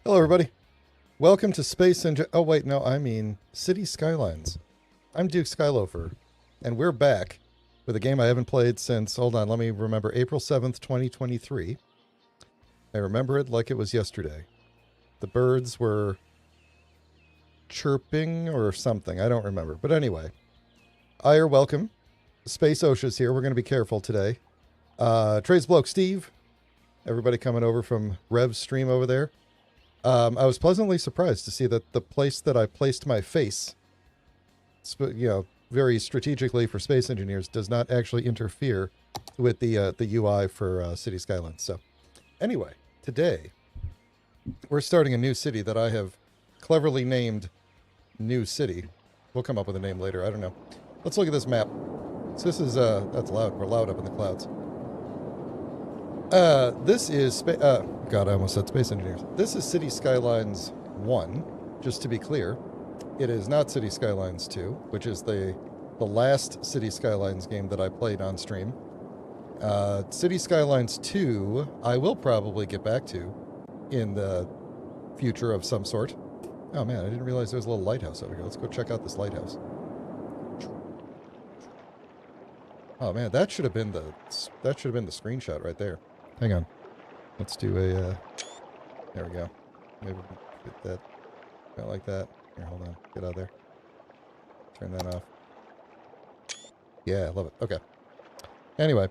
Hello, everybody. Welcome to Space Engine. Oh, wait, no, I mean City Skylines. I'm Duke Skyloafer, and we're back with a game I haven't played since, hold on, let me remember, April 7th, 2023. I remember it like it was yesterday. The birds were chirping or something. I don't remember. But anyway, Ire, welcome. Space OSHA's here. We're going to be careful today. Trades Bloke Steve. Everybody coming over from Rev's stream over there. I was pleasantly surprised to see that the place that I placed my face, very strategically for Space Engineers, does not actually interfere with the UI for City Skylines. So, anyway, today we're starting a new city that I have cleverly named New City. We'll come up with a name later. I don't know. Let's look at this map. So this is that's loud. We're loud up in the clouds. This is God, I almost said Space Engineers. This is City Skylines 1, just to be clear. It is not City Skylines 2, which is the last City Skylines game that I played on stream. City Skylines 2, I will probably get back to in the future of some sort. Oh man, I didn't realize there was a little lighthouse over here. Let's go check out this lighthouse. Oh man, that should have been the screenshot right there. Hang on. Let's do a, there we go. Maybe get that, not like that. Here, hold on. Get out of there. Turn that off. Yeah, I love it. Okay. Anyway.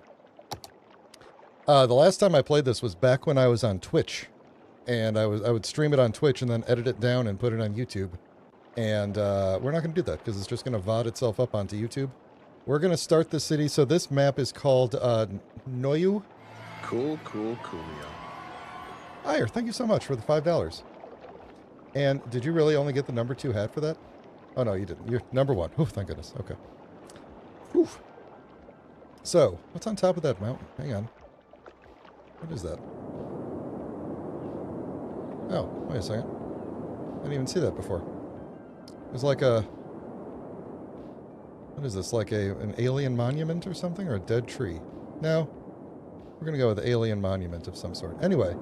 The last time I played this was back when I was on Twitch. And I would stream it on Twitch and then edit it down and put it on YouTube. And we're not going to do that because it's just going to VOD itself up onto YouTube. We're going to start the city. So this map is called Noyou. Cool, yo. Ire, thank you so much for the $5. And did you really only get the number 2 hat for that? Oh, no, you didn't. You're number 1. Oh, thank goodness. Okay. Whew. So, what's on top of that mountain? Hang on. What is that? Oh, wait a second. I didn't even see that before. There's like a... What is this? Like an alien monument or something? Or a dead tree? No. We're going to go with alien monument of some sort. Anyway,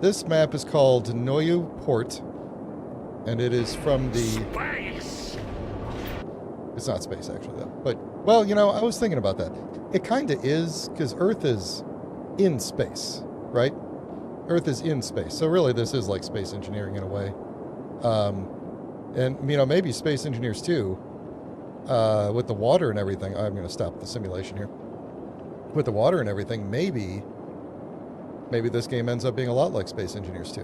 this map is called Noyou Port. And it is from the... Space! It's not space, actually, though. But, well, you know, I was thinking about that. It kind of is, because Earth is in space, right? Earth is in space. So really, this is like space engineering in a way. And, you know, maybe Space Engineers too, with the water and everything. I'm going to stop the simulation here. With the water and everything, maybe this game ends up being a lot like Space Engineers 2.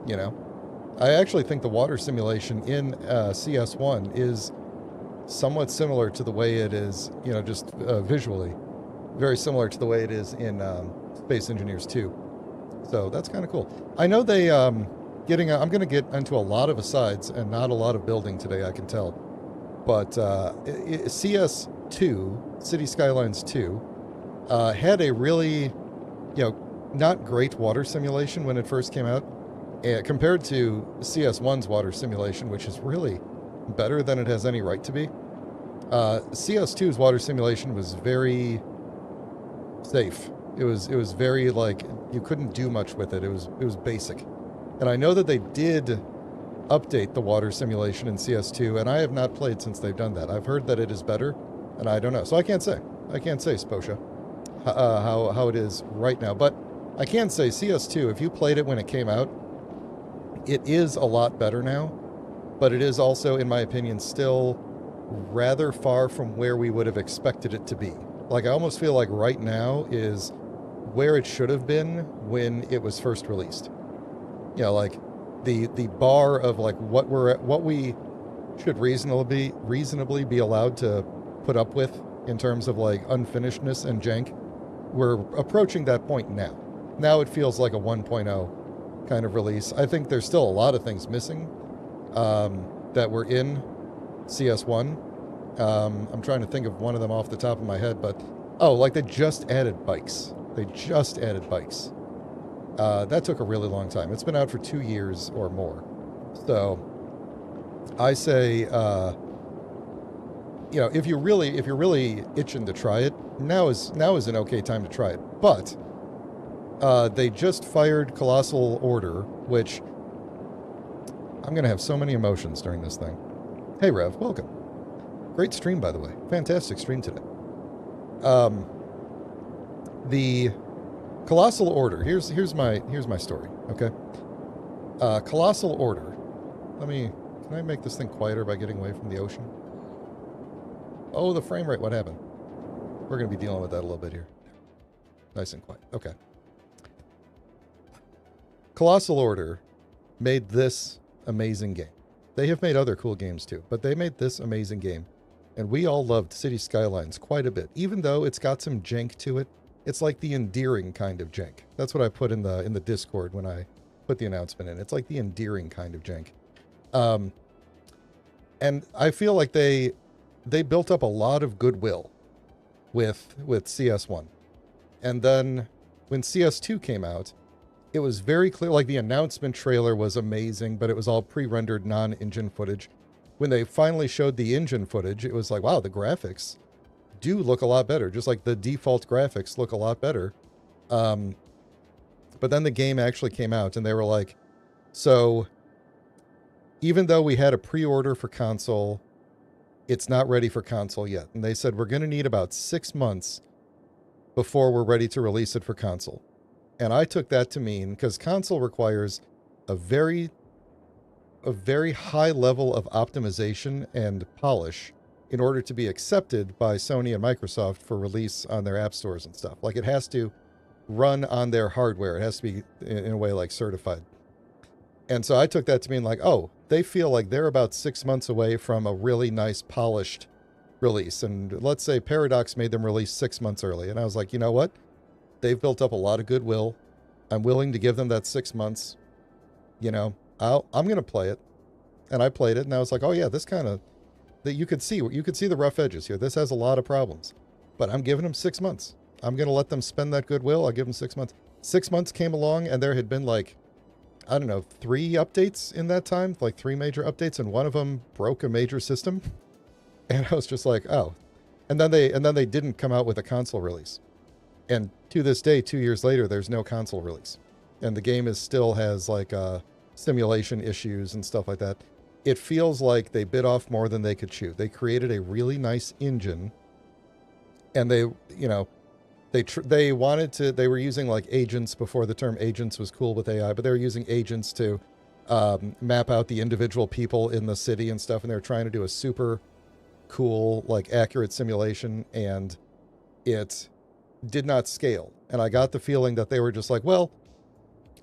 You know? I actually think the water simulation in CS1 is somewhat similar to the way it is, you know, just visually. Very similar to the way it is in Space Engineers 2. So that's kind of cool. I know they, I'm going to get into a lot of asides and not a lot of building today, I can tell. But CS2, City Skylines 2, had a really, you know, not great water simulation when it first came out, compared to CS1's water simulation, which is really better than it has any right to be. CS2's water simulation was very safe. It was very, like, you couldn't do much with it. It was basic. And I know that they did update the water simulation in CS2, and I have not played since they've done that. I've heard that it is better, and I don't know. So I can't say, Sposha, how it is right now. But I can say CS2, if you played it when it came out, it is a lot better now, but it is also, in my opinion, still rather far from where we would have expected it to be. Like, I almost feel like right now is where it should have been when it was first released. You know, like the bar of like what we should reasonably be allowed to put up with in terms of like unfinishedness and jank. We're approaching that point now. Now it feels like a 1.0 kind of release. I think there's still a lot of things missing that were in CS1. I'm trying to think of one of them off the top of my head, but like they just added bikes. That took a really long time. It's been out for 2 years or more. So I say, you know, if you're really itching to try it, now is an okay time to try it. But they just fired Colossal Order, which I'm going to have so many emotions during this thing. Hey, Rev, welcome. Great stream, by the way. Fantastic stream today. The Colossal Order. Here's my story, okay? Colossal Order. Can I make this thing quieter by getting away from the ocean? Oh, the frame rate, what happened? We're going to be dealing with that a little bit here. Nice and quiet. Okay. Colossal Order made this amazing game. They have made other cool games too, but they made this amazing game. And we all loved City Skylines quite a bit. Even though it's got some jank to it, it's like the endearing kind of jank. That's what I put in the Discord when I put the announcement in. It's like the endearing kind of jank. And I feel like they built up a lot of goodwill with CS1. And then when CS2 came out, it was very clear, like the announcement trailer was amazing, but it was all pre-rendered non-engine footage. When they finally showed the engine footage, it was like, wow, the graphics do look a lot better. Just like the default graphics look a lot better. But then the game actually came out and they were like, so even though we had a pre-order for console, it's not ready for console yet. And they said, we're going to need about 6 months before we're ready to release it for console. And I took that to mean, because console requires a very high level of optimization and polish in order to be accepted by Sony and Microsoft for release on their app stores and stuff. Like it has to run on their hardware. It has to be in a way like certified. And so I took that to mean like, oh, they feel like they're about 6 months away from a really nice polished release. And let's say Paradox made them release 6 months early. And I was like, you know what? They've built up a lot of goodwill. I'm willing to give them that 6 months. You know, I'm going to play it. And I played it and I was like, oh yeah, this kind of, that you could see the rough edges here. This has a lot of problems, but I'm giving them 6 months. I'm going to let them spend that goodwill. I'll give them 6 months. 6 months came along and there had been like, I don't know, 3 updates in that time, like 3 major updates, and one of them broke a major system. And I was just like, oh. And then they didn't come out with a console release. And to this day, 2 years later, there's no console release. And the game still has like simulation issues and stuff like that. It feels like they bit off more than they could chew. They created a really nice engine. And they were using like agents before the term agents was cool with AI, but they were using agents to map out the individual people in the city and stuff. And they were trying to do a super cool, like accurate simulation, and it did not scale. And I got the feeling that they were just like, well,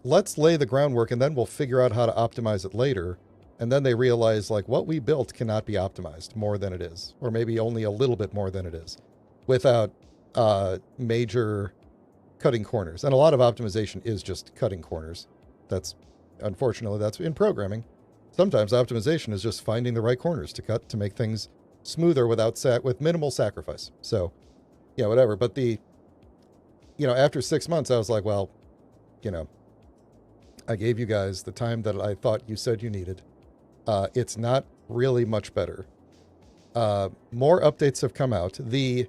let's lay the groundwork and then we'll figure out how to optimize it later. And then they realized like what we built cannot be optimized more than it is, or maybe only a little bit more than it is, without major cutting corners. And a lot of optimization is just cutting corners. Unfortunately, that's in programming. Sometimes optimization is just finding the right corners to cut to make things smoother with minimal sacrifice. So, yeah, whatever. But after 6 months, I was like, well, I gave you guys the time that I thought you said you needed. It's not really much better. More updates have come out. The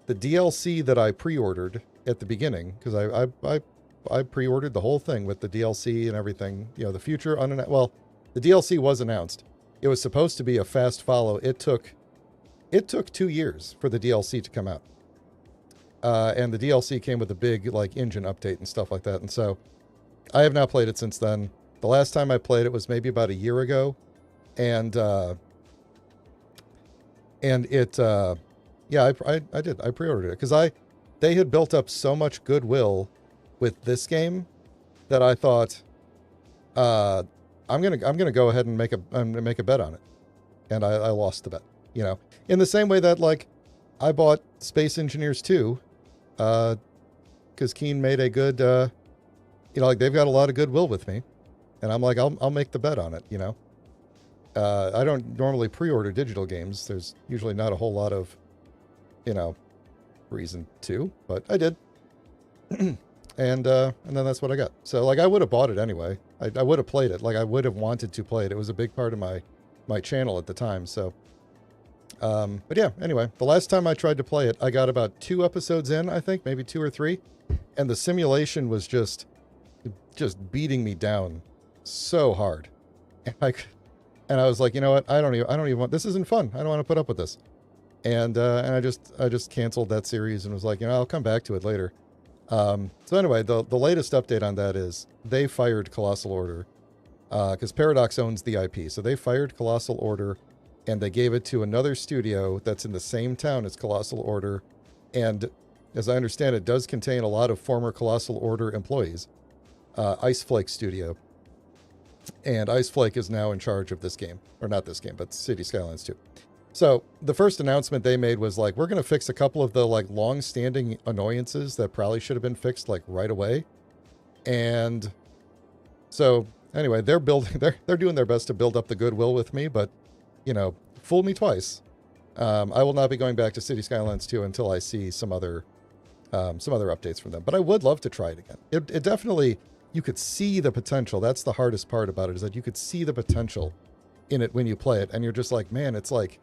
DLC that I pre-ordered at the beginning, because I pre-ordered the whole thing with the DLC and everything. The future well, the DLC was announced. It was supposed to be a fast follow. It took 2 years for the DLC to come out. And the DLC came with a big like engine update and stuff like that. And so I have not played it since then. The last time I played it was maybe about a year ago. And it, yeah, I did. I pre-ordered it because they had built up so much goodwill with this game that I thought, I'm gonna go ahead and make a bet on it. And I lost the bet, in the same way that like I bought Space Engineers 2, because Keen made a good, like they've got a lot of goodwill with me, and I'm like, I'll make the bet on it, I don't normally pre-order digital games. There's usually not a whole lot of, reason to, but I did. And then that's what I got. So like I would have bought it anyway. I would have played it. Like I would have wanted to play it. It was a big part of my channel at the time. So, but yeah, anyway, the last time I tried to play it, I got about 2 episodes in, I think, maybe 2 or 3. And the simulation was just beating me down so hard. And and I was like, you know what? I don't even want, this isn't fun. I don't want to put up with this. And I just canceled that series and was like, you know, I'll come back to it later. So anyway, the latest update on that is they fired Colossal Order, because Paradox owns the IP. So they fired Colossal Order and they gave it to another studio that's in the same town as Colossal Order. And as I understand, it does contain a lot of former Colossal Order employees. Ice Flake Studio. And Ice Flake is now in charge of this game. Or not this game, but City Skylines 2. So the first announcement they made was like, we're going to fix a couple of the like long-standing annoyances that probably should have been fixed like right away. And so anyway, they're building, they're doing their best to build up the goodwill with me, but you know, fool me twice. I will not be going back to City Skylines 2 until I see some other updates from them. But I would love to try it again. It definitely, you could see the potential. That's the hardest part about it, is that you could see the potential in it when you play it, and you're just like, man, it's like,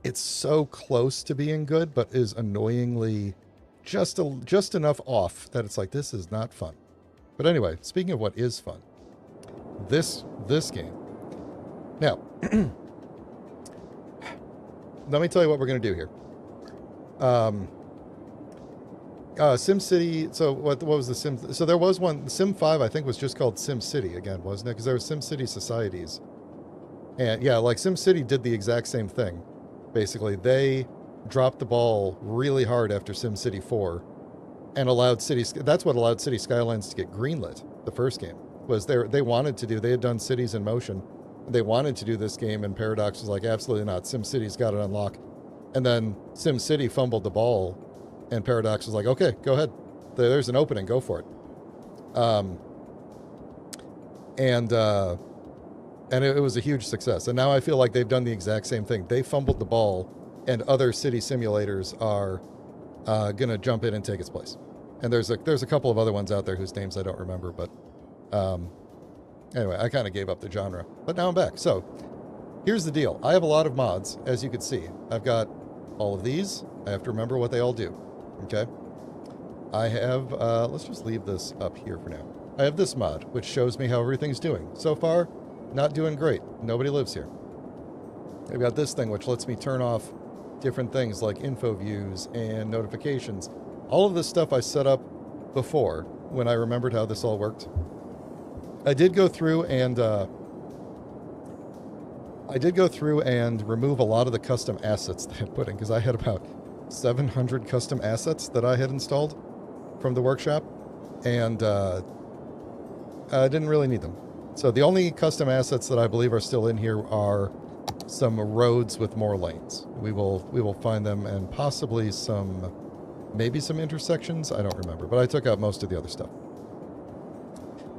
it's so close to being good, but is annoyingly just enough off that it's like, this is not fun. But anyway, speaking of what is fun, this game. Now, let me tell you what we're going to do here. SimCity. So what was the Sim? So there was one. Sim 5, I think, was just called SimCity again, wasn't it? Because there was SimCity Societies. And yeah, like SimCity did the exact same thing. Basically, they dropped the ball really hard after SimCity 4 and allowed that's what allowed City Skylines to get greenlit. The first game was they wanted to do, they had done Cities in Motion. They wanted to do this game, and Paradox was like, absolutely not. SimCity's got it on lock. And then SimCity fumbled the ball, and Paradox was like, okay, go ahead. There's an opening, go for it. And it was a huge success. And now I feel like they've done the exact same thing. They fumbled the ball, and other city simulators are going to jump in and take its place. And there's a couple of other ones out there whose names I don't remember, but anyway, I kind of gave up the genre. But now I'm back. So here's the deal. I have a lot of mods, as you can see. I've got all of these. I have to remember what they all do. Okay? I have, let's just leave this up here for now. I have this mod, which shows me how everything's doing. So far, not doing great. Nobody lives here. I've got this thing, which lets me turn off different things like info views and notifications. All of this stuff I set up before when I remembered how this all worked. I did go through and remove a lot of the custom assets that I put in, because I had about 700 custom assets that I had installed from the workshop, and I didn't really need them. So the only custom assets that I believe are still in here are some roads with more lanes. We will find them, and possibly maybe some intersections. I don't remember, but I took out most of the other stuff.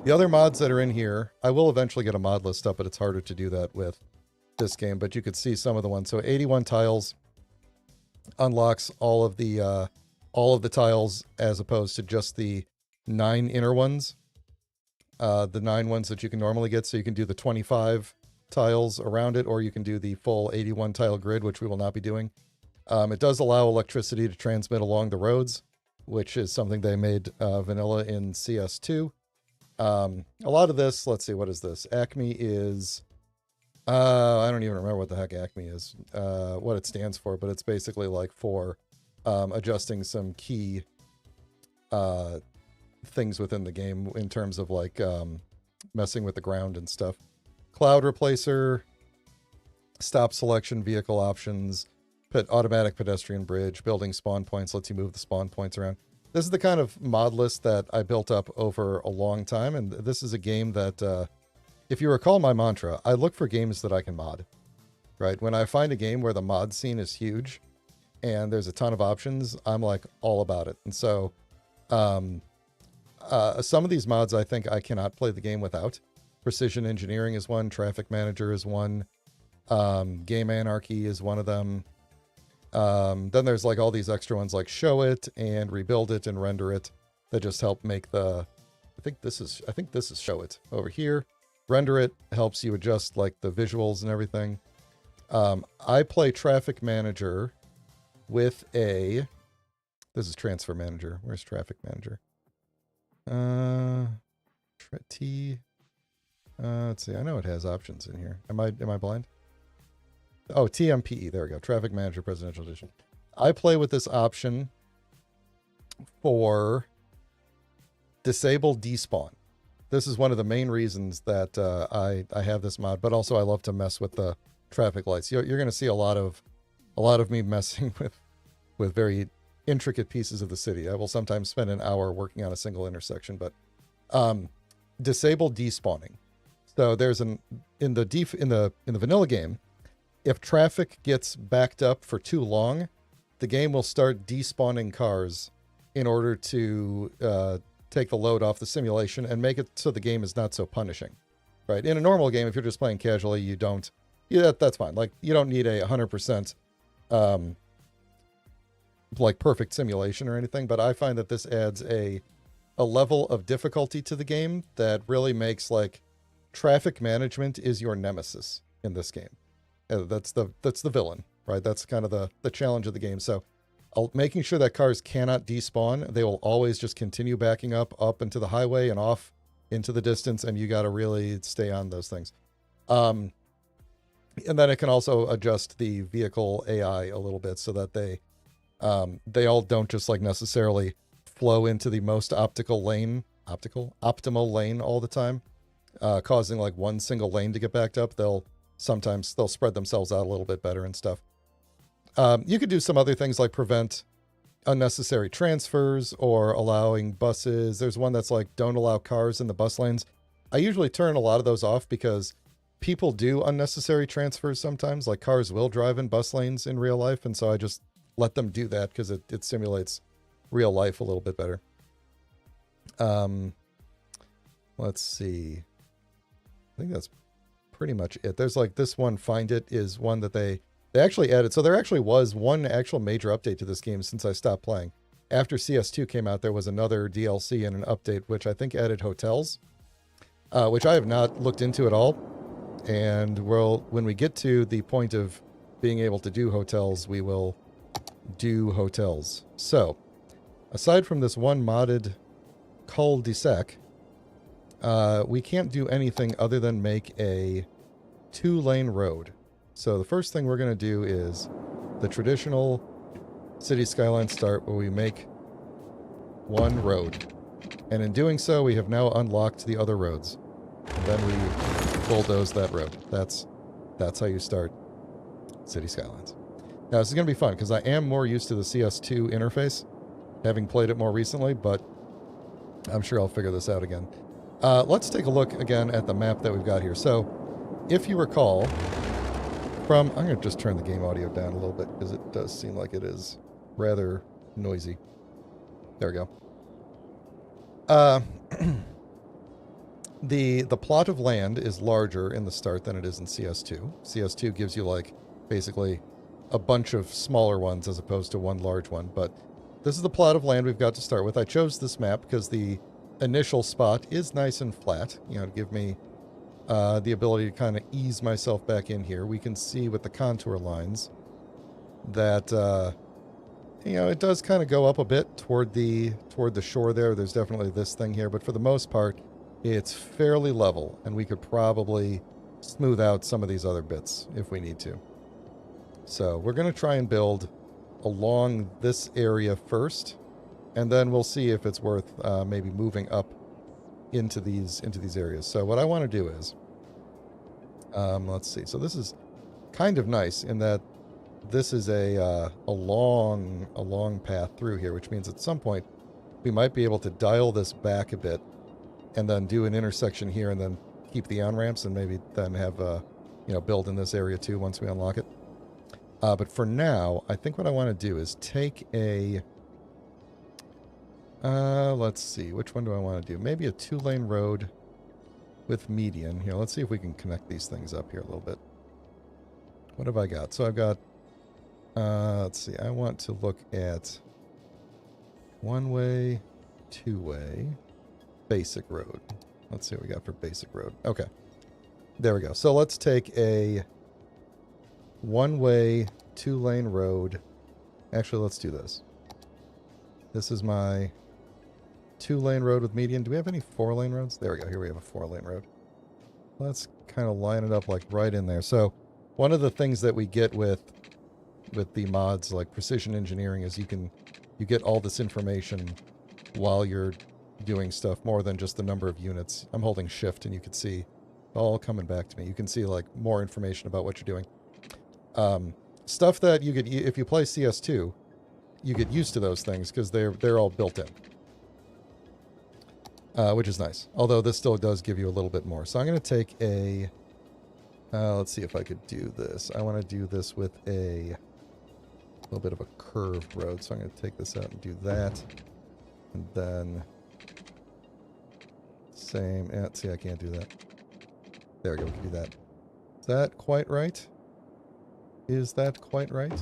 The other mods that are in here, I will eventually get a mod list up, but it's harder to do that with this game. But you could see some of the ones. So 81 tiles unlocks all of the tiles, as opposed to just the 9 inner ones. The 9 ones that you can normally get. So you can do the 25 tiles around it, or you can do the full 81 tile grid, which we will not be doing. It does allow electricity to transmit along the roads, which is something they made vanilla in CS2. A lot of this, let's see, what is this? Acme is, I don't even remember what the heck Acme is, what it stands for, but it's basically like for adjusting some key things within the game in terms of like messing with the ground and stuff. Cloud replacer, stop selection, vehicle options, automatic pedestrian bridge, building spawn points, lets you move the spawn points around. This is the kind of mod list that I built up over a long time, and this is a game that, if you recall my mantra, I look for games that I can mod, right? When I find a game where the mod scene is huge and there's a ton of options, I'm like all about it. And so some of these mods I think I cannot play the game without. Precision Engineering is one, Traffic Manager is one, Game Anarchy is one of them. Then there's like all these extra ones like Show It and Rebuild It and Render It that just help make I think this is Show It over here. Render It helps you adjust like the visuals and everything. I play Traffic Manager with this is Transfer Manager. Where's Traffic Manager? Let's see. I know it has options in here. Am I blind? Oh, TMPE. There we go. Traffic Manager Presidential Edition. I play with this option for disable despawn. This is one of the main reasons that I have this mod, but also I love to mess with the traffic lights. You're going to see a lot of me messing with very intricate pieces of the city. I will sometimes spend an hour working on a single intersection, but disable despawning. So there's in the vanilla game, if traffic gets backed up for too long, the game will start despawning cars in order to take the load off the simulation and make it so the game is not so punishing, right? In a normal game, if you're just playing casually, you don't, yeah, that's fine. Like, you don't need a 100% like perfect simulation or anything, but I find that this adds a level of difficulty to the game that really makes, like, traffic management is your nemesis in this game. That's the villain, right? That's kind of the challenge of the game. So making sure that cars cannot despawn, they will always just continue backing up into the highway and off into the distance, and you got to really stay on those things. And then it can also adjust the vehicle AI a little bit so that they all don't just like necessarily flow into the most optimal lane all the time, causing like one single lane to get backed up. Sometimes they'll spread themselves out a little bit better and stuff. You could do some other things like prevent unnecessary transfers or allowing buses. There's one that's like don't allow cars in the bus lanes. I usually turn a lot of those off because people do unnecessary transfers sometimes. Like cars will drive in bus lanes in real life, and so I just let them do that because it simulates real life a little bit better. Let's see. I think that's pretty much it. There's like this one, Find It, is one that they actually added. So there actually was one actual major update to this game since I stopped playing. After CS2 came out, there was another DLC and an update, which I think added hotels, which I have not looked into at all. And when we get to the point of being able to do hotels, we will do hotels. So, aside from this one modded cul-de-sac, we can't do anything other than make a 2-lane road. So the first thing we're going to do is the traditional City Skylines start, where we make one road. And in doing so, we have now unlocked the other roads. And then we bulldoze that road. That's how you start City Skylines. Now, this is going to be fun, because I am more used to the CS2 interface, having played it more recently, but I'm sure I'll figure this out again. Let's take a look again at the map that we've got here. So, if you recall, I'm going to just turn the game audio down a little bit, because it does seem like it is rather noisy. There we go. The plot of land is larger in the start than it is in CS2. CS2 gives you, like, basically a bunch of smaller ones as opposed to one large one, but this is the plot of land we've got to start with. I chose this map because the initial spot is nice and flat, to give me the ability to kind of ease myself back in here. We can see with the contour lines that, it does kind of go up a bit toward the shore there. There's definitely this thing here, but for the most part, it's fairly level, and we could probably smooth out some of these other bits if we need to. So we're going to try and build along this area first, and then we'll see if it's worth maybe moving up into these areas. So what I want to do is, let's see. So this is kind of nice in that this is a long path through here, which means at some point we might be able to dial this back a bit and then do an intersection here and then keep the on-ramps and maybe then have build in this area too once we unlock it. But for now, I think what I want to do is take a let's see, which one do I want to do? Maybe a 2-lane road with median. Here, let's see if we can connect these things up here a little bit. What have I got? So I've got, let's see, I want to look at 1-way, 2-way, basic road. Let's see what we got for basic road. Okay, there we go. So let's take a 1-way, 2-lane road. Actually, let's do this. This is my 2-lane road with median. Do we have any 4-lane roads? There we go. Here we have a 4-lane road. let's kind of line it up like right in there. So one of the things that we get with the mods like precision engineering is you get all this information while you're doing stuff more than just the number of units. I'm holding shift and you can see all coming back to me. You can see like more information about what you're doing. Stuff that you get if you play CS2, you get used to those things because they're all built in. Which is nice. Although this still does give you a little bit more. So I'm going to take a... let's see if I could do this. I want to do this with a little bit of a curved road. So I'm going to take this out and do that. And then... Same. See, I can't do that. There we go. We can do that. Is that quite right? Is that quite right?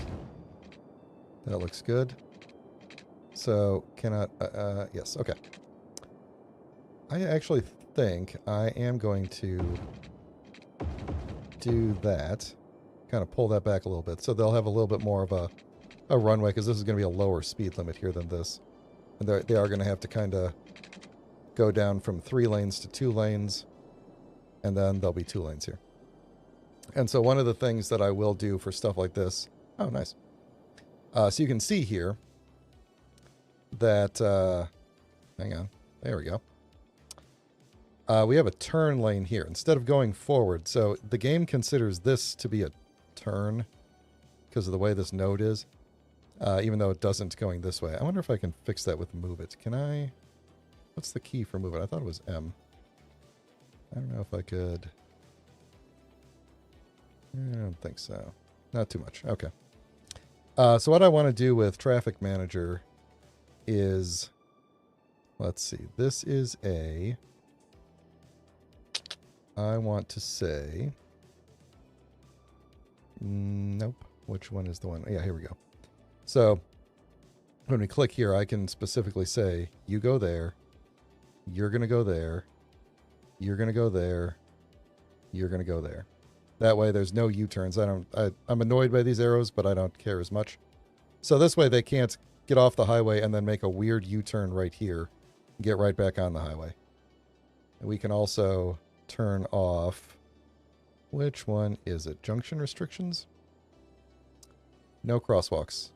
That looks good. So, cannot... yes, okay. I actually think I am going to do that. Kind of pull that back a little bit. So they'll have a little bit more of a runway, because this is going to be a lower speed limit here than this. And they are going to have to kind of go down from 3 lanes to 2 lanes. And then there'll be 2 lanes here. And so one of the things that I will do for stuff like this... Oh, nice. So you can see here that... hang on. There we go. We have a turn lane here instead of going forward. So the game considers this to be a turn because of the way this node is, even though it doesn't going this way. I wonder if I can fix that with move it. Can I? What's the key for move it? I thought it was M. I don't know if I could. I don't think so. Not too much. Okay. So what I want to do with Traffic Manager is, let's see. This is a... I want to say... Nope. Which one is the one? Yeah, here we go. So, when we click here, I can specifically say, you go there, you're going to go there, you're going to go there, you're going to go there. That way, there's no U-turns. I'm annoyed by these arrows, but I don't care as much. So this way, they can't get off the highway and then make a weird U-turn right here and get right back on the highway. And we can also... turn off, which one is it? Junction restrictions? No crosswalks.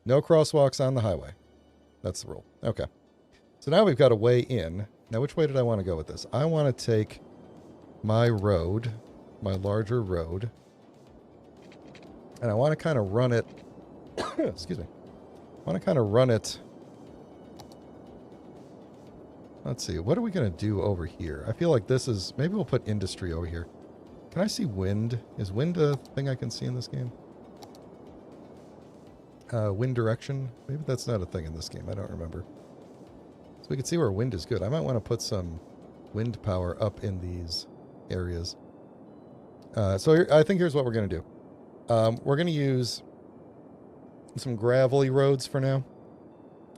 No crosswalks on the highway. That's the rule. Okay. So now we've got a way in. Now, which way did I want to go with this? I want to take my road, my larger road, and I want to kind of run it, excuse me. I want to kind of run it. Let's see, what are we going to do over here? I feel like this is... Maybe we'll put industry over here. Can I see wind? Is wind a thing I can see in this game? Wind direction? Maybe that's not a thing in this game. I don't remember. So we can see where wind is good. I might want to put some wind power up in these areas. So here, I think here's what we're going to do. We're going to use some gravelly roads for now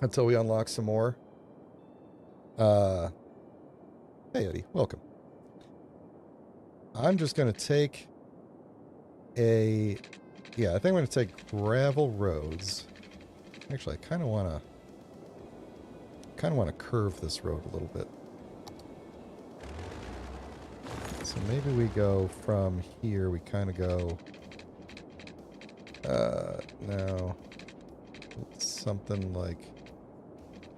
until we unlock some more. Hey Eddie, welcome. I'm just going to take a... Yeah, I think I'm going to take gravel roads. Actually, I kind of want to curve this road a little bit. So maybe we go from here, we kind of go... no. Something like...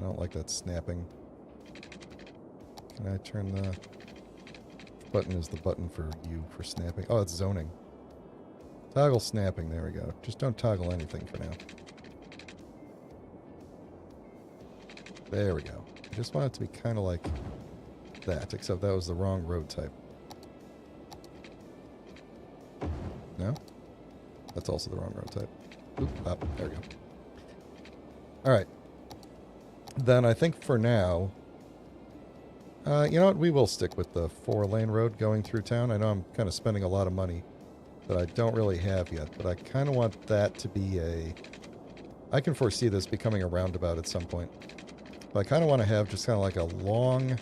I don't like that snapping. Can I turn the... Which button is the button for you for snapping? Oh, it's zoning. Toggle snapping, there we go. Just don't toggle anything for now. There we go. I just want it to be kind of like that, except that was the wrong road type. No? That's also the wrong road type. Oop, up, there we go. Alright. Then I think for now... you know what? We will stick with the 4-lane road going through town. I know I'm kind of spending a lot of money that I don't really have yet, but I kind of want that to be a... I can foresee this becoming a roundabout at some point. But I kind of want to have just kind of like a long,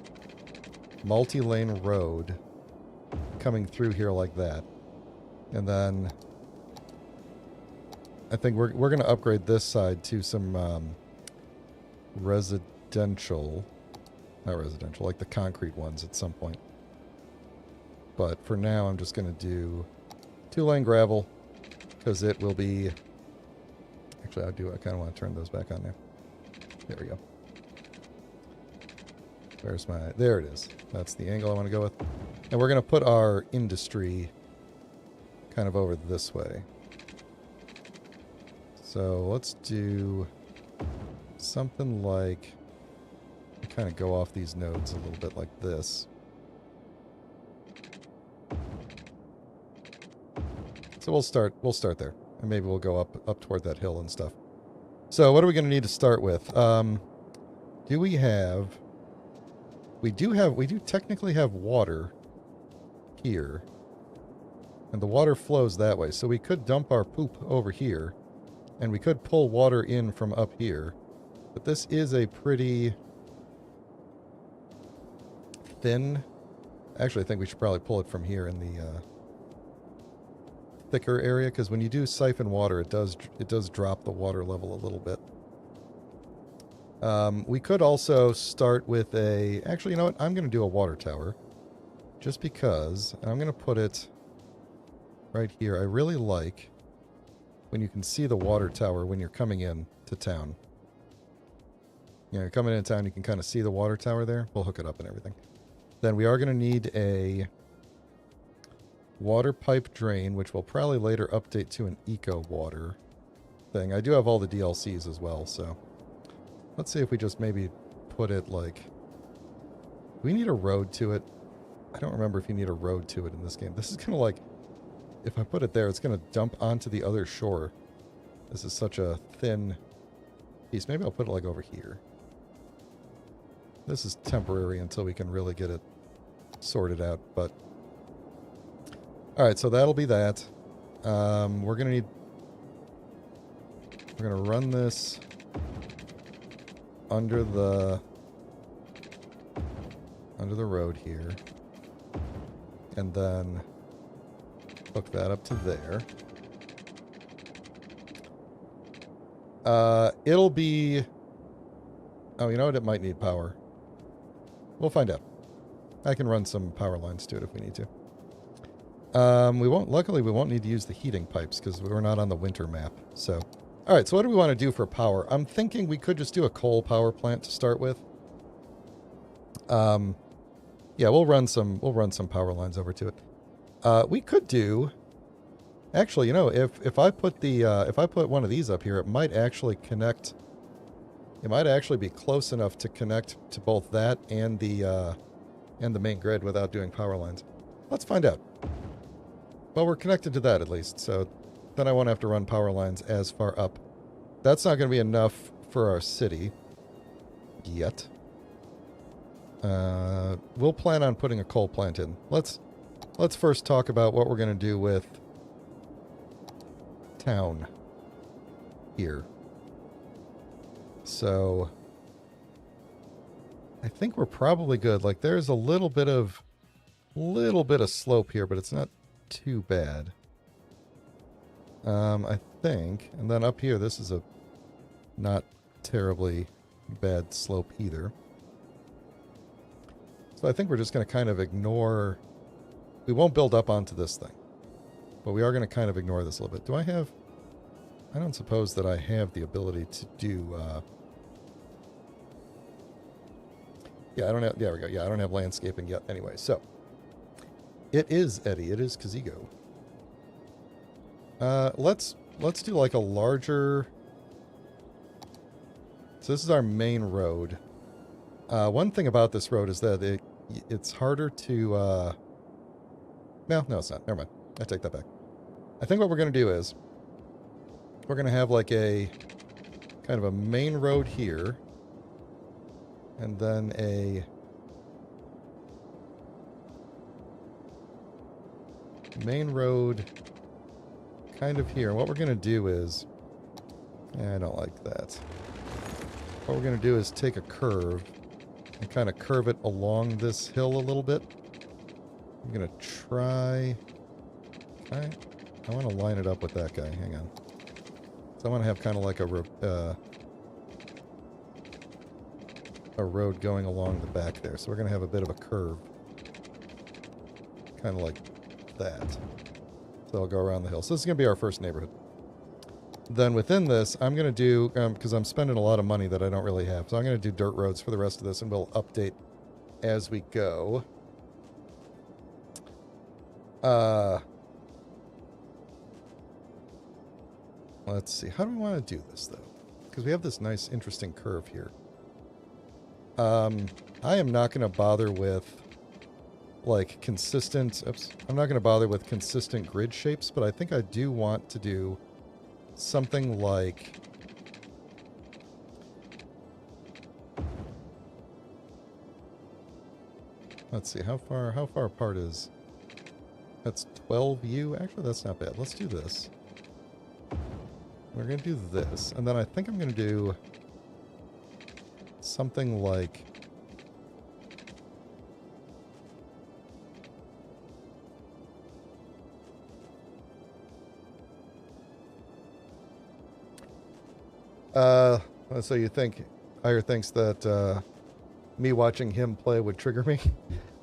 multi-lane road coming through here like that. And then I think we're going to upgrade this side to some residential... Not residential, like the concrete ones at some point. But for now, I'm just going to do 2-lane gravel because it will be... Actually, I kind of want to turn those back on now. There we go. Where's my... There it is. That's the angle I want to go with. And we're going to put our industry kind of over this way. So let's do something like... kind of go off these nodes a little bit like this. So we'll start there. And maybe we'll go up toward that hill and stuff. So what are we going to need to start with? Do we have... We do technically have water here. And the water flows that way. So we could dump our poop over here. And we could pull water in from up here. But this is a pretty thin... Actually, I think we should probably pull it from here in the thicker area, because when you do siphon water, it does drop the water level a little bit. We could also start with a... Actually, you know what? I'm going to do a water tower. Just because. I'm going to put it right here. I really like when you can see the water tower when you're coming in to town. You know, you're coming into town, you can kind of see the water tower there. We'll hook it up and everything. Then we are going to need a water pipe drain, which we'll probably later update to an eco water thing. I do have all the DLCs as well, so let's see if we just maybe put it like... Do we need a road to it? I don't remember if you need a road to it in this game. This is kind of like... If I put it there, it's going to dump onto the other shore. This is such a thin piece. Maybe I'll put it like over here. This is temporary until we can really get it sorted out, but... Alright, so that'll be that. We're going to run this under the road here. And then hook that up to there. It'll be... Oh, you know what? It might need power. We'll find out. I can run some power lines to it if we need to. Luckily, we won't need to use the heating pipes because we're not on the winter map. So, all right. So, what do we want to do for power? I'm thinking we could just do a coal power plant to start with. Yeah, we'll run some power lines over to it. We could do. Actually, you know, if I put one of these up here, it might actually connect. It might actually be close enough to connect to both that and the main grid without doing power lines. Let's find out. Well, we're connected to that at least, so then I won't have to run power lines as far up. That's not going to be enough for our city yet. We'll plan on putting a coal plant in. Let's first talk about what we're going to do with town here. So I think we're probably good. Like there's a little bit of slope here, but it's not too bad. I think, and then up here this is a not terribly bad slope either. So I think we're just going to kind of ignore... We won't build up onto this thing. But we are going to kind of ignore this a little bit. Do I have... I don't suppose that I have the ability to do... Yeah, I don't have... There we go. Yeah, I don't have landscaping yet anyway. So, it is Eddie. It is Kazigo. Let's do like a larger... So this is our main road. One thing about this road is that it's harder to... No, it's not. Never mind. I take that back. I think what we're going to do is we're going to have like a kind of a main road here and then a main road kind of here. And what we're going to do is... I don't like that. What we're going to do is take a curve and kind of curve it along this hill a little bit. I'm going to try... I want to line it up with that guy. Hang on. So I want to have kind of like a road going along the back there. So we're going to have a bit of a curve kind of like that. So I'll go around the hill. So this is going to be our first neighborhood. Then within this, I'm going to do, because I'm spending a lot of money that I don't really have, so I'm going to do dirt roads for the rest of this, and we'll update as we go. Let's see. How do we want to do this, though? Because we have this nice, interesting curve here. I am not going to bother with, like, consistent... Oops. I'm not going to bother with consistent grid shapes, but I think I do want to do something like... Let's see. How far apart is... That's 12U? Actually, that's not bad. Let's do this. We're going to do this, and then I think I'm going to do something like... So you think, Ire thinks that me watching him play would trigger me?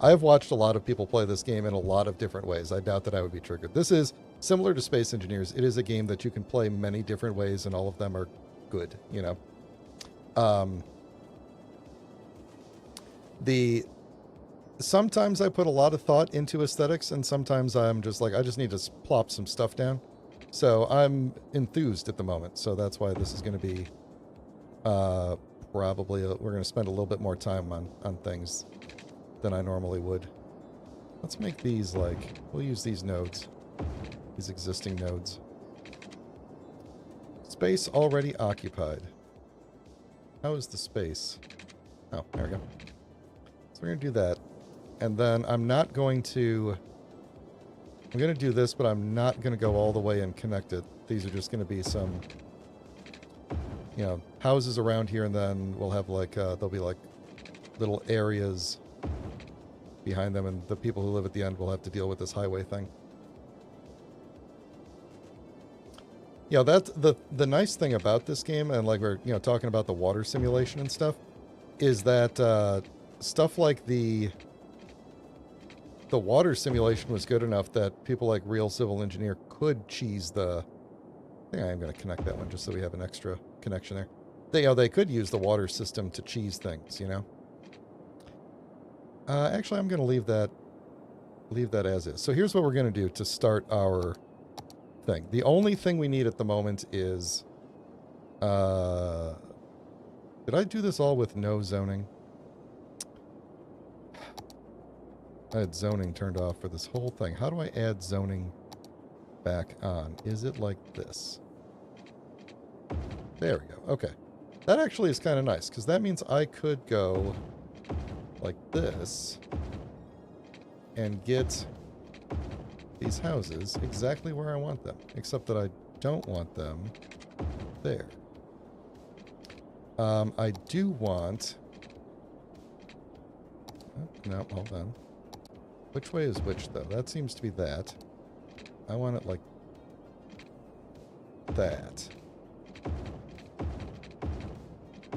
I've watched a lot of people play this game in a lot of different ways. I doubt that I would be triggered. This is similar to Space Engineers. It is a game that you can play many different ways, and all of them are good, you know. Sometimes I put a lot of thought into aesthetics, and sometimes I'm just like, I just need to plop some stuff down. So I'm enthused at the moment, so that's why this is going to be probably, we're going to spend a little bit more time on things than I normally would. Let's make these like, we'll use these nodes, these existing nodes. Space already occupied. How is the space? Oh, there we go. So we're going to do that. And then I'm not going to... I'm going to do this, but I'm not going to go all the way and connect it. These are just going to be some, you know, houses around here, and then we'll have like, there'll be like little areas behind them, and the people who live at the end will have to deal with this highway thing. Yeah, that's the nice thing about this game, and like we're, you know, talking about the water simulation and stuff, is that stuff like the water simulation was good enough that people like Real Civil Engineer could cheese the... I think I am going to connect that one just so we have an extra connection there. They, you know, they could use the water system to cheese things, you know. Actually, I'm going to leave that as is. So here's what we're going to do to start our thing. The only thing we need at the moment is... did I do this all with no zoning? I had zoning turned off for this whole thing. How do I add zoning back on? Is it like this? There we go. Okay. That actually is kind of nice, because that means I could go like this and get these houses exactly where I want them, except that I don't want them there. I do want... Oh, no, hold on. Which way is which, though? That seems to be that. I want it like that.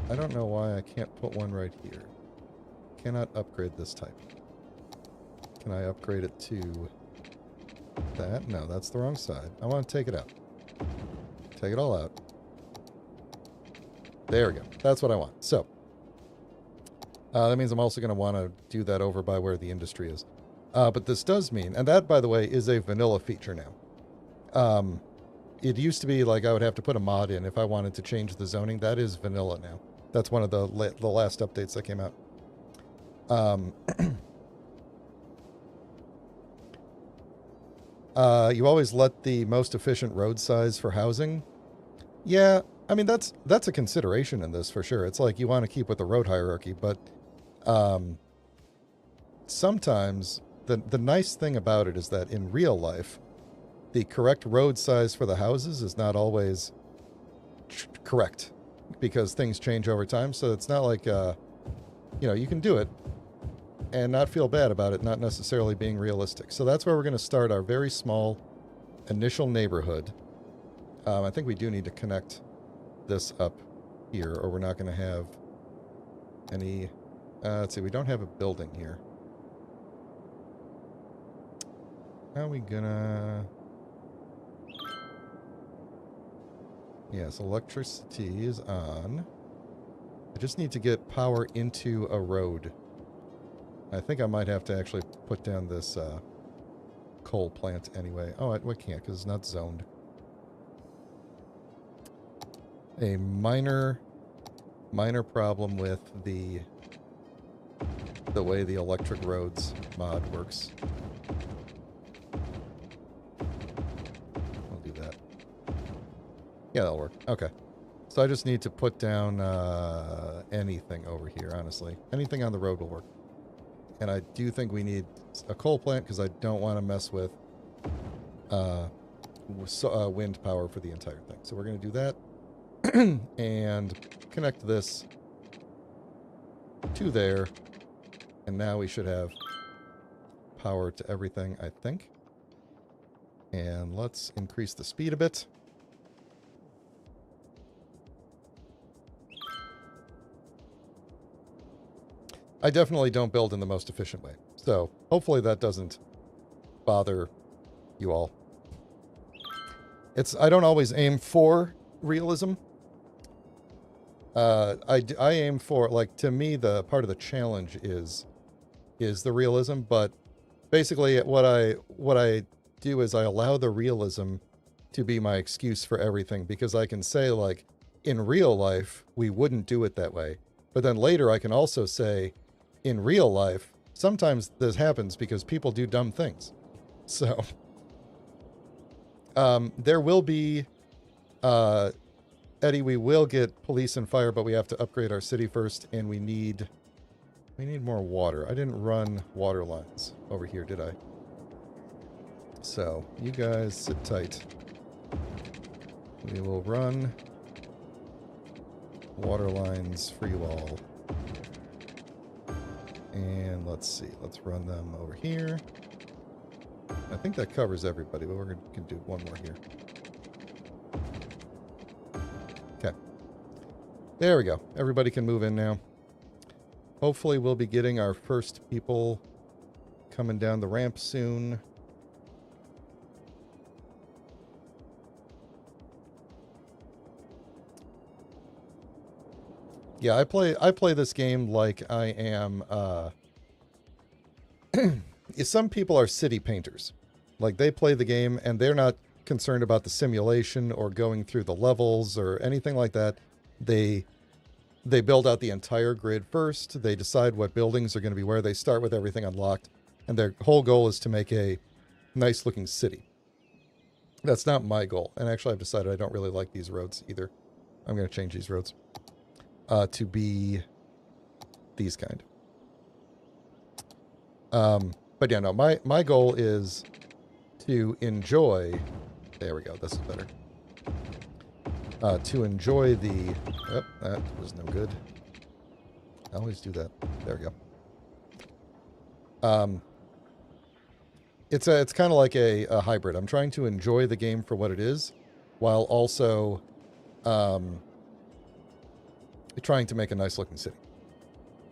I don't know why I can't put one right here. Cannot upgrade this type. Can I upgrade it to that? No, that's the wrong side. I want to take it out. Take it all out. There we go. That's what I want. So, that means I'm also going to want to do that over by where the industry is. But this does mean, and that, by the way, is a vanilla feature now. It used to be like I would have to put a mod in if I wanted to change the zoning. That is vanilla now. That's one of the last updates that came out. You always let the most efficient road size for housing. Yeah, I mean, that's a consideration in this for sure. It's like you want to keep with the road hierarchy, but sometimes the nice thing about it is that in real life, the correct road size for the houses is not always correct because things change over time. So it's not like, you know, you can do it and not feel bad about it not necessarily being realistic. So that's where we're going to start our very small initial neighborhood. I think we do need to connect this up here or we're not going to have any... let's see, we don't have a building here. How are we gonna... Yes, electricity is on. I just need to get power into a road. I think I might have to actually put down this coal plant anyway. Oh, I can't because it's not zoned. A minor problem with the way the electric roads mod works. I'll do that. Yeah, that'll work. Okay. So I just need to put down anything over here, honestly. Anything on the road will work. And I do think we need a coal plant because I don't want to mess with wind power for the entire thing. So we're going to do that. And connect this to there. And now we should have power to everything, I think. And let's increase the speed a bit. I definitely don't build in the most efficient way. So hopefully that doesn't bother you all. I don't always aim for realism. I aim for, like, to me, the part of the challenge is the realism, but basically what I do is I allow the realism to be my excuse for everything, because I can say, like, in real life, we wouldn't do it that way. But then later I can also say, in real life, sometimes this happens because people do dumb things. So, there will be, Eddie, we will get police and fire, but we have to upgrade our city first, and we need more water. I didn't run water lines over here, did I? So, you guys sit tight. We will run water lines for you all. And let's see, let's run them over here. I think that covers everybody, but we're going to do one more here. Okay. There we go. Everybody can move in now. Hopefully we'll be getting our first people coming down the ramp soon. Yeah, I play this game like I am, some people are city painters. Like, they play the game and they're not concerned about the simulation or going through the levels or anything like that. They build out the entire grid first. They decide what buildings are going to be where. They start with everything unlocked. And their whole goal is to make a nice looking city. That's not my goal. And actually I've decided I don't really like these roads either. I'm going to change these roads. To be these kind. But yeah, no, my goal is to enjoy, there we go, this is better. To enjoy the, oh, that was no good. I always do that. There we go. It's kind of like a hybrid. I'm trying to enjoy the game for what it is, while also, trying to make a nice looking city.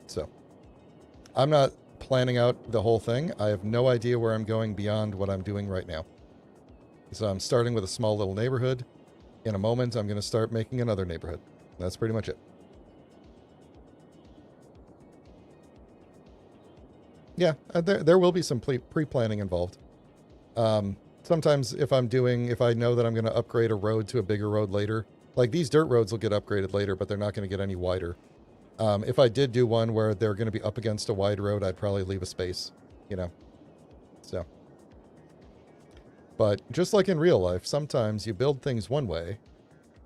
So, I'm not planning out the whole thing. I have no idea where I'm going beyond what I'm doing right now. So I'm starting with a small little neighborhood. In a moment, I'm going to start making another neighborhood. That's pretty much it. Yeah, there will be some pre-planning involved. Sometimes if I know that I'm going to upgrade a road to a bigger road later, like these dirt roads will get upgraded later, but they're not going to get any wider. If I did do one where they're going to be up against a wide road, I'd probably leave a space, you know. So. But just like in real life, sometimes you build things one way,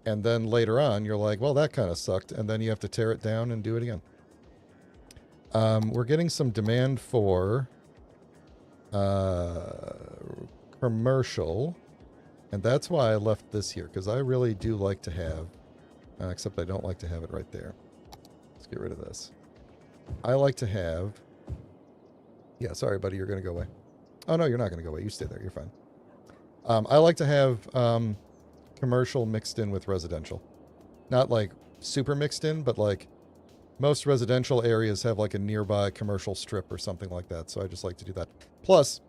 and then later on you're like, well, that kind of sucked, and then you have to tear it down and do it again. We're getting some demand for commercial. And that's why I left this here, because I really do like to have, except I don't like to have it right there. Let's get rid of this. I like to have, yeah, sorry, buddy, you're going to go away. Oh, no, you're not going to go away. You stay there. You're fine. I like to have commercial mixed in with residential. Not like super mixed in, but like most residential areas have like a nearby commercial strip or something like that. So I just like to do that. Plus,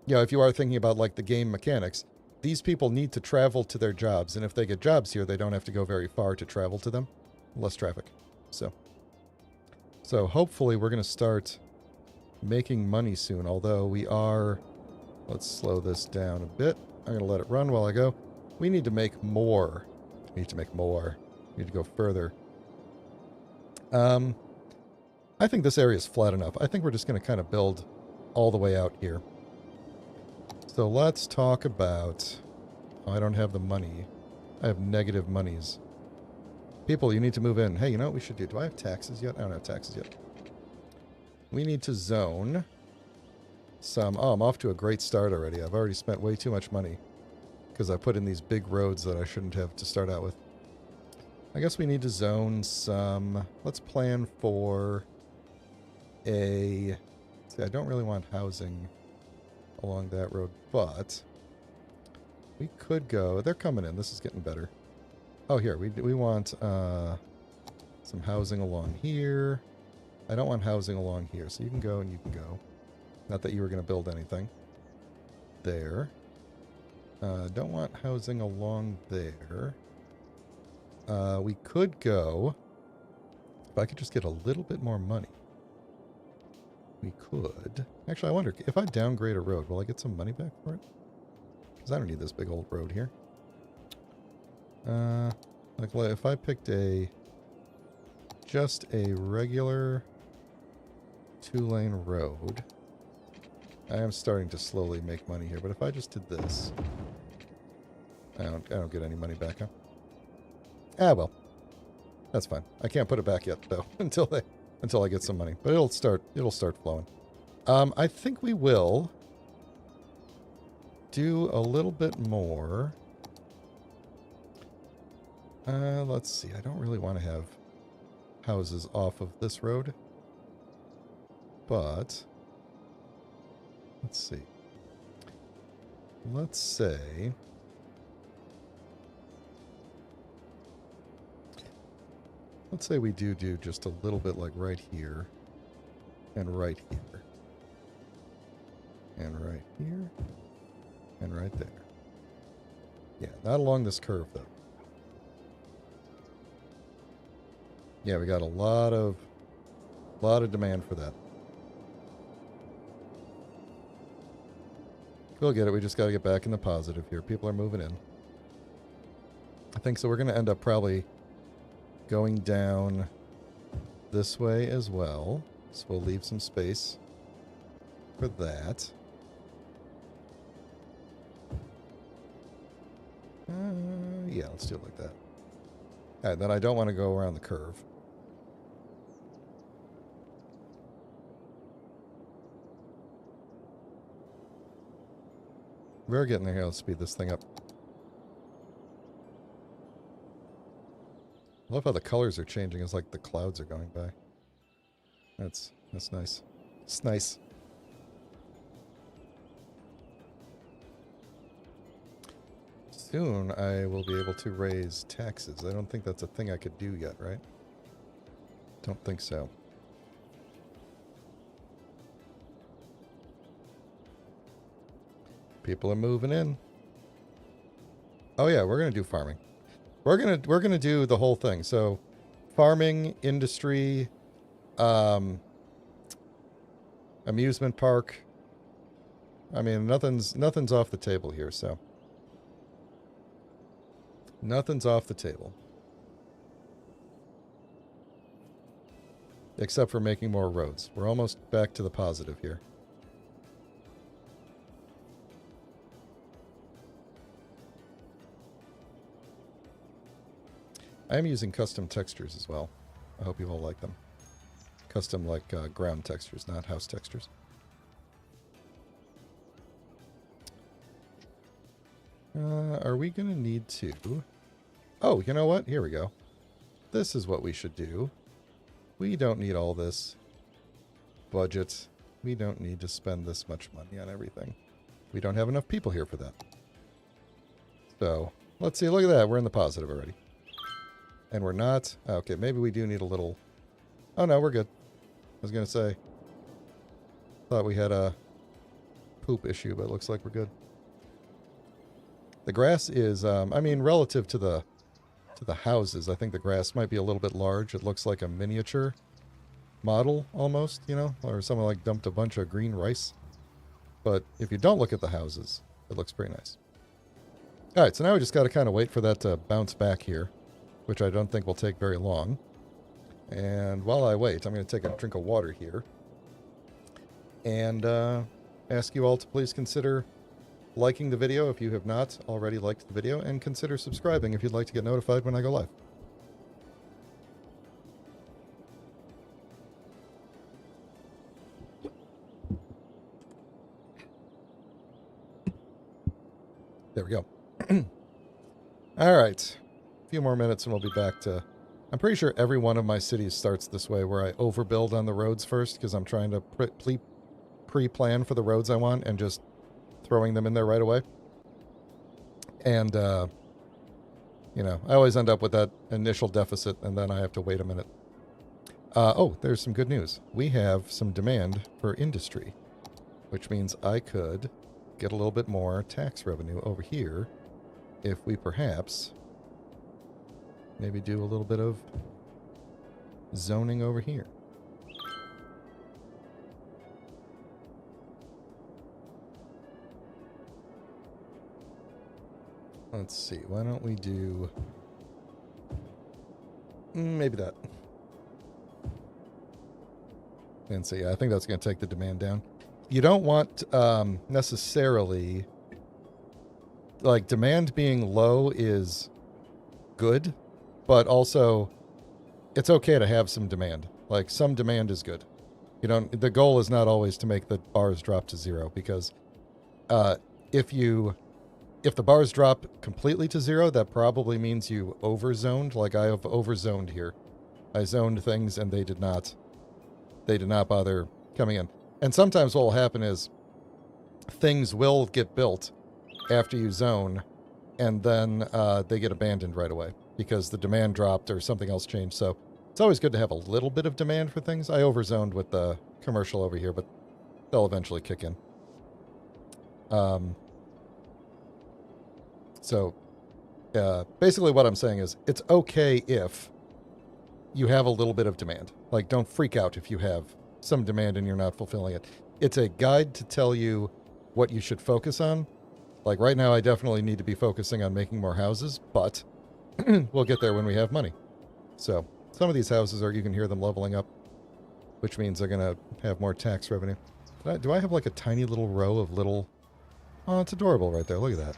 you know, if you are thinking about like the game mechanics, these people need to travel to their jobs, and if they get jobs here, they don't have to go very far to travel to them. Less traffic. So hopefully we're going to start making money soon, although we are... Let's slow this down a bit. I'm going to let it run while I go. We need to make more. We need to make more. We need to go further. I think this area is flat enough. I think we're just going to kind of build all the way out here. So let's talk about... Oh, I don't have the money. I have negative monies. People, you need to move in. Hey, you know what we should do? Do I have taxes yet? I don't have taxes yet. We need to zone some... Oh, I'm off to a great start already. I've already spent way too much money because I put in these big roads that I shouldn't have to start out with. I guess we need to zone some... Let's plan for a... See, I don't really want housing along that road, but we could go... They're coming in. This is getting better. Oh, here. We want some housing along here. I don't want housing along here, so you can go and you can go. Not that you were going to build anything. There. Don't want housing along there. We could go... If I could just get a little bit more money. We could... Actually, I wonder, if I downgrade a road, will I get some money back for it? Because I don't need this big old road here. Like, if I picked just a regular 2-lane road, I am starting to slowly make money here, but if I just did this, I don't get any money back, huh? Ah, well. That's fine. I can't put it back yet, though, until I get some money. But it'll start flowing. I think we will do a little bit more. Let's see. I don't really want to have houses off of this road. But let's see. Let's say... Let's say we do just a little bit like right here. And right here. And right here. And right there. Yeah, not along this curve, though. Yeah, we got a lot of demand for that. We'll get it. We just got to get back in the positive here. People are moving in. I think so. We're going to end up probably going down this way as well. So we'll leave some space for that. Yeah, let's do it like that. All right, then I don't want to go around the curve. We're getting there here. Let's speed this thing up. I love how the colors are changing. It's like the clouds are going by. That's nice. It's nice. Soon I will be able to raise taxes. I don't think that's a thing I could do yet, right? Don't think so. People are moving in. Oh yeah, we're gonna do farming. We're gonna do the whole thing. So, farming, industry, amusement park. I mean, nothing's off the table here. So, nothing's off the table, except for making more roads. We're almost back to the positive here. I am using custom textures as well. I hope you all like them. Custom, like, ground textures, not house textures. Are we going to need to... Oh, you know what? Here we go. This is what we should do. We don't need all this budget. We don't need to spend this much money on everything. We don't have enough people here for that. So, let's see. Look at that. We're in the positive already. And we're not. Okay, maybe we do need a little... Oh, no, we're good. I was going to say... Thought we had a poop issue, but it looks like we're good. The grass is, I mean, relative to the houses, I think the grass might be a little bit large. It looks like a miniature model almost, you know, or someone like dumped a bunch of green rice. But if you don't look at the houses, it looks pretty nice. All right, so now we just got to kind of wait for that to bounce back here, which I don't think will take very long. And while I wait, I'm going to take a drink of water here and ask you all to please consider liking the video if you have not already liked the video, and consider subscribing if you'd like to get notified when I go live. There we go. All right. A few more minutes and we'll be back to... I'm pretty sure every one of my cities starts this way, where I overbuild on the roads first, because I'm trying to pre-plan for the roads I want and just throwing them in there right away. And, you know, I always end up with that initial deficit, and then I have to wait a minute. Oh, there's some good news. We have some demand for industry, which means I could get a little bit more tax revenue over here if we perhaps maybe do a little bit of zoning over here. Let's see, why don't we do maybe that. And so, yeah, I think that's going to take the demand down. You don't want necessarily, like, demand being low is good, but also it's okay to have some demand. Like, some demand is good. You don't, the goal is not always to make the bars drop to zero, because if the bars drop completely to zero, that probably means you overzoned. Like, I have overzoned here. I zoned things and they did not bother coming in. And sometimes what will happen is things will get built after you zone, and then they get abandoned right away because the demand dropped or something else changed. So it's always good to have a little bit of demand for things. I overzoned with the commercial over here, but they'll eventually kick in. So basically what I'm saying is it's okay if you have a little bit of demand. Like, don't freak out if you have some demand and you're not fulfilling it. It's a guide to tell you what you should focus on. Like, right now I definitely need to be focusing on making more houses, but we'll get there when we have money. So some of these houses are, you can hear them leveling up, which means they're going to have more tax revenue. Do I have like a tiny little row of little... Oh, it's adorable right there. Look at that.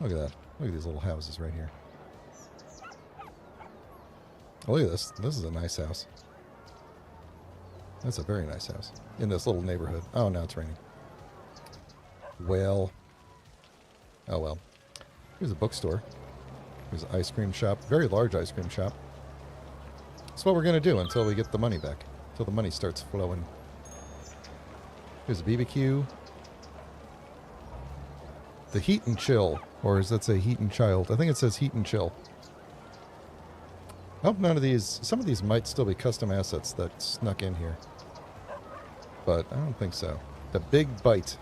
Look at that. Look at these little houses right here. Oh, look at this. This is a nice house. That's a very nice house. In this little neighborhood. Oh, now it's raining. Well. Oh, well. Here's a bookstore. Here's an ice cream shop. Very large ice cream shop. That's what we're going to do until we get the money back. Until the money starts flowing. Here's a BBQ. The Heat and Chill. Or does that say Heat and Child? I think it says Heat and Chill. I hope none of these... Some of these might still be custom assets that snuck in here. But I don't think so. The Big Bite.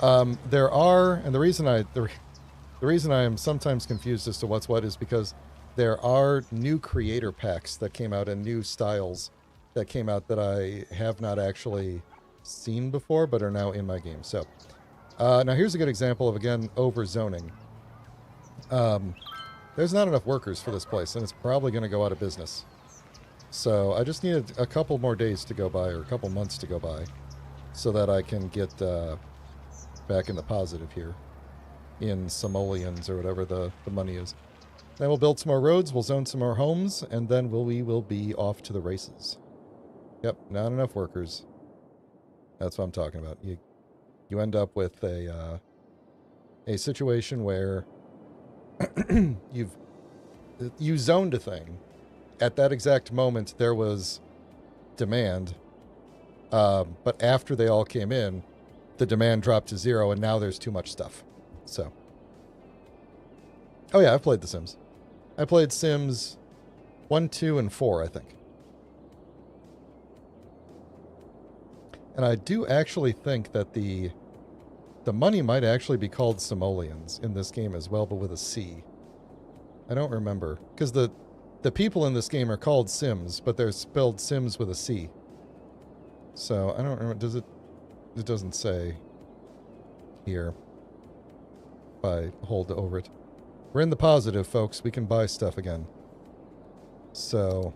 There are... And the reason I am sometimes confused as to what's what is because there are new creator packs that came out and new styles that came out that I have not actually seen before but are now in my game. So, now here's a good example of, again, overzoning. There's not enough workers for this place, and it's probably going to go out of business. So I just needed a couple more days to go by, or a couple months to go by, so that I can get back in the positive here in simoleons or whatever the money is. Then we'll build some more roads, we'll zone some more homes, and then we will be off to the races. Yep, not enough workers. That's what I'm talking about. You end up with a situation where you zoned a thing. At that exact moment, there was demand, but after they all came in, the demand dropped to zero, and now there's too much stuff. So, oh yeah, I've played The Sims. I played Sims 1, 2, and 4, I think. And I do actually think that the money might actually be called simoleons in this game as well, but with a C. I don't remember. Because the people in this game are called Sims, but they're spelled Sims with a C. So, I don't remember. Does it... It doesn't say here. If I hold over it. We're in the positive, folks. We can buy stuff again. So,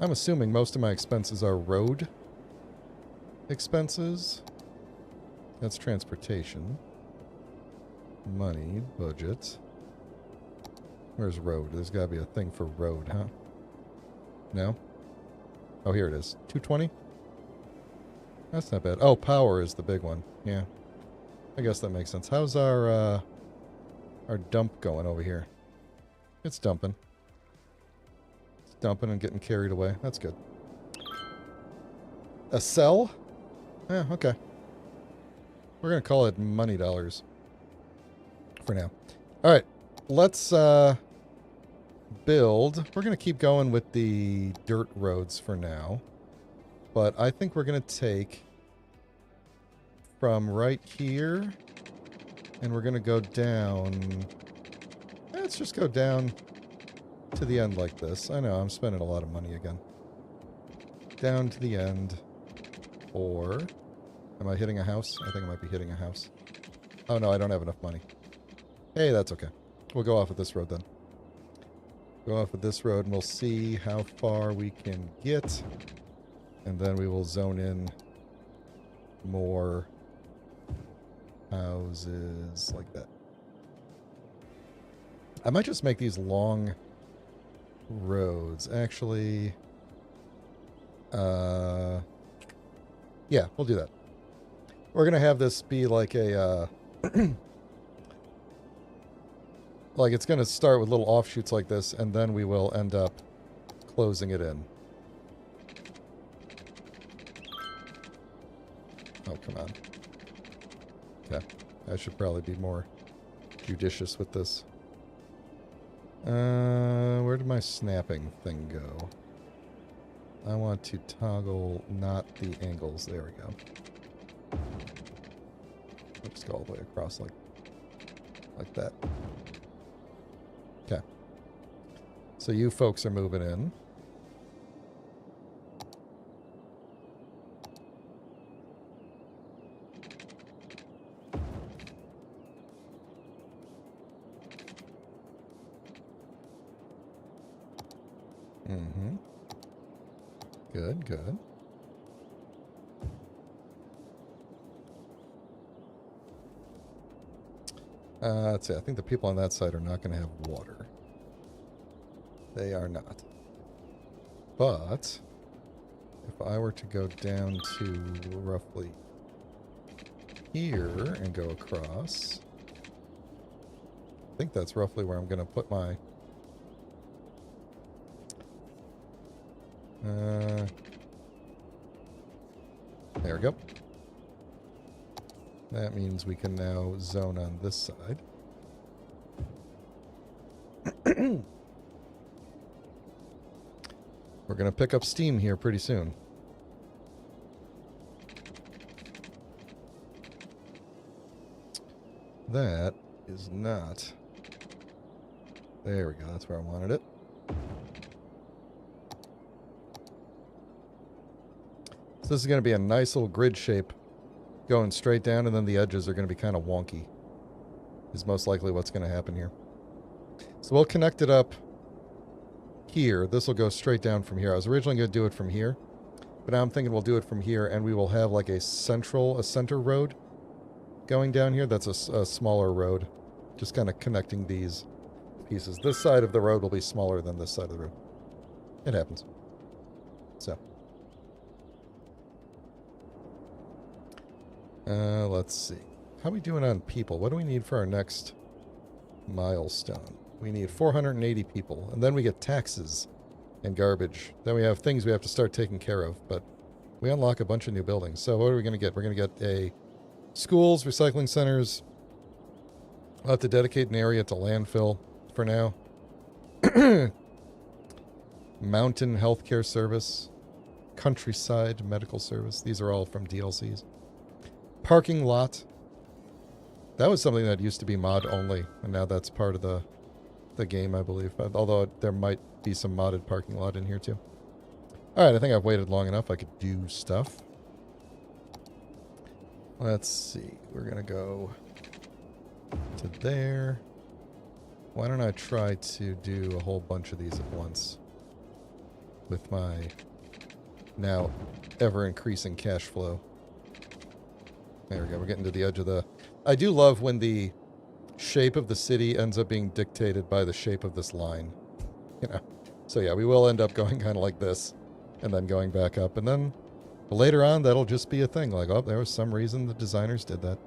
I'm assuming most of my expenses are road expenses. That's transportation. Money, budget. Where's road? There's got to be a thing for road, huh? No? Oh, here it is. 220? That's not bad. Oh, power is the big one. Yeah. I guess that makes sense. How's our dump going over here? It's dumping. It's dumping and getting carried away. That's good. A cell? Yeah, okay. We're going to call it money dollars for now. All right. Let's build. We're going to keep going with the dirt roads for now. But I think we're going to take from right here, and we're going to go down. Let's just go down to the end like this. I know, I'm spending a lot of money again. Down to the end. Or, am I hitting a house? I think I might be hitting a house. Oh no, I don't have enough money. Hey, that's okay. We'll go off of this road then. Go off of this road and we'll see how far we can get. And then we will zone in more houses like that. I might just make these long roads. Actually, yeah, we'll do that. We're going to have this be like a, like it's going to start with little offshoots like this, and then we will end up closing it in. Oh, come on. Okay. I should probably be more judicious with this. Where did my snapping thing go? I want to toggle not the angles. There we go. Let's go all the way across like that. Okay. So you folks are moving in. Mm-hmm. Good, good. Let's see. I think the people on that side are not going to have water. They are not. But if I were to go down to roughly here and go across, I think that's roughly where I'm going to put my... there we go. That means we can now zone on this side. We're going to pick up steam here pretty soon. That is not... There we go. That's where I wanted it. So this is going to be a nice little grid shape going straight down, and then the edges are going to be kind of wonky. Is most likely what's going to happen here. So we'll connect it up here. This will go straight down from here. I was originally going to do it from here, but now I'm thinking we'll do it from here, and we will have like a center road going down here. That's a smaller road, just kind of connecting these pieces. This side of the road will be smaller than this side of the road. It happens. So. Let's see. How are we doing on people? What do we need for our next milestone? We need 480 people, and then we get taxes and garbage. Then we have things we have to start taking care of, but we unlock a bunch of new buildings. So what are we going to get? We're going to get a schools, recycling centers. We'll have to dedicate an area to landfill for now. Mountain healthcare service. Countryside Medical Service. These are all from DLCs. Parking lot. That was something that used to be mod only, and now that's part of the game, I believe. Although there might be some modded parking lot in here too. Alright, I think I've waited long enough. I could do stuff. Let's see. We're going to go to there. Why don't I try to do a whole bunch of these at once with my now ever-increasing cash flow. There we go. We're getting to the edge of the... I do love when the shape of the city ends up being dictated by the shape of this line. You know? So yeah, we will end up going kind of like this and then going back up. And then later on, that'll just be a thing. Like, oh, there was some reason the designers did that.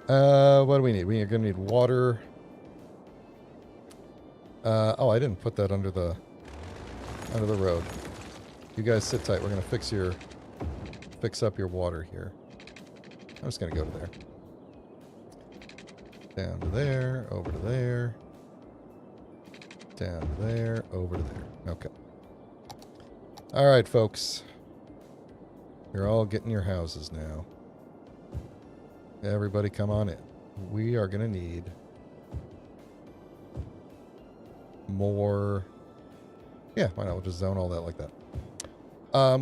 What do we need? We're going to need water. Oh, I didn't put that under the road. You guys sit tight. We're going to fix up your water here. I'm just going to go to there. Down to there, over to there. Down to there, over to there. Okay. All right, folks. You're all getting your houses now. Everybody come on in. We are going to need more... Yeah, why not? We'll just zone all that like that.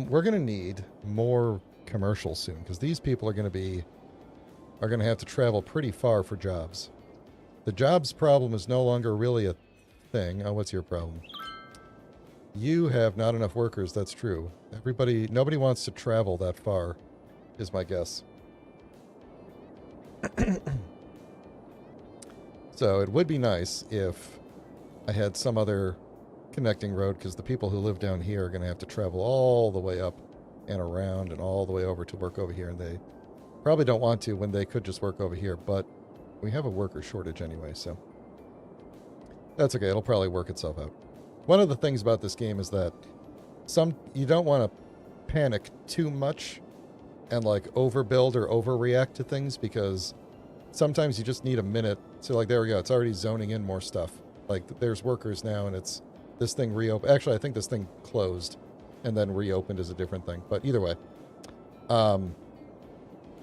We're going to need more commercial soon, because these people are going to have to travel pretty far for jobs. The jobs problem is no longer really a thing. Oh, what's your problem? You have not enough workers, that's true. Nobody wants to travel that far, is my guess. So it would be nice if I had some other connecting road, because the people who live down here are going to have to travel all the way up and around and all the way over to work over here, and they probably don't want to when they could just work over here, but we have a worker shortage anyway, so that's okay. It'll probably work itself out. One of the things about this game is that you don't want to panic too much and like overbuild or overreact to things, because sometimes you just need a minute. So like, there we go. It's already zoning in more stuff. Like, there's workers now, and it's this thing reopened. Actually, I think this thing closed and then reopened is a different thing. But either way,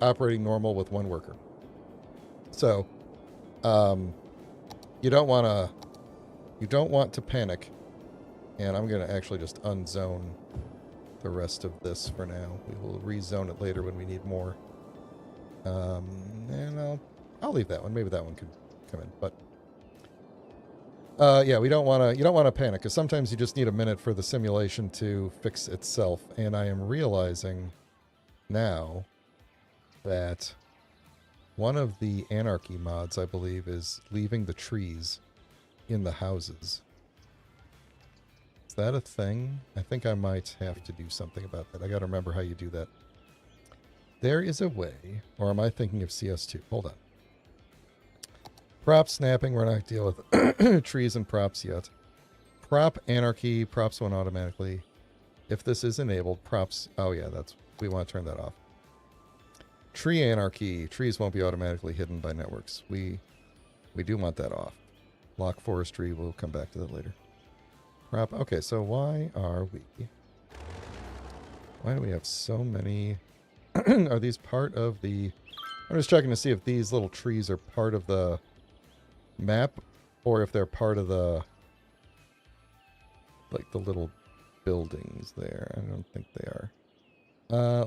operating normal with one worker. So, you don't want to panic. And I'm going to actually just unzone the rest of this for now. We will rezone it later when we need more. And I'll leave that one. Maybe that one could come in. But yeah, you don't want to panic, because sometimes you just need a minute for the simulation to fix itself. And I am realizing now that one of the anarchy mods, I believe, is leaving the trees in the houses. Is that a thing? I think I might have to do something about that. I got to remember how you do that. There is a way, or am I thinking of CS2? Hold on. Prop snapping, we're not going to deal with trees and props yet. Prop anarchy, props won't automatically. If this is enabled, props, oh yeah, we want to turn that off. Tree anarchy, trees won't be automatically hidden by networks. We do want that off. Lock forestry, we'll come back to that later. Prop, okay, so why do we have so many? Are these part of the... I'm just checking to see if these little trees are part of the map, or if they're part of the, like, the little buildings there. I don't think they are.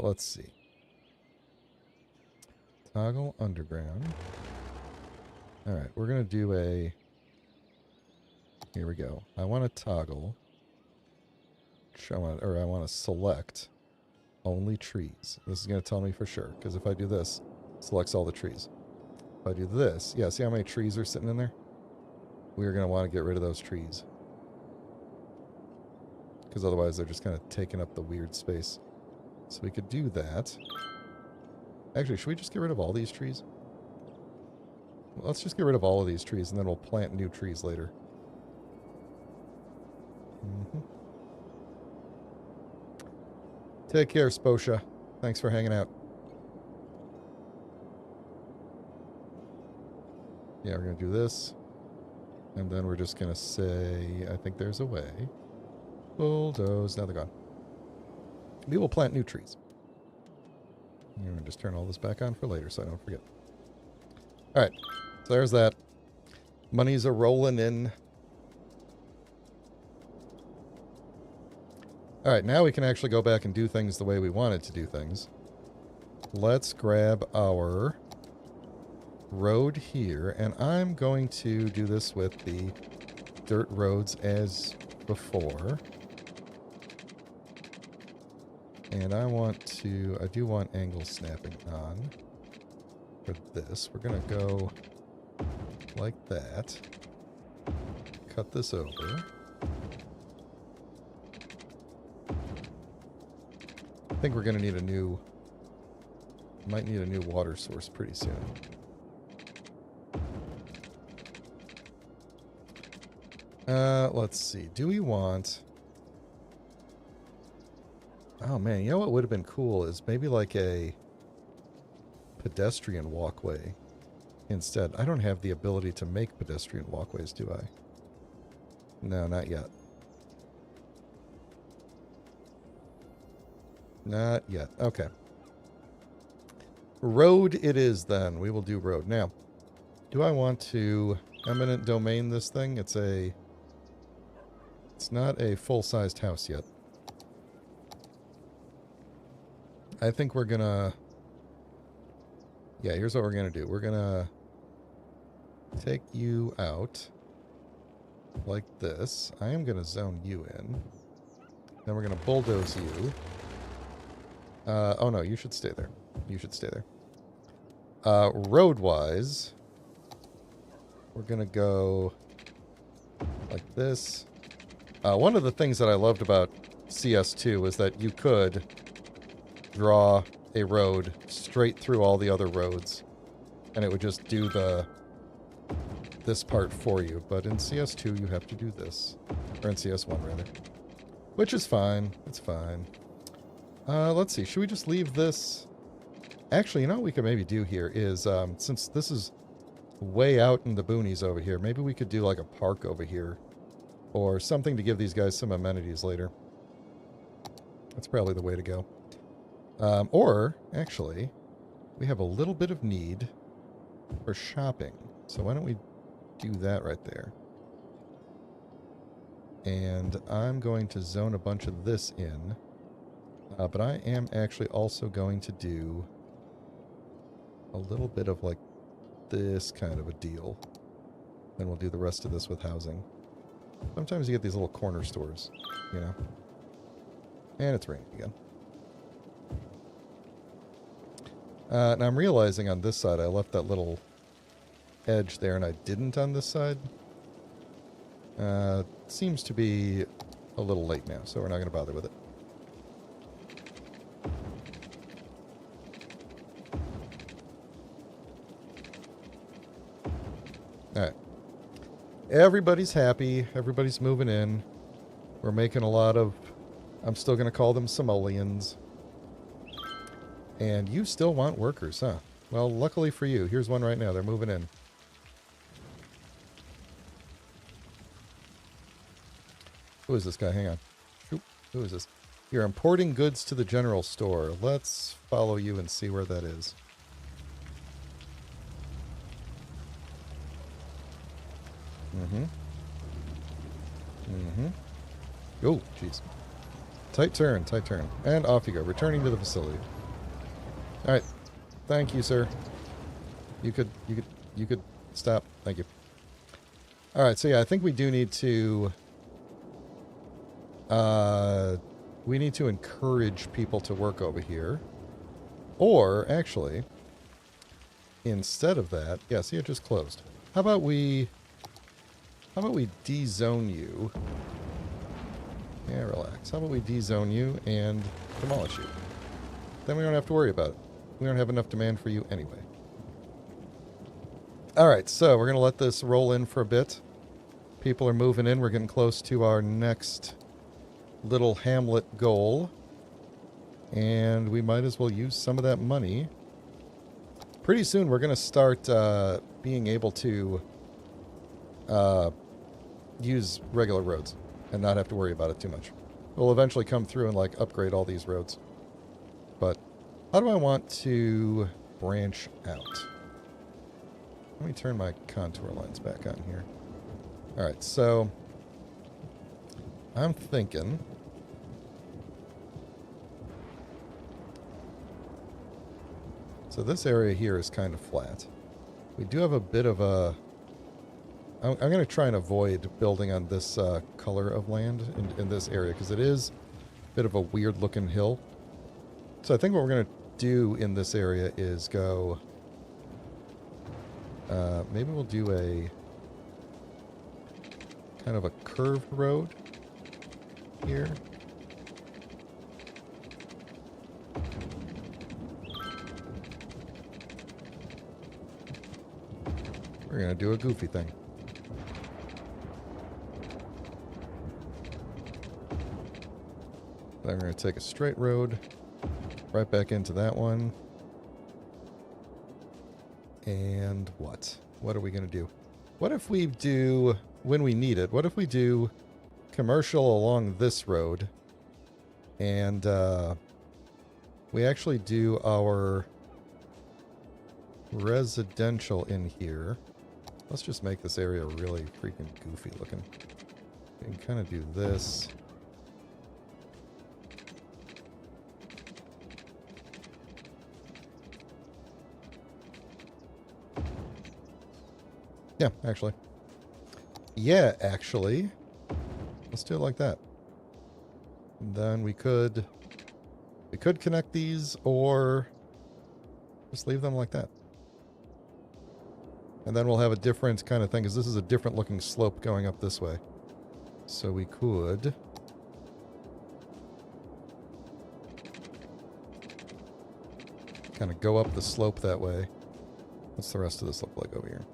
Let's see. Toggle underground. Alright, we're going to do a... Here we go. I want to toggle... I want to select only trees. This is going to tell me for sure, because if I do this, it selects all the trees. If I do this, yeah, see how many trees are sitting in there? We're going to want to get rid of those trees, because otherwise they're just kind of taking up the weird space. So we could do that. Actually, should we just get rid of all these trees? Well, let's just get rid of all of these trees, and then we'll plant new trees later. Take care, Sposha. Thanks for hanging out. Yeah, we're going to do this. And then we're just going to say, I think there's a way. Bulldoze. Now they're gone. We will plant new trees. I'm going to just turn all this back on for later so I don't forget. Alright, so there's that. Money's a-rolling in. Alright, now we can actually go back and do things the way we wanted to do things. Let's grab our road here, and I'm going to do this with the dirt roads as before. And I do want angle snapping on for this. We're going to go like that. Cut this over. I think we're going to need might need a new water source pretty soon. Let's see. Do we want... Oh man, you know what would have been cool is maybe like a pedestrian walkway instead. I don't have the ability to make pedestrian walkways, do I? No, not yet. Not yet. Okay. Road it is then. We will do road. Now, do I want to eminent domain this thing? It's not a full-sized house yet. I think we're gonna... Yeah, here's what we're gonna do. We're gonna take you out like this. I am gonna zone you in. Then we're gonna bulldoze you. Oh no, you should stay there. You should stay there. Road-wise, we're gonna go like this. One of the things that I loved about CS2 was that you could draw a road straight through all the other roads, and it would just do this part for you. But in CS2, you have to do this. Or in CS1, rather. Which is fine. It's fine. Let's see. Should we just leave this? Actually, you know what we could maybe do here is, since this is way out in the boonies over here, maybe we could do like a park over here. Or something to give these guys some amenities later. That's probably the way to go. Or, actually, we have a little bit of need for shopping. So why don't we do that right there? And I'm going to zone a bunch of this in. But I am actually also going to do a little bit of like this kind of a deal. Then we'll do the rest of this with housing. Sometimes you get these little corner stores, you know. And it's raining again. Now I'm realizing on this side I left that little edge there and I didn't on this side. Seems to be a little late now, so we're not going to bother with it. Alright. Everybody's happy. Everybody's moving in. We're making a lot of... I'm still going to call them simoleons. And you still want workers, huh? Well, luckily for you, here's one right now. They're moving in. Who is this guy? Hang on. Oop, who is this? You're importing goods to the general store. Let's follow you and see where that is. Mm-hmm. Mm-hmm. Oh, jeez. Tight turn, tight turn. And off you go, returning to the facility. Alright. Thank you, sir. You could stop. Thank you. Alright, so yeah, I think we do need to... we need to encourage people to work over here. Or, actually, instead of that... Yeah, see, it just closed. How about we de-zone you? Yeah, relax. How about we de-zone you and demolish you? Then we don't have to worry about it. We don't have enough demand for you anyway. Alright, so we're going to let this roll in for a bit. People are moving in. We're getting close to our next little hamlet goal. And we might as well use some of that money. Pretty soon we're going to start being able to use regular roads and not have to worry about it too much. We'll eventually come through and like upgrade all these roads. But how do I want to branch out? Let me turn my contour lines back on here. Alright, so I'm thinking so this area here is kind of flat. We do have a bit of a... I'm going to try and avoid building on this color of land in this area, because it is a bit of a weird-looking hill. So I think what we're going to do in this area is go... maybe we'll do a kind of a curved road here. We're going to do a goofy thing. Then we're going to take a straight road right back into that one. And what? What are we going to do? What if we do, when we need it, what if we do commercial along this road and we actually do our residential in here. Let's just make this area really freaking goofy looking. We can kind of do this. Yeah, actually. Yeah, actually. Let's do it like that. And then we could connect these or just leave them like that. And then we'll have a different kind of thing, because this is a different looking slope going up this way. So we could... kind of go up the slope that way. What's the rest of this look like over here?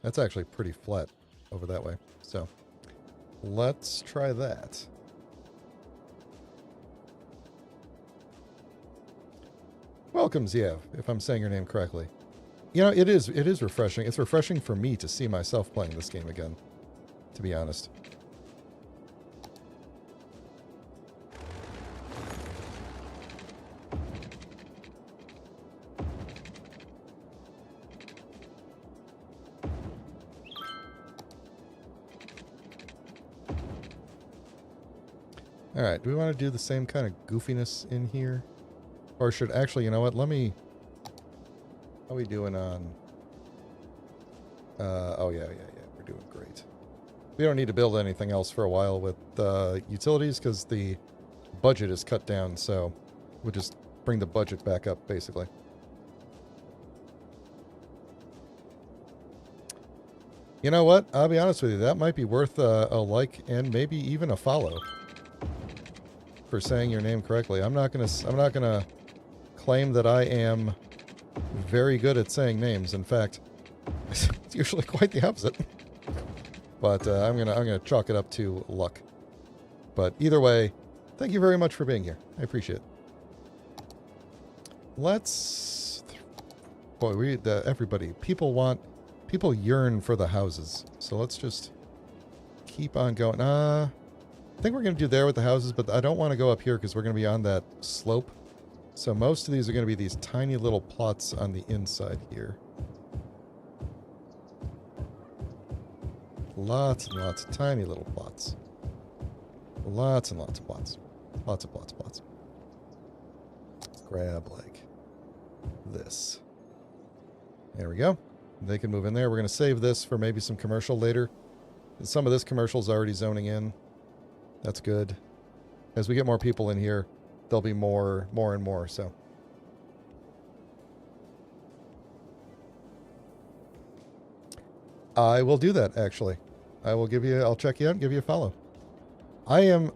That's actually pretty flat over that way. So let's try that. Welcome, Ziev, if I'm saying your name correctly. You know, it is refreshing. It's refreshing for me to see myself playing this game again, to be honest. Alright, do we want to do the same kind of goofiness in here? Or should, actually, you know what, let me... How are we doing on... oh yeah, we're doing great. We don't need to build anything else for a while with utilities, because the budget is cut down, so we'll just bring the budget back up, basically. You know what, I'll be honest with you, that might be worth a like and maybe even a follow. For saying your name correctly. I'm not gonna claim that I am very good at saying names. In fact, it's usually quite the opposite. But I'm gonna chalk it up to luck. But either way, thank you very much for being here. I appreciate it. Let's... Boy, everybody, people yearn for the houses. So let's just keep on going. I think we're going to do there with the houses, but I don't want to go up here because we're going to be on that slope. So most of these are going to be these tiny little plots on the inside here. Lots and lots of tiny little plots. Lots and lots of plots. Lots of plots, plots. Let's grab like this. There we go. They can move in there. We're going to save this for maybe some commercial later. Some of this commercial is already zoning in. That's good. As we get more people in here, there'll be more and more, so. I will do that, actually. I'll check you out and give you a follow. I am,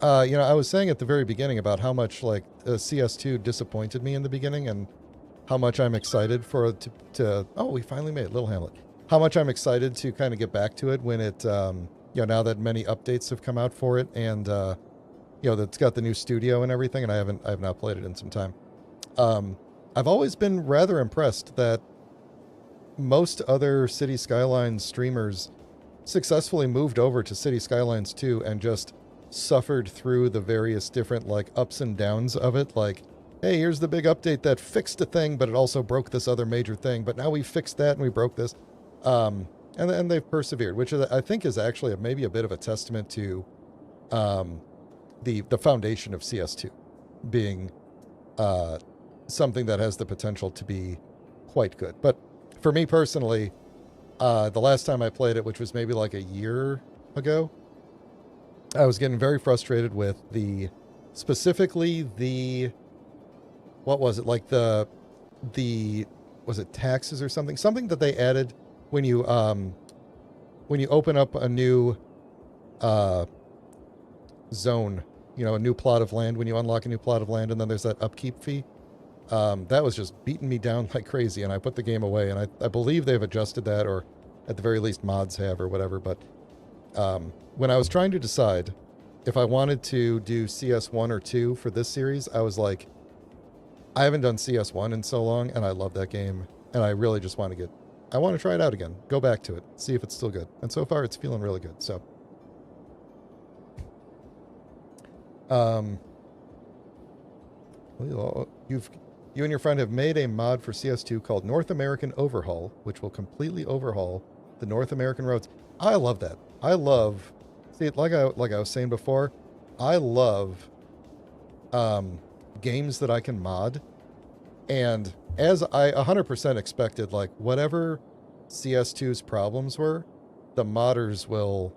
you know, I was saying at the very beginning about how much, like, CS2 disappointed me in the beginning and how much I'm excited for oh, we finally made it, Little Hamlet. How much I'm excited to kind of get back to it when it, you know, now that many updates have come out for it and, you know, that's got the new studio and everything, and I have not played it in some time. I've always been rather impressed that most other City Skylines streamers successfully moved over to City Skylines 2 and just suffered through the various different like ups and downs of it. Like, hey, here's the big update that fixed a thing, but it also broke this other major thing. But now we fixed that and we broke this. And they've persevered, which I think is actually maybe a bit of a testament to the foundation of CS2 being something that has the potential to be quite good. But for me personally, the last time I played it, which was maybe like a year ago, I was getting very frustrated with specifically what was it, like was it taxes or something? Something that they added when you open up a new zone, a new plot of land, when you unlock a new plot of land, and then there's that upkeep fee. That was just beating me down like crazy, and I put the game away, and I believe they've adjusted that, or at the very least mods have, or whatever. But when I was trying to decide if I wanted to do CS1 or 2 for this series, I was like, I haven't done CS1 in so long, and I love that game, and I really just want to I want to try it out again, go back to it, see if it's still good. And so far, it's feeling really good, so. You and your friend have made a mod for CS2 called North American Overhaul, which will completely overhaul the North American roads. I love that. See, like I was saying before, I love games that I can mod. And as I 100% expected, like whatever CS2's problems were, the modders will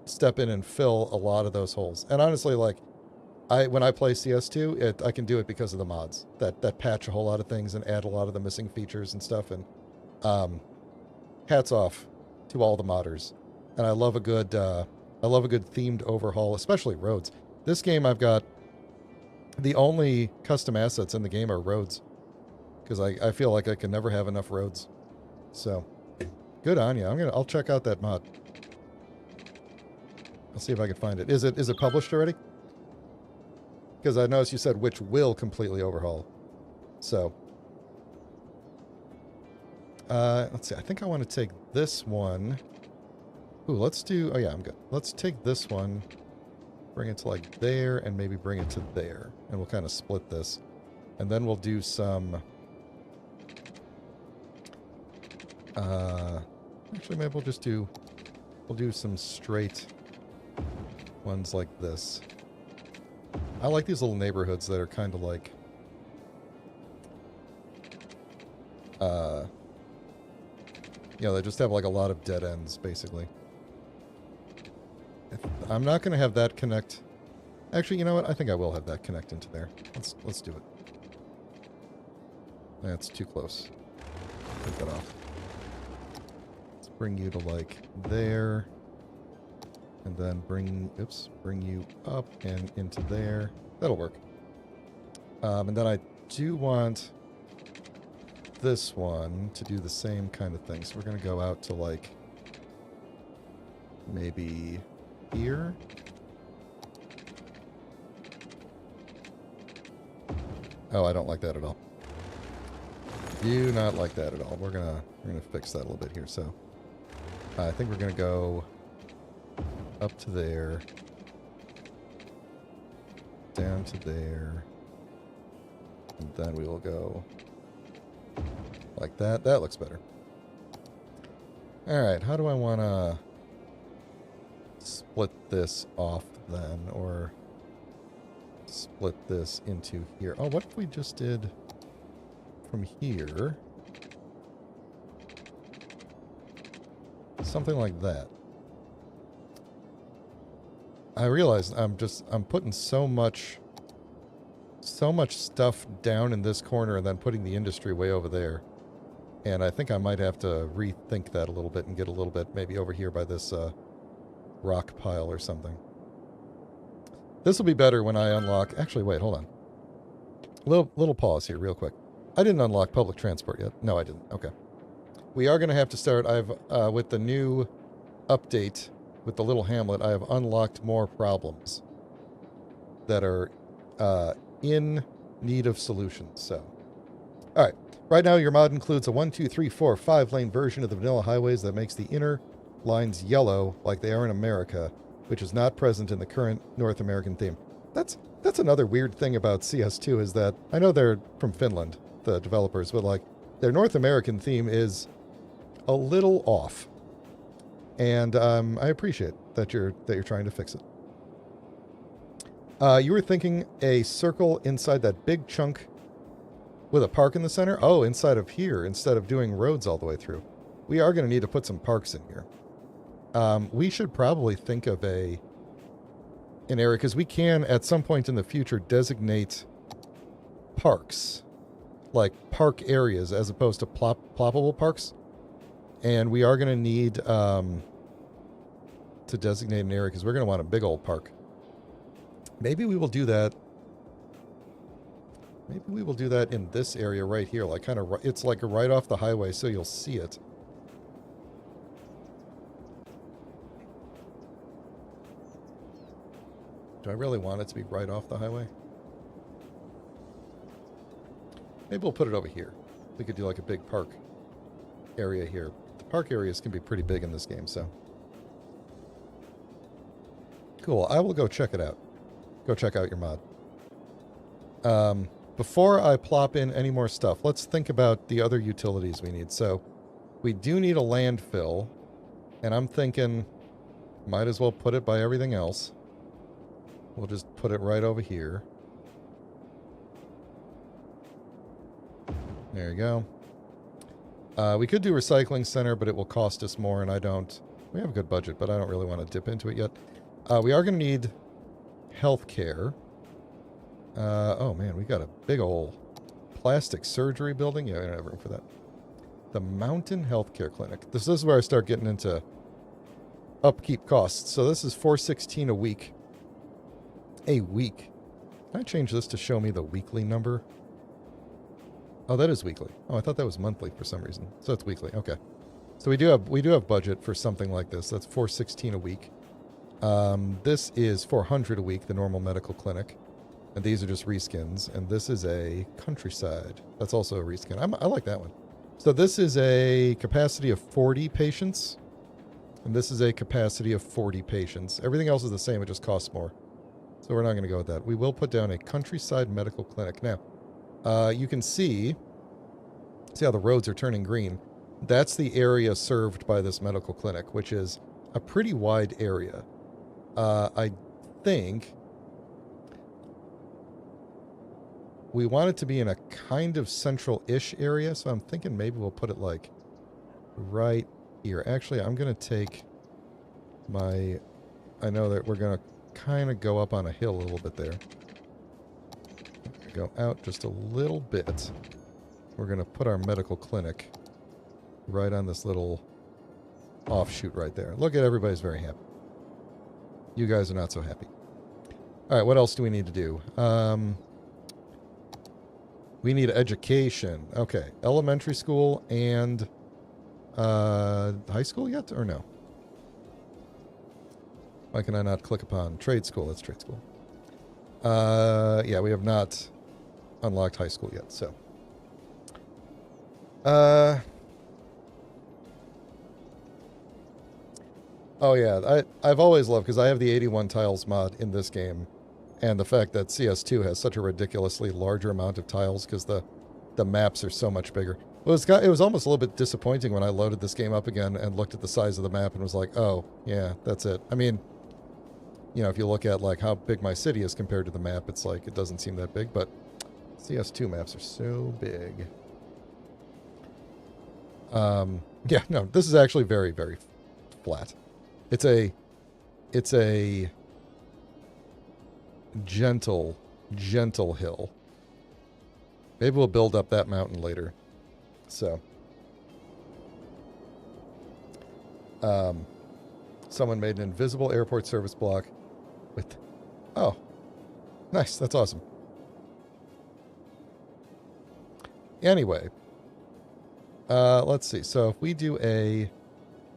step in and fill a lot of those holes. And honestly, like when I play CS2, I can do it because of the mods that patch a whole lot of things and add a lot of the missing features and stuff. And hats off to all the modders. And I love a good themed overhaul, especially roads. This game, I've got the only custom assets in the game are roads, because I feel like I can never have enough roads. So good on you. I'll check out that mod. I'll see if I can find it. Is it published already? Because I noticed you said which will completely overhaul. So let's see. I think I want to take this one. Ooh, let's do... Oh, yeah, I'm good. Let's take this one, bring it to, like, there, and maybe bring it to there. And we'll kind of split this. And then we'll do some... actually, maybe we'll just do... We'll do some straight ones like this. I like these little neighborhoods that are kind of like... they just have, like, a lot of dead ends, basically. I'm not going to have that connect. Actually, you know what? I think I will have that connect into there. Let's do it. That's too close. Take that off. Let's bring you to like there. And then bring you up and into there. That'll work. And then I do want this one to do the same kind of thing. So we're going to go out to like maybe here. Oh, I don't like that at all. Do not like that at all. We're gonna fix that a little bit here. So I think we're gonna go up to there, down to there, and then we will go like that. That looks better. All right, how do I want to split this off then, or split this into here? Oh, what if we just did from here something like that? I realize I'm putting so much stuff down in this corner and then putting the industry way over there. And I think I might have to rethink that a little bit and get a little bit maybe over here by this rock pile or something. This will be better when I unlock... Actually, wait, hold on. Little pause here real quick. I didn't unlock public transport yet. No, I didn't. Okay. We are going to have to start... with the new update with the little hamlet, I have unlocked more problems that are in need of solutions. So, all right. Right now, your mod includes a 1, 2, 3, 4, 5 lane version of the vanilla highways that makes the inner lines yellow like they are in America, which is not present in the current North American theme. That's another weird thing about CS2 is that I know they're from Finland, the developers, but like their North American theme is a little off, and I appreciate that you're trying to fix it. You were thinking a circle inside that big chunk with a park in the center? Oh, inside of here, instead of doing roads all the way through. We are going to need to put some parks in here. We should probably think of an area, because we can, at some point in the future, designate parks, like park areas, as opposed to ploppable parks. And we are going to need to designate an area, because we're going to want a big old park. Maybe we will do that. Maybe we will do that in this area right here, like kind of, it's like right off the highway, so you'll see it. Do I really want it to be right off the highway? Maybe we'll put it over here. We could do like a big park area here. The park areas can be pretty big in this game, so. Cool, I will go check it out. Go check out your mod. Before I plop in any more stuff, let's think about the other utilities we need. So, we do need a landfill, and I'm thinking might as well put it by everything else. We'll just put it right over here. There you go. We could do recycling center, but it will cost us more, and we have a good budget, but I don't really want to dip into it yet. We are going to need healthcare. Oh man, we got a big old plastic surgery building. Yeah, we don't have room for that. The Mountain Healthcare Clinic. This is where I start getting into upkeep costs. So this is $416 a week. A week. Can I change this to show me the weekly number? Oh, that is weekly. Oh, I thought that was monthly for some reason. So it's weekly. Okay. So we do have budget for something like this. That's $416 a week. This is $400 a week, the normal medical clinic. And these are just reskins. And this is a countryside. That's also a reskin. I like that one. So this is a capacity of 40 patients. And this is a capacity of 40 patients. Everything else is the same. It just costs more. So we're not going to go with that. We will put down a countryside medical clinic. Now, you can see how the roads are turning green. That's the area served by this medical clinic, which is a pretty wide area. I think we want it to be in a kind of central-ish area, so I'm thinking maybe we'll put it like right here. Actually, I'm going to take my... I know that we're going to kind of go up on a hill a little bit there. Go out just a little bit. We're going to put our medical clinic right on this little offshoot right there. Look at everybody's very happy. You guys are not so happy. All right, what else do we need to do? We need education. Okay, elementary school and high school yet, or no? Why can I not click upon trade school? That's trade school. Yeah, we have not unlocked high school yet, so. Oh yeah, I've always loved, because I have the 81 tiles mod in this game, and the fact that CS2 has such a ridiculously larger amount of tiles, because the maps are so much bigger. It was almost a little bit disappointing when I loaded this game up again and looked at the size of the map and was like, oh, yeah, that's it. I mean, you know, if you look at like how big my city is compared to the map, it's like it doesn't seem that big, but CS2 maps are so big. Yeah, no, this is actually very, very flat. It's a gentle hill. Maybe we'll build up that mountain later. So, someone made an invisible airport service block with, oh, nice, that's awesome. Anyway, let's see. So if we do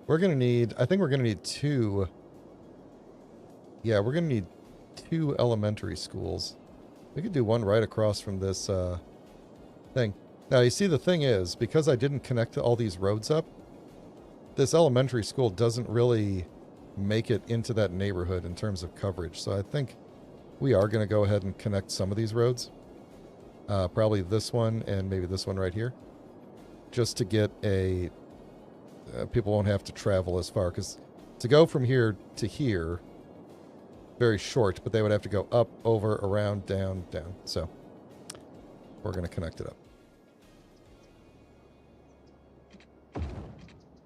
we're going to need, I think we're going to need two. Yeah, we're going to need 2 elementary schools. We could do one right across from this thing. Now, you see, the thing is, because I didn't connect all these roads up, this elementary school doesn't really make it into that neighborhood in terms of coverage. So I think we are going to go ahead and connect some of these roads. Probably this one and maybe this one right here. Just to get a... people won't have to travel as far. Because to go from here to here, very short, but they would have to go up, over, around, down, down. So we're going to connect it up.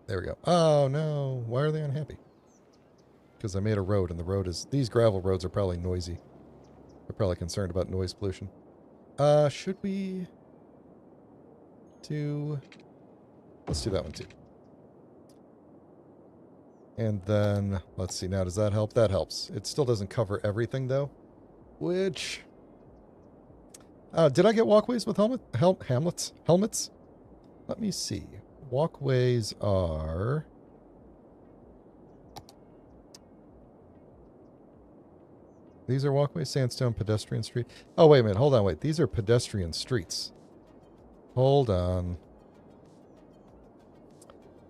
There we go. Oh, no. Why are they unhappy? Because I made a road, and the road is... These gravel roads are probably noisy. They're probably concerned about noise pollution. Should we do... Let's do that one, too. And then, let's see. Now, does that help? That helps. It still doesn't cover everything, though. Which... did I get walkways with hamlets? Helmets? Let me see. Walkways are... These are walkways, sandstone, pedestrian street. Oh, wait a minute. Hold on, wait. These are pedestrian streets. Hold on.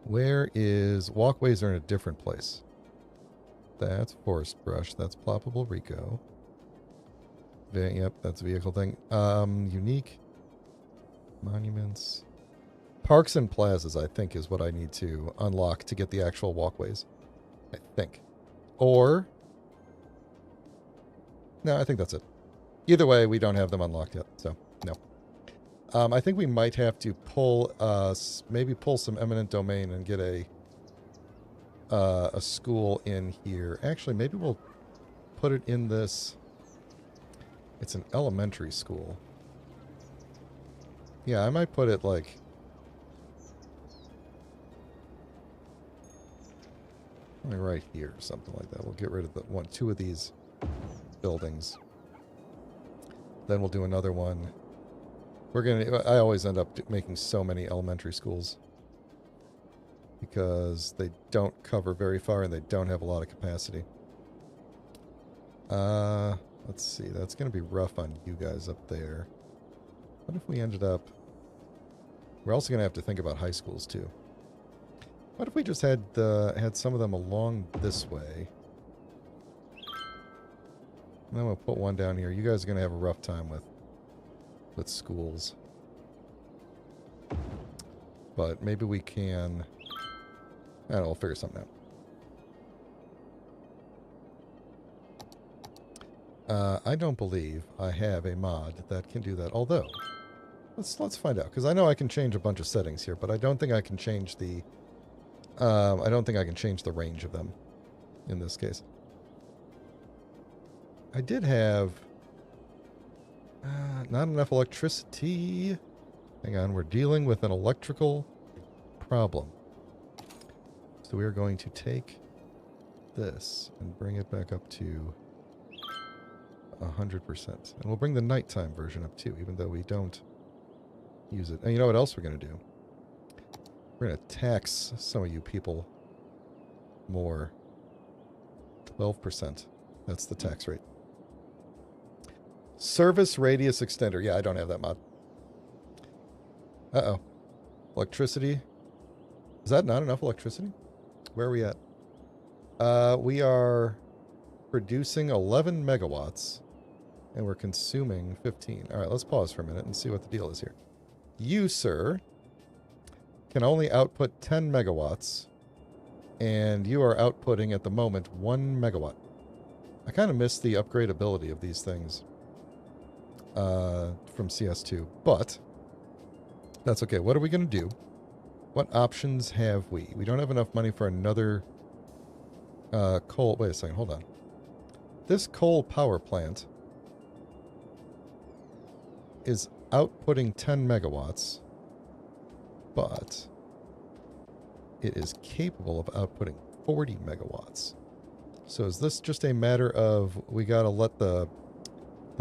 Where is... Walkways are in a different place. That's forest brush. That's ploppable Rico. Yep, that's a vehicle thing. Unique. Monuments. Parks and plazas, I think, is what I need to unlock to get the actual walkways. I think. Or... No, I think that's it. Either way, we don't have them unlocked yet, so no. I think we might have to pull, maybe pull some eminent domain and get a school in here. Actually, maybe we'll put it in this. It's an elementary school. Yeah, I might put it like... right here or something like that. We'll get rid of the two of these buildings. Then we'll do another one. I always end up making so many elementary schools because they don't cover very far and they don't have a lot of capacity. Let's see. That's going to be rough on you guys up there. What if we ended up... We're also going to have to think about high schools too. What if we just had some of them along this way? And then we'll put one down here. You guys are going to have a rough time with schools. But maybe we can... I don't know, we'll figure something out. I don't believe I have a mod that can do that. Although, let's find out. Because I know I can change a bunch of settings here, but I don't think I can change the... I don't think I can change the range of them in this case. I did have not enough electricity. Hang on, we're dealing with an electrical problem. So we are going to take this and bring it back up to 100%. And we'll bring the nighttime version up too, even though we don't use it. And you know what else we're going to do? We're going to tax some of you people more. 12%. That's the tax rate. Service radius extender. Yeah, I don't have that mod. Uh-oh. Electricity. Is that not enough electricity? Where are we at? We are producing 11 megawatts, and we're consuming 15. All right, let's pause for a minute and see what the deal is here. You, sir, can only output 10 megawatts, and you are outputting at the moment 1 megawatt. I kind of miss the upgradability of these things from CS2, but that's okay. What are we going to do? What options have we? We don't have enough money for another coal. Wait a second, hold on. This coal power plant is outputting 10 megawatts, but it is capable of outputting 40 megawatts. So is this just a matter of we got to let the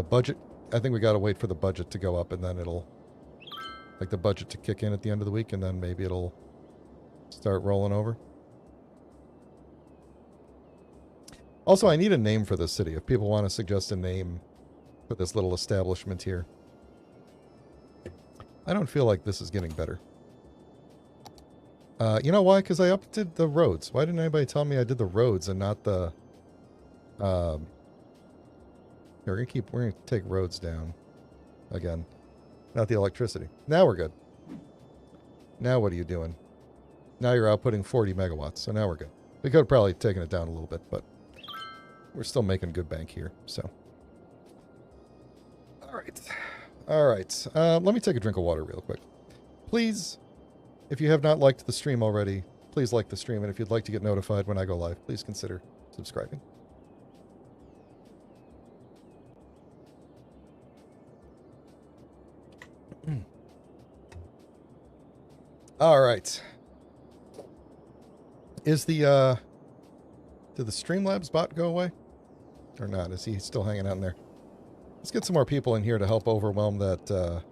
budget... I think we got to wait for the budget to go up, and then it'll... like the budget to kick in at the end of the week, and then maybe it'll start rolling over. Also, I need a name for this city. If people want to suggest a name for this little establishment here. I don't feel like this is getting better. You know why? Because I updated the roads. Why didn't anybody tell me I did the roads and not the... Um, we're gonna take roads down again. Not the electricity. Now we're good. Now what are you doing? Now you're outputting 40 megawatts, so now we're good. We could have probably taken it down a little bit, but we're still making good bank here, so. All right. Let me take a drink of water real quick. Please, if you have not liked the stream already, please like the stream, and if you'd like to get notified when I go live, please consider subscribing. All right. Is the, did the Streamlabs bot go away? Or not? Is he still hanging out in there? Let's get some more people in here to help overwhelm that,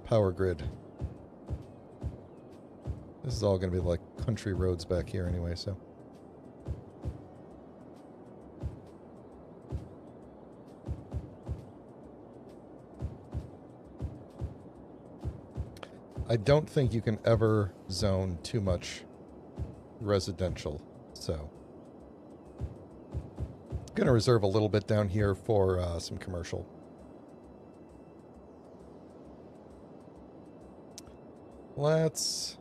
power grid. This is all going to be like country roads back here anyway, so. I don't think you can ever zone too much residential, so. Going to reserve a little bit down here for some commercial. Let's...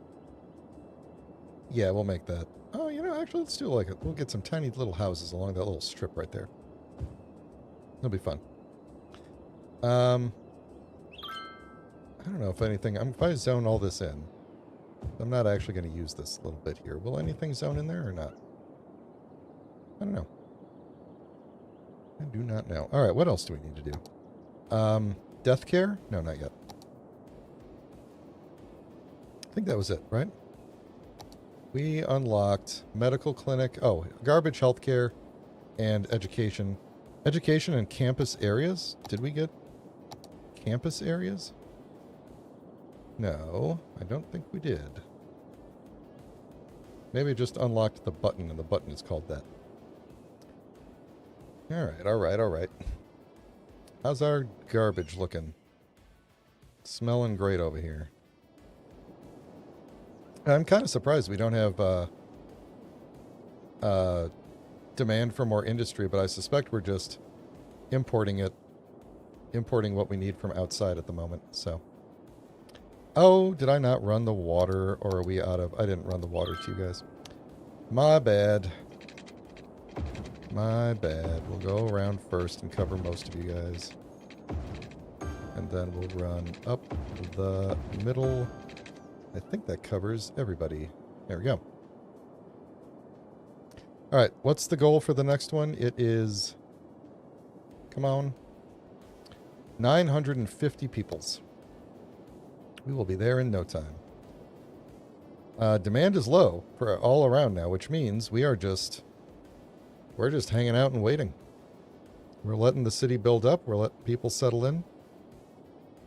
Yeah, we'll make that. Oh, you know, actually, let's do like it. We'll get some tiny little houses along that little strip right there. It'll be fun. I don't know if anything... if I zone all this in, I'm not actually going to use this little bit here. Will anything zone in there or not? I don't know. I do not know. All right, what else do we need to do? Death care? No, not yet. I think that was it, right? We unlocked medical clinic. Oh, garbage healthcare and education. Education and campus areas? Did we get campus areas? No, I don't think we did. Maybe it just unlocked the button and the button is called that. Alright. How's our garbage looking? Smelling great over here. I'm kind of surprised we don't have demand for more industry, but I suspect we're just importing what we need from outside at the moment, so. Oh, did I not run the water, or are we out of... I didn't run the water to you guys. My bad. My bad. We'll go around first and cover most of you guys. And then we'll run up the middle. I think that covers everybody. There we go. Alright, what's the goal for the next one? It is... Come on. 950 peoples. We will be there in no time. Demand is low for all around now, which means we're just hanging out and waiting. We're letting the city build up. We're letting people settle in.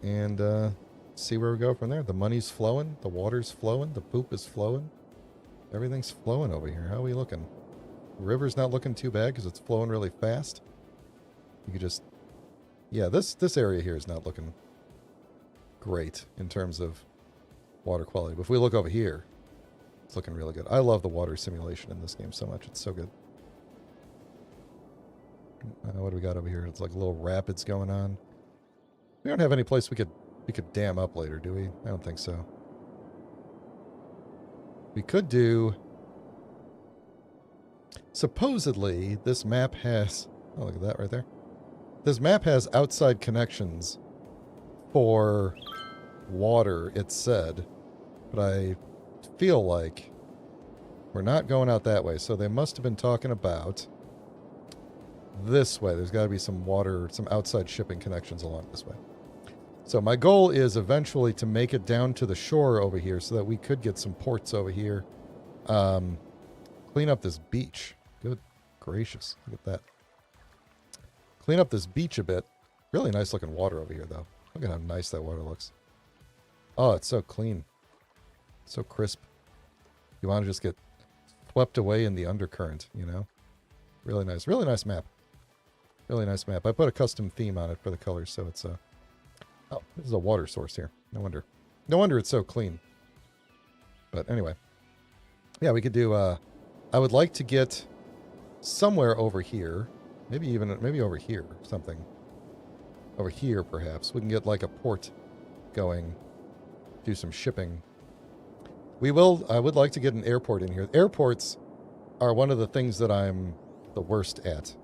And see where we go from there. The money's flowing. The water's flowing. The poop is flowing. Everything's flowing over here. How are we looking? The river's not looking too bad because it's flowing really fast. You could just... Yeah, this area here is not looking great in terms of water quality. But if we look over here, it's looking really good. I love the water simulation in this game so much. It's so good. What do we got over here? It's like little rapids going on. We don't have any place we could dam up later, do we? I don't think so. We could do... Supposedly, this map has... Oh, look at that right there. This map has outside connections for water, it said. But I feel like we're not going out that way. So they must have been talking about this way. There's got to be some water, some outside shipping connections along this way. So my goal is eventually to make it down to the shore over here so that we could get some ports over here. Clean up this beach. Good gracious. Look at that. Clean up this beach a bit. Really nice looking water over here, though. Look at how nice that water looks. Oh, it's so clean. So crisp. You want to just get swept away in the undercurrent, you know? Really nice. Really nice map. Really nice map. I put a custom theme on it for the colors, so it's Oh, this is a water source here. No wonder. No wonder it's so clean. But anyway. Yeah, we could do, I would like to get somewhere over here. Maybe over here, something. Over here, perhaps. We can get like a port going, do some shipping. I would like to get an airport in here. Airports are one of the things that I'm the worst at.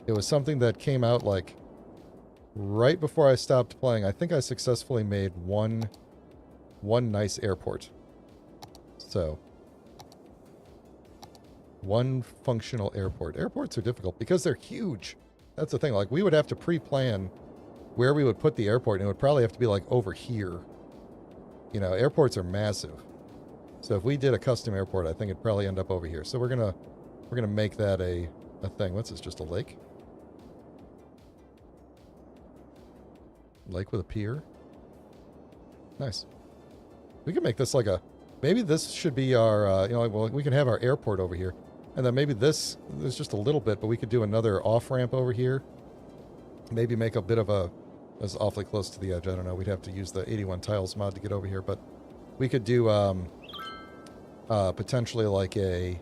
It was something that came out like right before I stopped playing. I think I successfully made one nice airport. So, one functional airport. Airports are difficult because they're huge. That's the thing. Like, we would have to pre-plan where we would put the airport, and it would probably have to be like over here. You know, airports are massive. So if we did a custom airport, I think it'd probably end up over here. So we're gonna make that a thing. What's this? Just a lake? Lake with a pier? Nice. We can make this like a... Maybe this should be our... well, we can have our airport over here. And then maybe this... There's just a little bit, but we could do another off-ramp over here. Maybe make a bit of a... That's awfully close to the edge. I don't know. We'd have to use the 81 tiles mod to get over here. But we could do potentially like a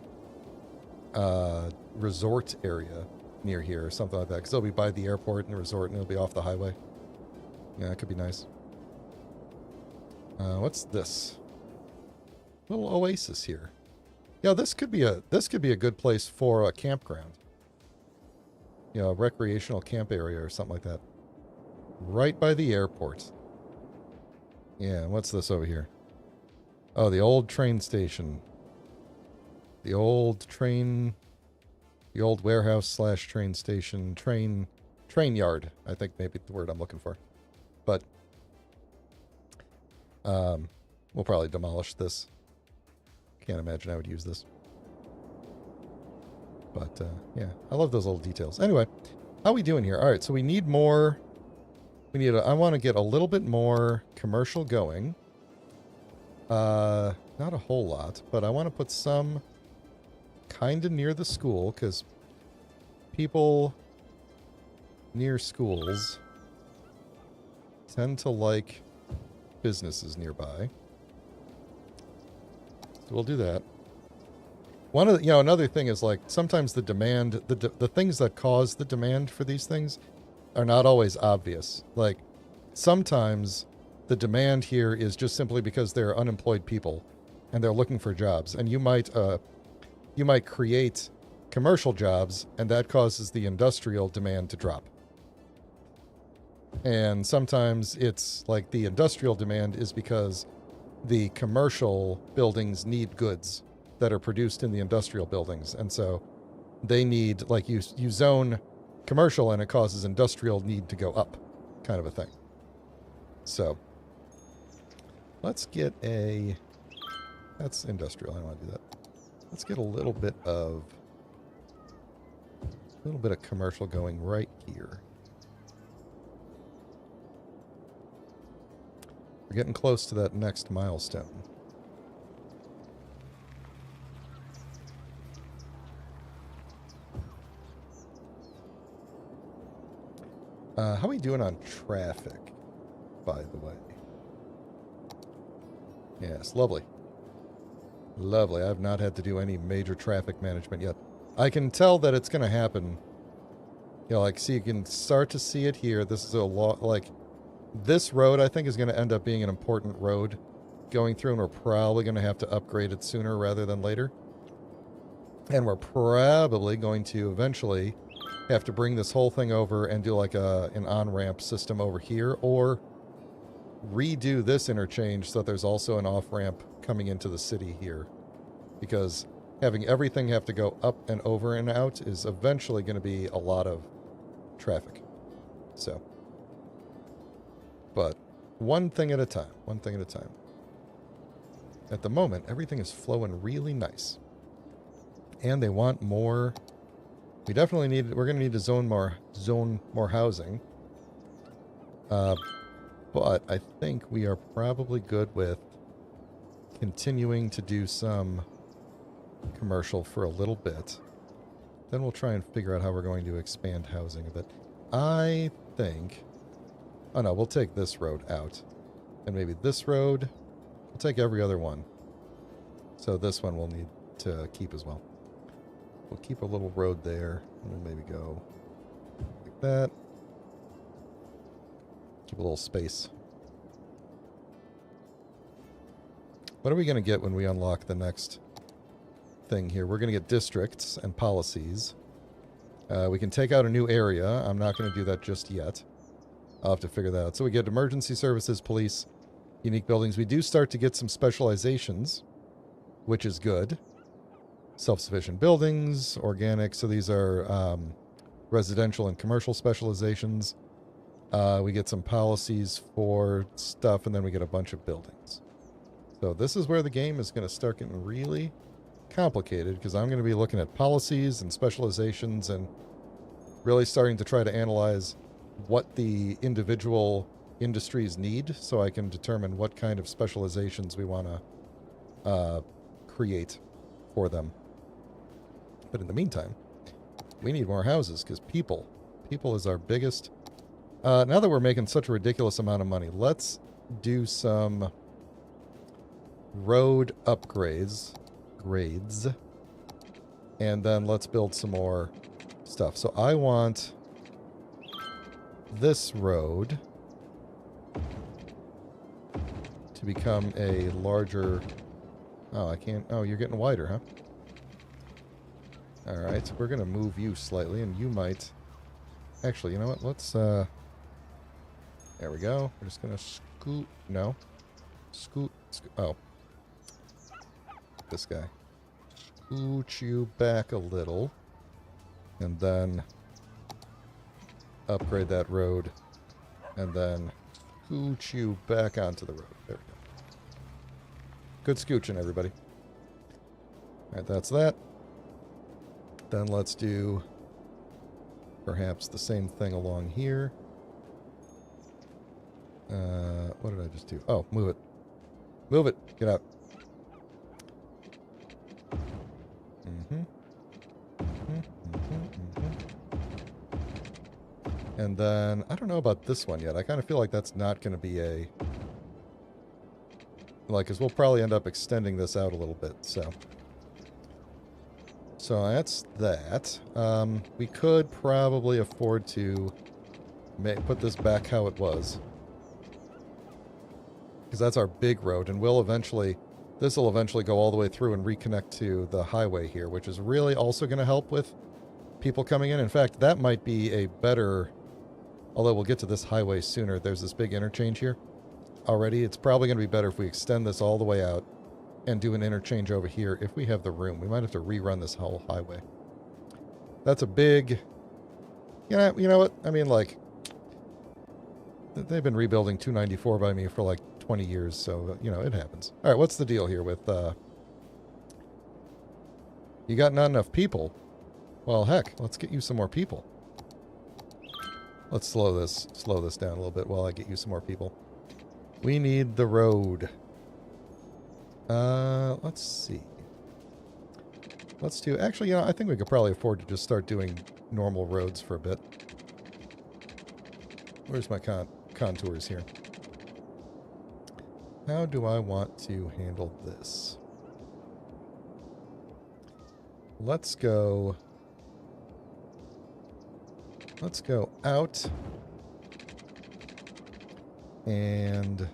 resort area near here or something like that. Because it'll be by the airport and the resort, and it'll be off the highway. Yeah, that could be nice. What's this? Little oasis here. Yeah, this could be a good place for a campground. You know, a recreational camp area or something like that. Right by the airport. Yeah, what's this over here? Oh, the old train station. The old warehouse slash train station, train yard, I think maybe the word I'm looking for. But we'll probably demolish this. Can't imagine I would use this. But yeah, I love those little details. Anyway, how are we doing here? All right, so we need more. I want to get a little bit more commercial going. Not a whole lot, but I want to put some kind of near the school, because people near schools tend to like businesses nearby. So we'll do that. One of the, another thing is like sometimes the demand, the things that cause the demand for these things are not always obvious. Like sometimes the demand here is just simply because they're unemployed people and they're looking for jobs, and you might create commercial jobs, and that causes the industrial demand to drop. And sometimes it's like the industrial demand is because the commercial buildings need goods that are produced in the industrial buildings, and so they need, like, you zone commercial and it causes industrial need to go up, kind of a thing. So let's get that's industrial. I don't want to do that. Let's get a little bit of commercial going right here. We're getting close to that next milestone. How are we doing on traffic, by the way? Yes, lovely. Lovely. I've not had to do any major traffic management yet. I can tell that it's going to happen. You know, like, see, you can start to see it here. This is a lot, like, this road, I think, is going to end up being an important road going through, and we're probably going to have to upgrade it sooner rather than later. And we're probably going to eventually have to bring this whole thing over and do like an on-ramp system over here, or redo this interchange so that there's also an off-ramp coming into the city here. Because having everything have to go up and over and out is eventually going to be a lot of traffic. So, but one thing at a time, one thing at a time. At the moment, everything is flowing really nice. And they want more. We definitely need, we're going to need to zone more housing. But I think we are probably good with continuing to do some commercial for a little bit. Then we'll try and figure out how we're going to expand housing a bit. I think... Oh no, we'll take this road out. And maybe this road. We'll take every other one. So this one will need to keep as well. We'll keep a little road there, and we'll maybe go like that. Keep a little space. What are we going to get when we unlock the next thing here? We're going to get districts and policies. We can take out a new area. I'm not going to do that just yet. I'll have to figure that out. So we get emergency services, police, unique buildings. We do start to get some specializations, which is good. Self-sufficient buildings, organic. So these are residential and commercial specializations. We get some policies for stuff, and then we get a bunch of buildings. So this is where the game is going to start getting really complicated, because I'm going to be looking at policies and specializations and really starting to try to analyze what the individual industries need, so I can determine what kind of specializations we want to create for them. But in the meantime, we need more houses, because people is our biggest. Now that we're making such a ridiculous amount of money, let's do some road upgrades, and then let's build some more stuff. So I want this road to become a larger... Oh, I can't... Oh, you're getting wider, huh? Alright, so we're going to move you slightly, and you might... Actually, you know what? Let's, There we go. We're just going to scoot... No. Scoot... Oh. This guy. Scoot you back a little. And then... upgrade that road. And then... scoot you back onto the road. There we go. Good scooching, everybody. Alright, that's that. Then let's do perhaps the same thing along here. What did I just do? Oh, move it. Move it. Get out. And then, I don't know about this one yet. I kind of feel like that's not going to be a... Like, because we'll probably end up extending this out a little bit, so... So that's that. We could probably afford to put this back how it was. Because that's our big road, and we'll eventually... This will eventually go all the way through and reconnect to the highway here, which is really also going to help with people coming in. In fact, that might be a better... Although we'll get to this highway sooner. There's this big interchange here already. It's probably going to be better if we extend this all the way out and do an interchange over here if we have the room. We might have to rerun this whole highway. That's a big... You know what? I mean, like... They've been rebuilding 294 by me for like 20 years, so, you know, it happens. Alright, what's the deal here with, You got not enough people? Well, heck, let's get you some more people. Let's slow this down a little bit while I get you some more people. We need the road. Let's see. Let's do... Actually, you know, I think we could probably afford to just start doing normal roads for a bit. Where's my contours here? How do I want to handle this? Let's go out and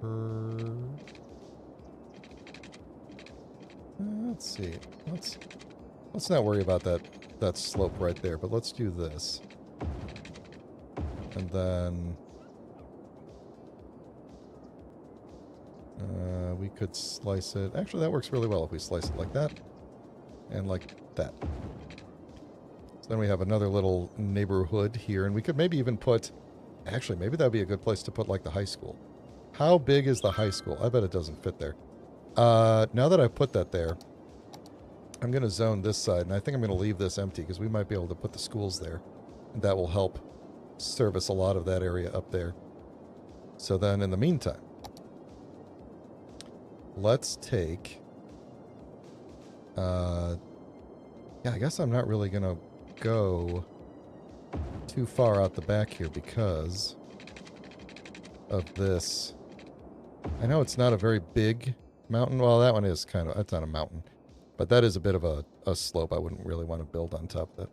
curve. Let's see. Let's not worry about that slope right there, but let's do this. And then we could slice it. Actually, that works really well if we slice it like that and like that. So then we have another little neighborhood here, and we could maybe even put... Actually, maybe that would be a good place to put, like, the high school. How big is the high school? I bet it doesn't fit there. Now that I've put that there, I'm going to zone this side, and I think I'm going to leave this empty, because we might be able to put the schools there. And that will help service a lot of that area up there. So then, in the meantime, let's take... yeah, I guess I'm not really going to go too far out the back here because of this. I know it's not a very big Mountain, well, that one is kind of, that's on a mountain. But that is a bit of a slope. I wouldn't really want to build on top of it.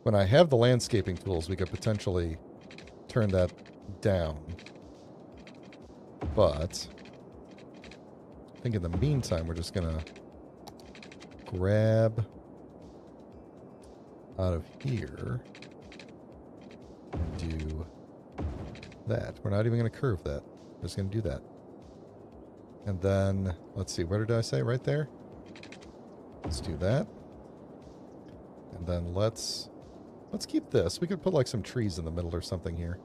When I have the landscaping tools, we could potentially turn that down. But I think in the meantime, we're just going to grab out of here and do that. We're not even going to curve that. We're just going to do that. And then, let's see, where did I say? Right there? Let's do that. And then let's keep this. We could put like some trees in the middle or something here.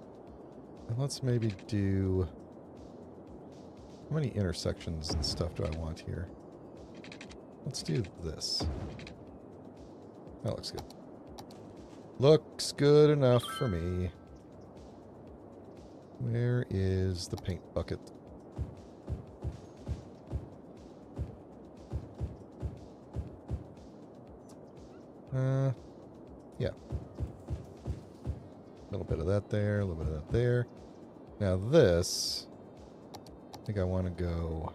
And let's maybe do... How many intersections and stuff do I want here? Let's do this. That looks good. Looks good enough for me. Where is the paint bucket? Yeah. A little bit of that there, a little bit of that there. Now this, I think I want to go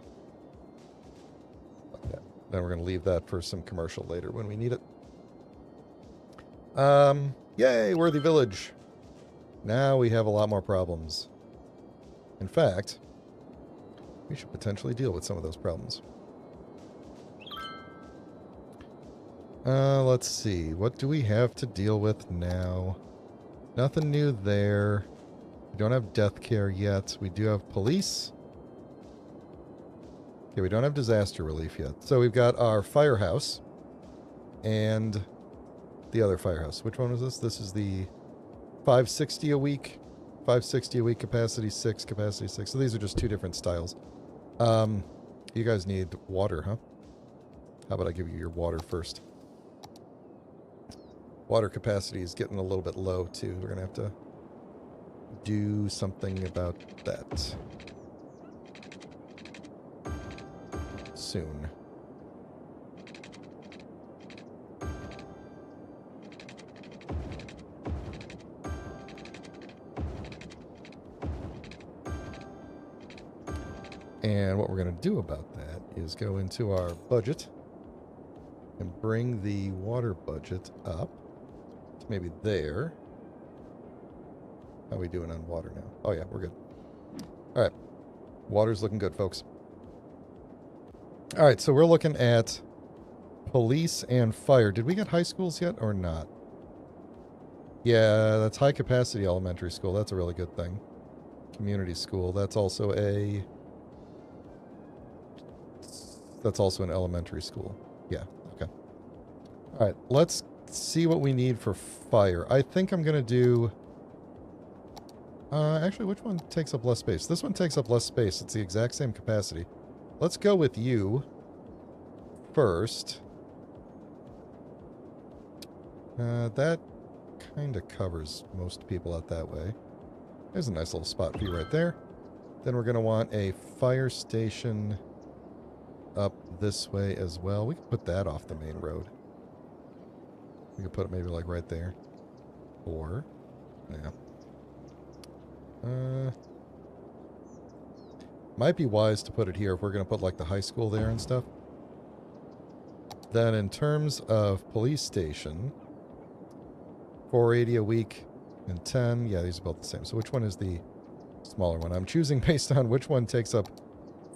like that. Then we're going to leave that for some commercial later when we need it. Yay, Worthy Village. Now we have a lot more problems. In fact, we should potentially deal with some of those problems. Let's see. What do we have to deal with now? Nothing new there. We don't have death care yet. We do have police. Okay, we don't have disaster relief yet. So we've got our firehouse and the other firehouse. Which one was this? This is the 560 a week. 560 a week, capacity 6, capacity 6. So these are just two different styles. You guys need water, huh? How about I give you your water first? Water capacity is getting a little bit low, too. We're going to have to do something about that soon. And what we're going to do about that is go into our budget and bring the water budget up to maybe there. How are we doing on water now? Oh yeah, we're good. All right. Water's looking good, folks. All right, so we're looking at police and fire. Did we get high schools yet or not? Yeah, that's high capacity elementary school. That's a really good thing. Community school. That's also a... That's also an elementary school. Yeah, okay. All right, let's see what we need for fire. I think I'm going to do... actually, which one takes up less space? This one takes up less space. It's the exact same capacity. Let's go with you first. That kind of covers most people out that way. There's a nice little spot for you right there. Then we're going to want a fire station up this way as well. We can put that off the main road. We could put it maybe like right there. Or, yeah. Might be wise to put it here if we're going to put like the high school there and stuff. Then in terms of police station, 480 a week and 10. Yeah, these are both the same. So which one is the smaller one? I'm choosing based on which one takes up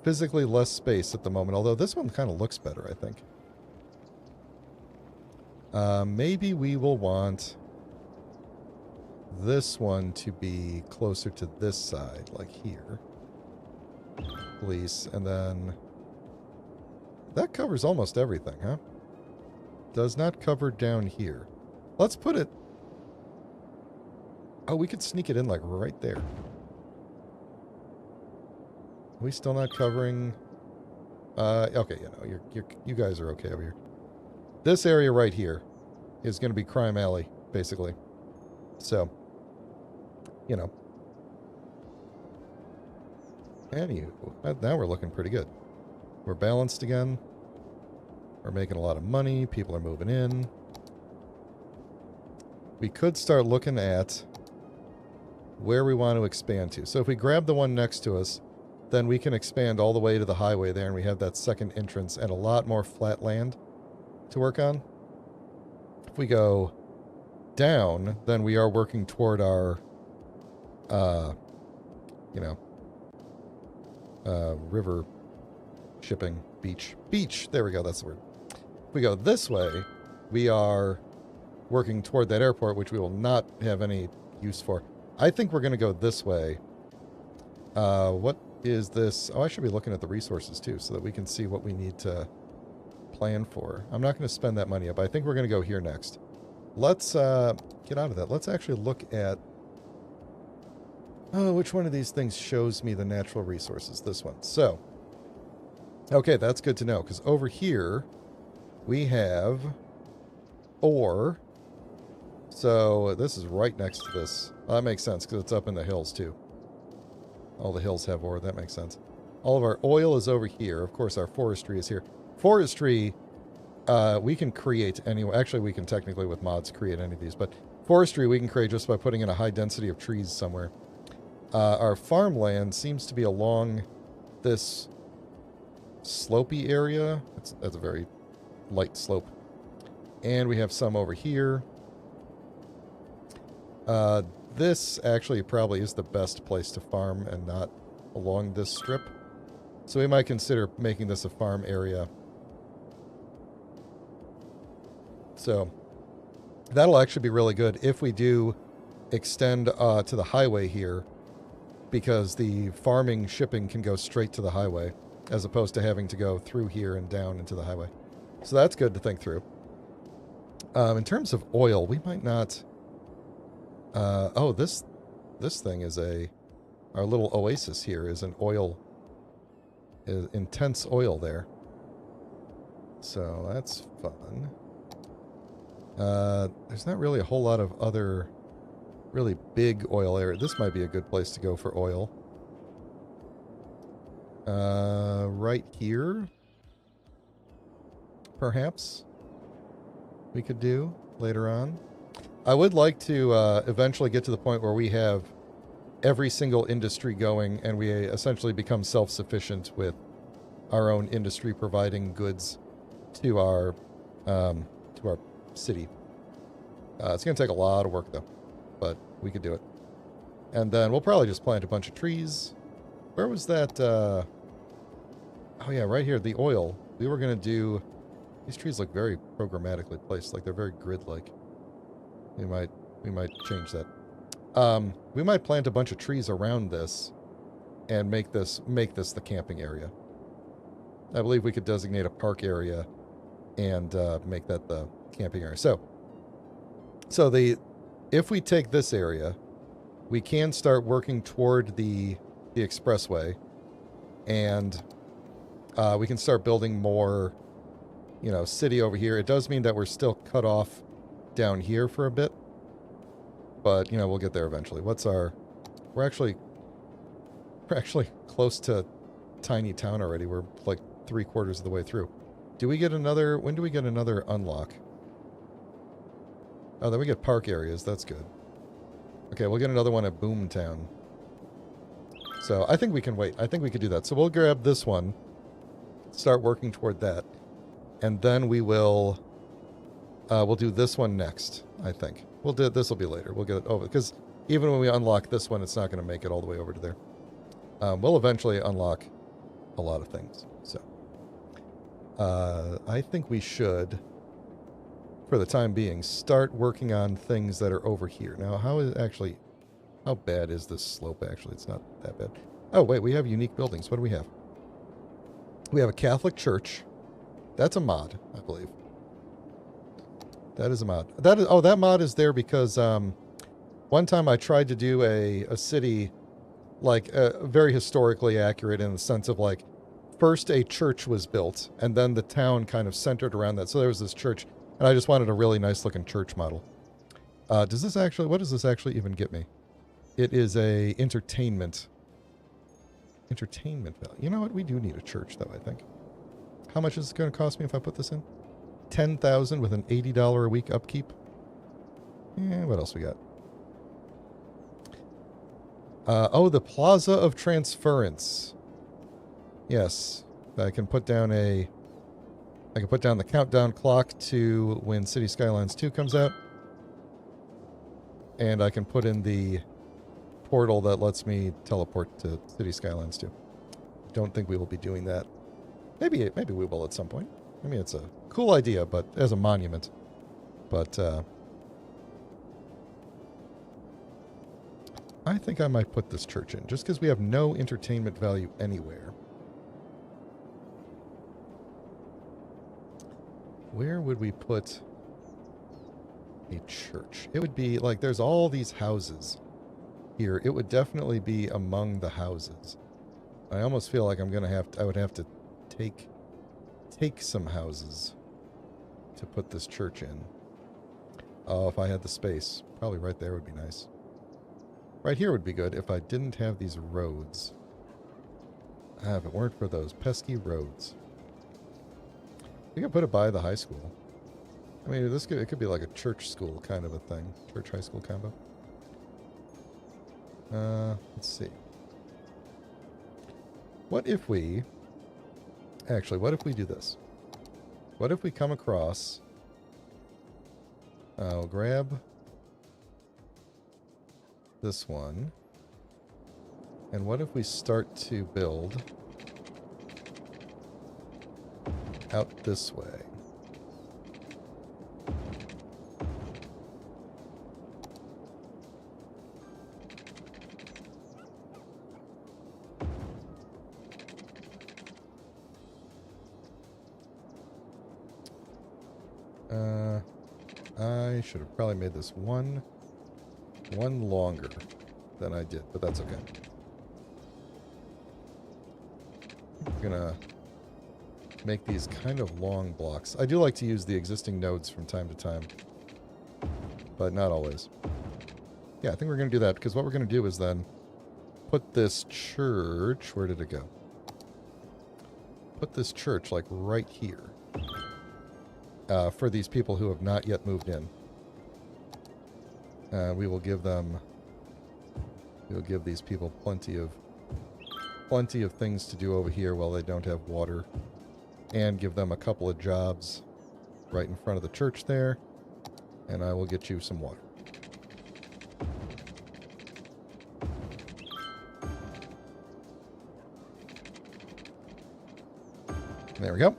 physically less space at the moment. Although this one kind of looks better, I think. Maybe we will want this one to be closer to this side, like here. Police, and then... That covers almost everything, huh? Does not cover down here. Let's put it... Oh, we could sneak it in, like, right there. Are we still not covering... okay, you know, you guys are okay over here. This area right here is going to be Crime Alley, basically. So, you know. Anywho, now we're looking pretty good. We're balanced again. We're making a lot of money. People are moving in. We could start looking at where we want to expand to. So if we grab the one next to us, then we can expand all the way to the highway there, and we have that second entrance and a lot more flat land to work on. If we go down, then we are working toward our, river shipping beach. Beach! There we go, that's the word. If we go this way, we are working toward that airport, which we will not have any use for. I think we're going to go this way. What is this? Oh, I should be looking at the resources too, so that we can see what we need to plan for. I'm not going to spend that money up. I think we're going to go here next. Let's get out of that. Let's actually look at... Oh, which one of these things shows me the natural resources? This one. So, okay, that's good to know, because over here we have ore. So this is right next to this. Well, that makes sense, because it's up in the hills too. All the hills have ore. That makes sense. All of our oil is over here. Of course, our forestry is here. Forestry, we can create anyway. Actually, we can technically, with mods, create any of these. But forestry, we can create just by putting in a high density of trees somewhere. Our farmland seems to be along this slopey area. That's a very light slope. And we have some over here. This actually probably is the best place to farm and not along this strip. So we might consider making this a farm area. So that'll actually be really good if we do extend to the highway here, because the farming shipping can go straight to the highway as opposed to having to go through here and down into the highway. So that's good to think through. In terms of oil, we might not... oh, this thing is our little oasis here is an oil, intense oil there. So that's fun. There's not really a whole lot of other really big oil area. This might be a good place to go for oil. Right here, perhaps, we could do later on. I would like to eventually get to the point where we have every single industry going and we essentially become self-sufficient with our own industry providing goods to our city. It's going to take a lot of work, though, but we could do it. And then we'll probably just plant a bunch of trees. Where was that? Oh, yeah, right here, the oil. We were going to do... These trees look very programmatically placed, like they're very grid-like. We might change that. We might plant a bunch of trees around this and make this the camping area. I believe we could designate a park area and make that the camping area. So if we take this area, we can start working toward the expressway, and we can start building more, city over here. It does mean that we're still cut off down here for a bit, but we'll get there eventually. We're actually close to tiny town already. We're like 3/4 of the way through. When do we get another unlock? Oh, then we get park areas. That's good. Okay, we'll get another one at Boomtown. So I think we can wait. I think we could do that. So we'll grab this one, start working toward that, and then we'll do this one next, I think. This will be later. We'll get it over, because even when we unlock this one, it's not going to make it all the way over to there. We'll eventually unlock a lot of things. So I think we should, for the time being, start working on things that are over here. Now, how bad is this slope, actually? It's not that bad. Oh, wait, we have unique buildings. What do we have? We have a Catholic church. That's a mod, I believe. That is a mod. That mod is there because one time I tried to do a city like very historically accurate in the sense of like first a church was built and then the town kind of centered around that. So there was this church, and I just wanted a really nice looking church model. What does this actually even get me? It is a entertainment value. You know what? We do need a church though, I think. How much is it going to cost me if I put this in? $10,000 with an $80 a week upkeep. What else we got? Oh, the Plaza of Transference. Yes, I can put down the countdown clock to when City Skylines 2 comes out. And I can put in the portal that lets me teleport to City Skylines 2. Don't think we will be doing that. Maybe we will at some point. I mean, it's a cool idea, but as a monument. But I think I might put this church in, just because we have no entertainment value anywhere. Where would we put a church? It would be like there's all these houses here. It would definitely be among the houses. I almost feel like I would have to take some houses to put this church in. Oh, if I had the space. Probably right there would be nice. Right here would be good if I didn't have these roads. If it weren't for those pesky roads. We could put it by the high school. I mean, it could be like a church school kind of a thing. Church high school combo. Let's see. What if we do this? What if we come across... I'll grab this one. And what if we start to build out this way? I should have probably made this one longer than I did, but that's okay. I'm gonna make these kind of long blocks. I do like to use the existing nodes from time to time, but not always. Yeah, I think we're gonna do that, because what we're gonna do is then put this church... Where did it go? Put this church, like, right here. For these people who have not yet moved in. We will give these people plenty of things to do over here while they don't have water. And give them a couple of jobs right in front of the church there. And I will get you some water. There we go.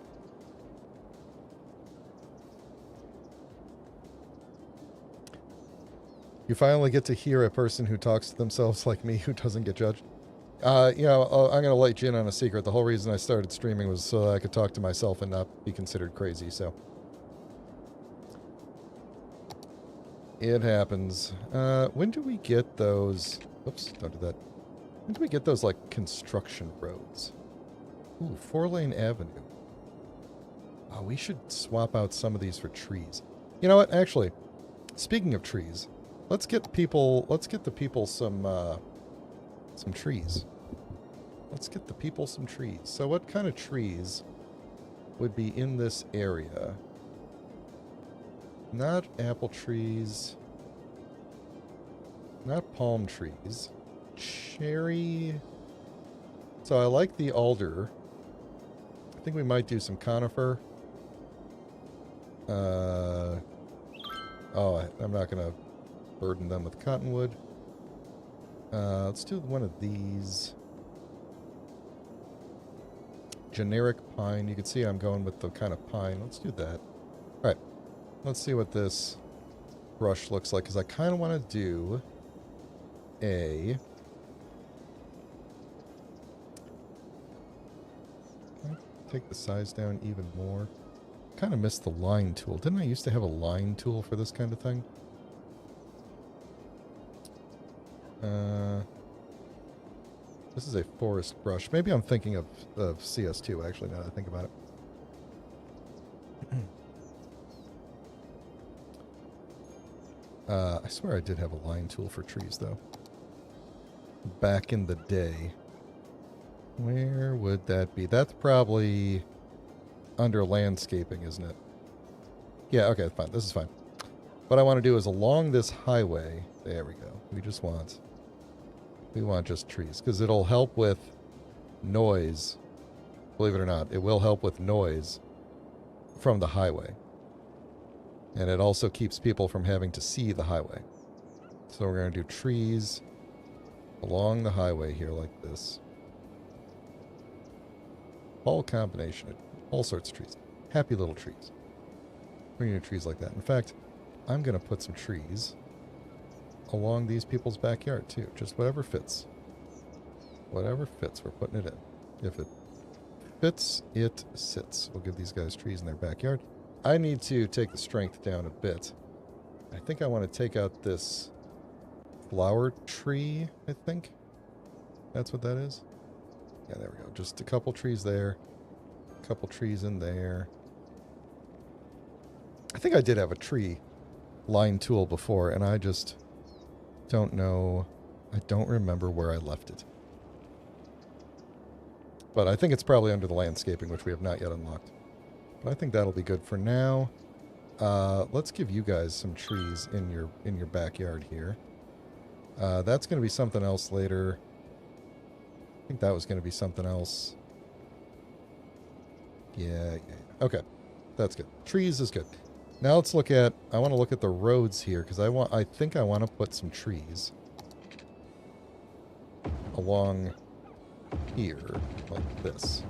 You finally get to hear a person who talks to themselves like me, who doesn't get judged. I'm going to let you in on a secret. The whole reason I started streaming was so that I could talk to myself and not be considered crazy, so. It happens. When do we get those... Oops, don't do that. When do we get those, like, construction roads? Ooh, 4-lane avenue. Oh, we should swap out some of these for trees. You know what? Actually, speaking of trees... Let's get the people some trees. Let's get the people some trees. So what kind of trees would be in this area? Not apple trees. Not palm trees. Cherry. So I like the alder. I think we might do some conifer. I'm not going to burden them with cottonwood. Let's do one of these. Generic pine. You can see I'm going with the kind of pine. Let's do that. Alright. Let's see what this brush looks like, because I kind of want to do a... Take the size down even more. Kind of missed the line tool. Didn't I used to have a line tool for this kind of thing? This is a forest brush. Maybe I'm thinking of CS2, actually, now that I think about it. I swear I did have a line tool for trees, though. Back in the day. Where would that be? That's probably under landscaping, isn't it? Yeah, okay, fine. This is fine. What I want to do is along this highway... There we go. We want just trees, because it'll help with noise Believe it or not, it will help with noise from the highway. And it also keeps people from having to see the highway. So we're going to do trees along the highway here like this. All combination of all sorts of trees. Happy little trees. We're going to do trees like that. In fact, I'm going to put some trees along these people's backyard too. Just whatever fits. Whatever fits, we're putting it in. If it fits, it sits. We'll give these guys trees in their backyard. I need to take the strength down a bit. I think I want to take out this flower tree, I think. That's what that is. Yeah, there we go. Just a couple trees there. A couple trees in there. I think I did have a tree line tool before, and I just don't know. I don't remember where I left it. But I think it's probably under the landscaping, which we have not yet unlocked. But I think that'll be good for now. Let's give you guys some trees in your backyard here. That's going to be something else later. I think that was going to be something else. Yeah. Okay. That's good. Trees is good. Now let's look at, I want to look at the roads here, because I think I want to put some trees along here, like this.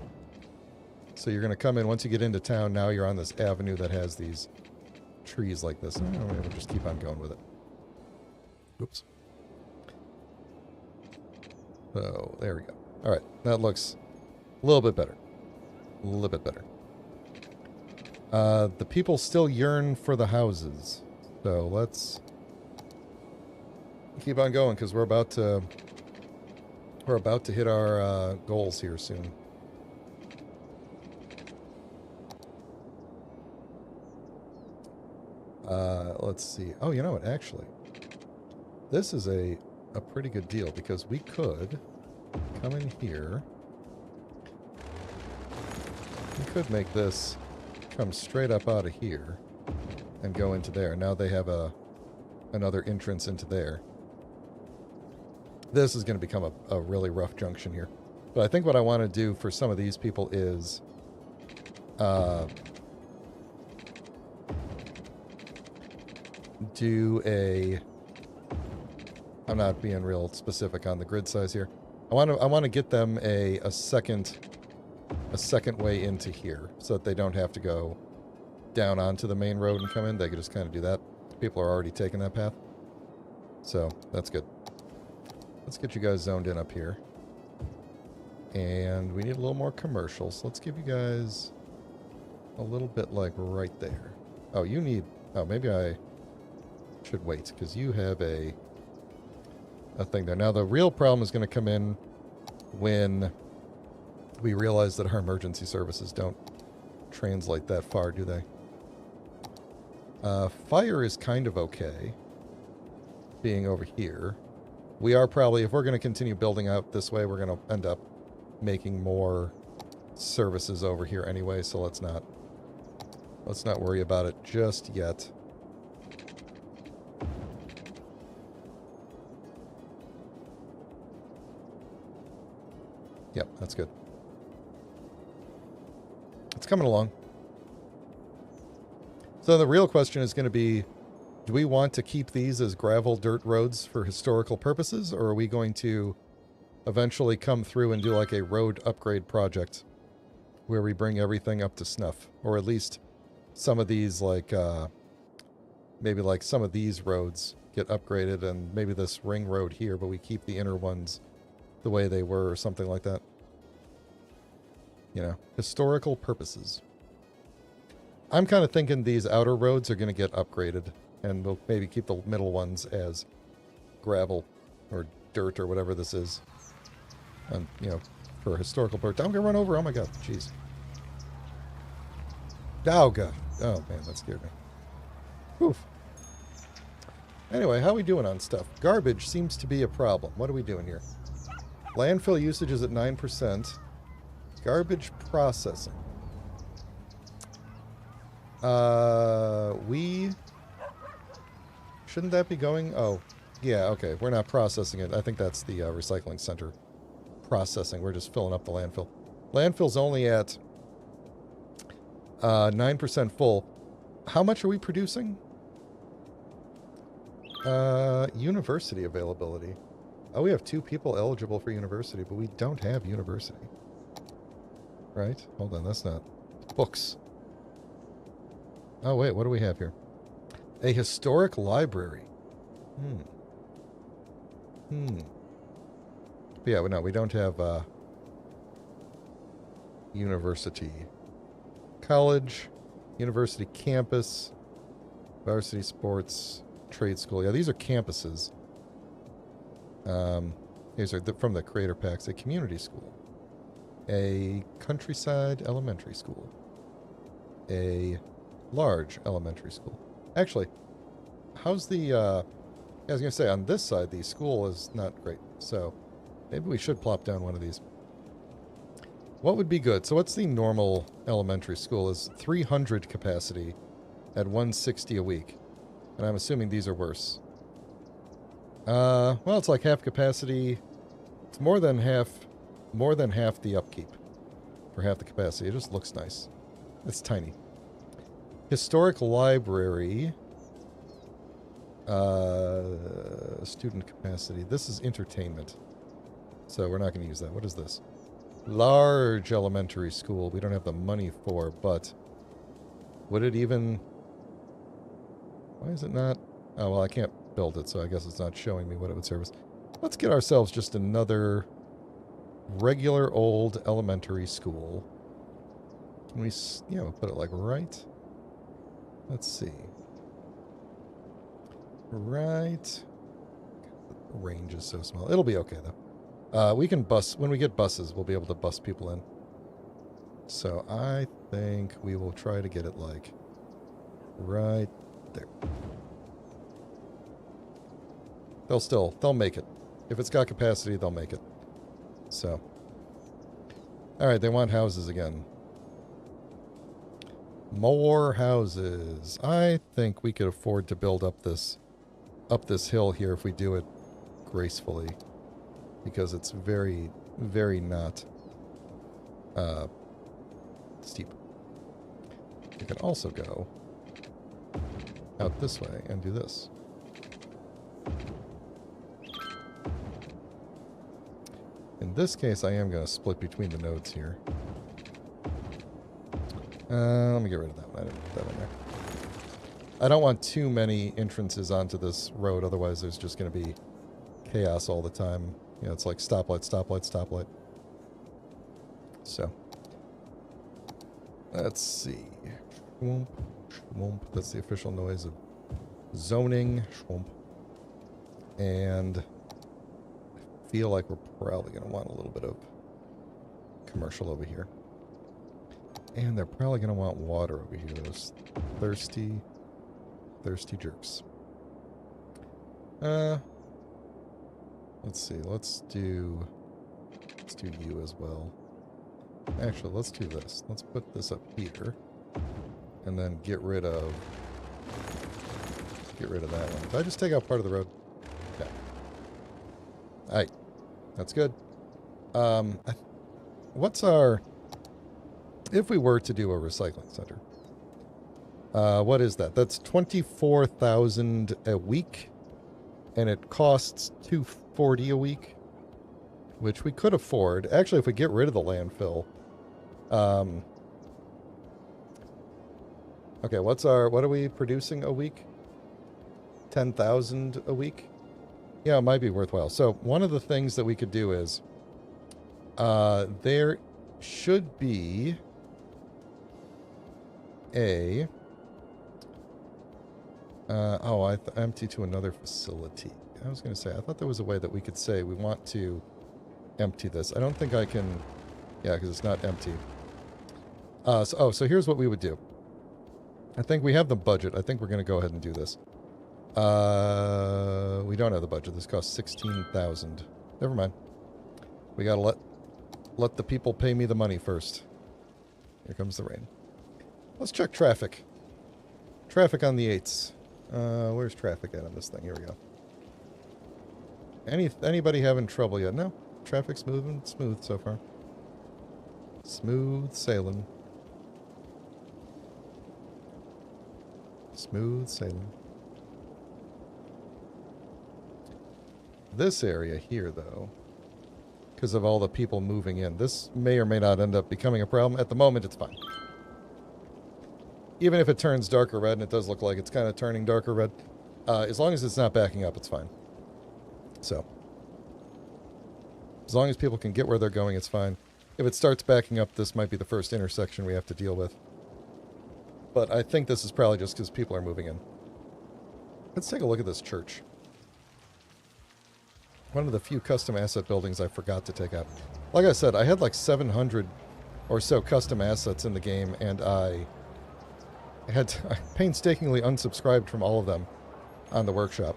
So you're going to come in, once you get into town, now you're on this avenue that has these trees like this. And we'll just keep on going with it. Oops. So, there we go. Alright, that looks a little bit better. A little bit better. The people still yearn for the houses. So let's keep on going, because we're about to hit our goals here soon. Let's see. Oh, you know what? Actually, this is a pretty good deal, because we could come in here. We could make this come straight up out of here and go into there. Now they have another entrance into there. This is going to become a really rough junction here. But I think what I want to do for some of these people is do a... I'm not being real specific on the grid size here. I want to get them a second way into here, so that they don't have to go down onto the main road and come in. They can just kind of do that. People are already taking that path. So, that's good. Let's get you guys zoned in up here. And we need a little more commercials. Let's give you guys a little bit like right there. Oh, you need... Oh, maybe I should wait, because you have a thing there. Now, the real problem is going to come in when we realize that our emergency services don't translate that far, do they? Fire is kind of okay being over here. We are probably, if we're going to continue building out this way, we're going to end up making more services over here anyway, so let's not worry about it just yet. Yep, that's good. It's coming along. So the real question is going to be, do we want to keep these as gravel dirt roads for historical purposes, or are we going to eventually come through and do like a road upgrade project where we bring everything up to snuff? Or at least some of these, like, maybe like some of these roads get upgraded, and maybe this ring road here, but we keep the inner ones the way they were, or something like that. You know, historical purposes. I'm kind of thinking these outer roads are going to get upgraded, and we'll maybe keep the middle ones as gravel or dirt or whatever this is. And, you know, for historical purposes. I'm going to run over. Oh my god, jeez. Oh god. Oh man, that scared me. Oof. Anyway, how are we doing on stuff? Garbage seems to be a problem. What are we doing here? Landfill usage is at 9%. Garbage processing. Shouldn't that be going? Oh, yeah, okay. We're not processing it. I think that's the recycling center processing. We're just filling up the landfill. Landfill's only at 9% full. How much are we producing? University availability. Oh, we have 2 people eligible for university, but we don't have university. Right? Hold on, that's not... Books. Oh, wait, what do we have here? A historic library. But yeah, no, we don't have, university. College, university campus, varsity sports, trade school. Yeah, these are campuses. These are from the creator packs. A community school. A countryside elementary school. A large elementary school. Actually, how's the, I was going to say, on this side, the school is not great. So, maybe we should plop down one of these. What would be good? So what's the normal elementary school? Is 300 capacity at 160 a week. And I'm assuming these are worse. Well, it's like half capacity. It's more than half the upkeep for half the capacity. It just looks nice. It's tiny. Historic library. Student capacity. This is entertainment. So we're not going to use that. What is this? Large elementary school. We don't have the money for, but would it even... Why is it not... Oh, well, I can't build it, so I guess it's not showing me what it would service. Let's get ourselves just another regular old elementary school. Can we, put it like right? Let's see. Right. The range is so small. It'll be okay, though. We can bus... When we get buses, we'll be able to bus people in. So I think we will try to get it, like, right there. They'll make it. If it's got capacity, they'll make it. So. Alright, they want houses again. More houses. I think we could afford to build up this hill here if we do it gracefully. Because it's very, very not steep. You can also go out this way and do this. In this case, I am going to split between the nodes here. Let me get rid of that one. I didn't put that in there. I don't want too many entrances onto this road, otherwise there's just going to be chaos all the time. You know, it's like stoplight, stoplight, stoplight. So. Let's see. Schwump, schwump. That's the official noise of zoning. Schwump. And I feel like we're probably going to want a little bit of commercial over here. And they're probably going to want water over here. Those thirsty jerks. Let's see. Let's do you as well. Actually, let's do this. Let's put this up here, and then get rid of that one. Did I just take out part of the road? Yeah. All right. That's good. What's our... If we were to do a recycling center, what is that? That's 24,000 a week, and it costs $240 a week, which we could afford. Actually, if we get rid of the landfill, okay, what are we producing a week? 10,000 a week? Yeah, it might be worthwhile. So one of the things that we could do is, there should be a empty to another facility. I was going to say, I thought there was a way that we could say we want to empty this. I don't think I can, yeah, because it's not empty. So here's what we would do. I think we have the budget. I think we're going to go ahead and do this. We don't have the budget. This costs 16,000. Never mind. We got to let the people pay me the money first. Here comes the rain. Let's check traffic. Traffic on the 8s. Where's traffic at on this thing? Here we go. Anybody having trouble yet? No. Traffic's moving smooth so far. Smooth sailing. Smooth sailing. This area here, though, because of all the people moving in, this may or may not end up becoming a problem. At the moment, it's fine. Even if it turns darker red, and it does look like it's kind of turning darker red, as long as it's not backing up, it's fine. So, as long as people can get where they're going, it's fine. If it starts backing up, this might be the first intersection we have to deal with. But I think this is probably just because people are moving in. Let's take a look at this church. One of the few custom asset buildings I forgot to take out. Like I said, I had like 700 or so custom assets in the game, and I painstakingly unsubscribed from all of them on the workshop.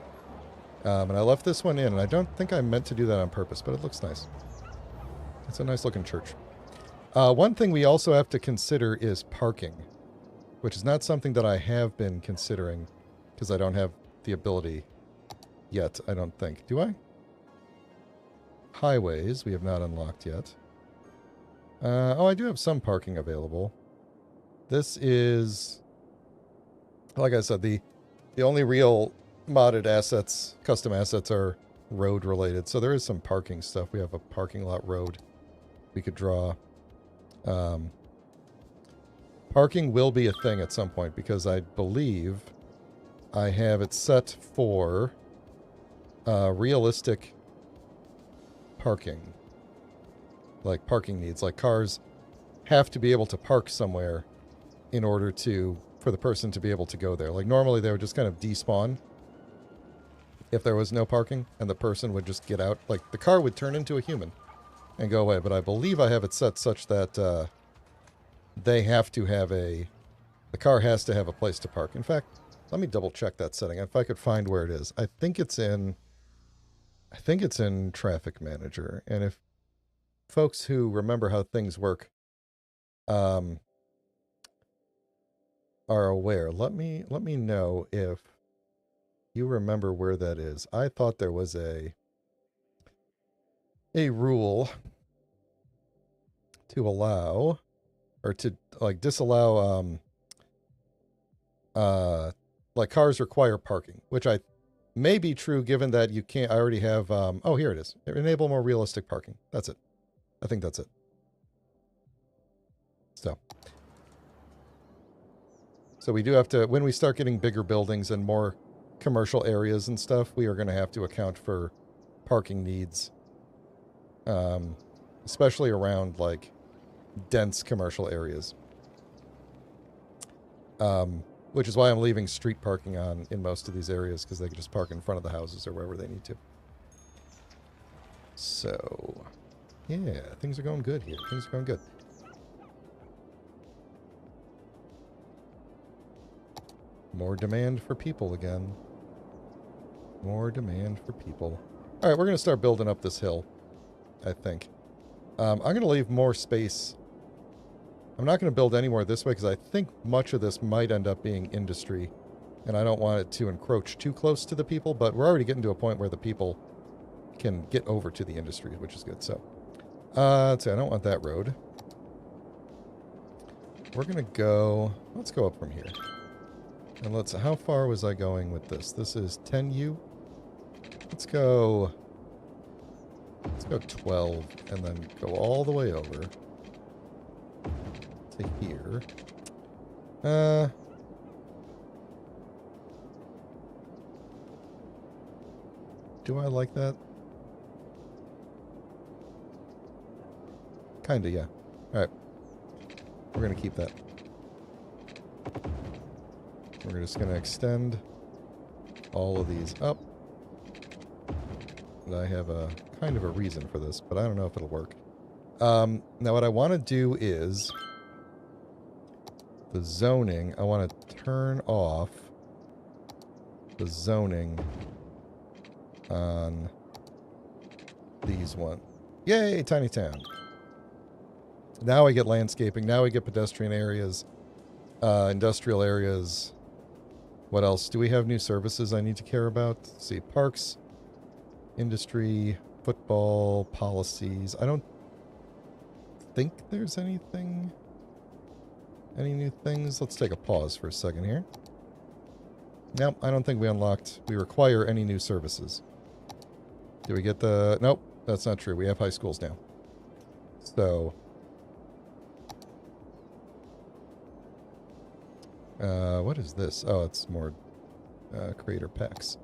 And I left this one in, and I don't think I meant to do that on purpose, but it looks nice. It's a nice looking church. One thing we also have to consider is parking, which is not something that I have been considering because I don't have the ability yet, I don't think. Do I? Highways, we have not unlocked yet. Oh, I do have some parking available. This is, like I said, the only real modded assets, custom assets, are road related. So there is some parking stuff. We have a parking lot road we could draw. Parking will be a thing at some point because I believe I have it set for realistic parking. Like parking needs. Like cars have to be able to park somewhere in order for the person to be able to go there. Like normally they would just kind of despawn if there was no parking, and the person would just get out. Like the car would turn into a human and go away. But I believe I have it set such that they have to have the car has to have a place to park. In fact, let me double check that setting if I could find where it is. I think it's in Traffic Manager. And if folks who remember how things work are aware, let me know if you remember where that is. I thought there was a rule to allow or to like disallow like cars require parking, which I may be true given that you can't. I already have oh, here it is. Enable more realistic parking. That's it. I think that's it. So we do have to, when we start getting bigger buildings and more commercial areas and stuff, we are going to have to account for parking needs. Especially around, like, dense commercial areas. Which is why I'm leaving street parking on in most of these areas, because they can just park in front of the houses or wherever they need to. So, yeah, things are going good here. Things are going good. More demand for people again. More demand for people. All right, we're going to start building up this hill, I think. I'm going to leave more space. I'm not going to build any more this way because I think much of this might end up being industry. And I don't want it to encroach too close to the people, but we're already getting to a point where the people can get over to the industry, which is good. So, let's see, I don't want that road. We're going to go, let's go up from here. And let's, how far was I going with this? This is 10U. Let's go 12 and then go all the way over to here. Do I like that? Kinda, yeah. Alright. We're gonna keep that. We're just going to extend all of these up. And I have a kind of a reason for this, but I don't know if it'll work. Now what I want to do is the zoning. I want to turn off the zoning on these ones. Yay, tiny town. Now I get landscaping. Now we get pedestrian areas, industrial areas. What else? Do we have new services I need to care about? Let's see, parks, industry, football, policies. I don't think there's anything... Any new things? Let's take a pause for a second here. Nope, I don't think we unlocked... We require any new services. Do we get the... Nope, that's not true. We have high schools now. So... what is this? Oh, it's more creator packs.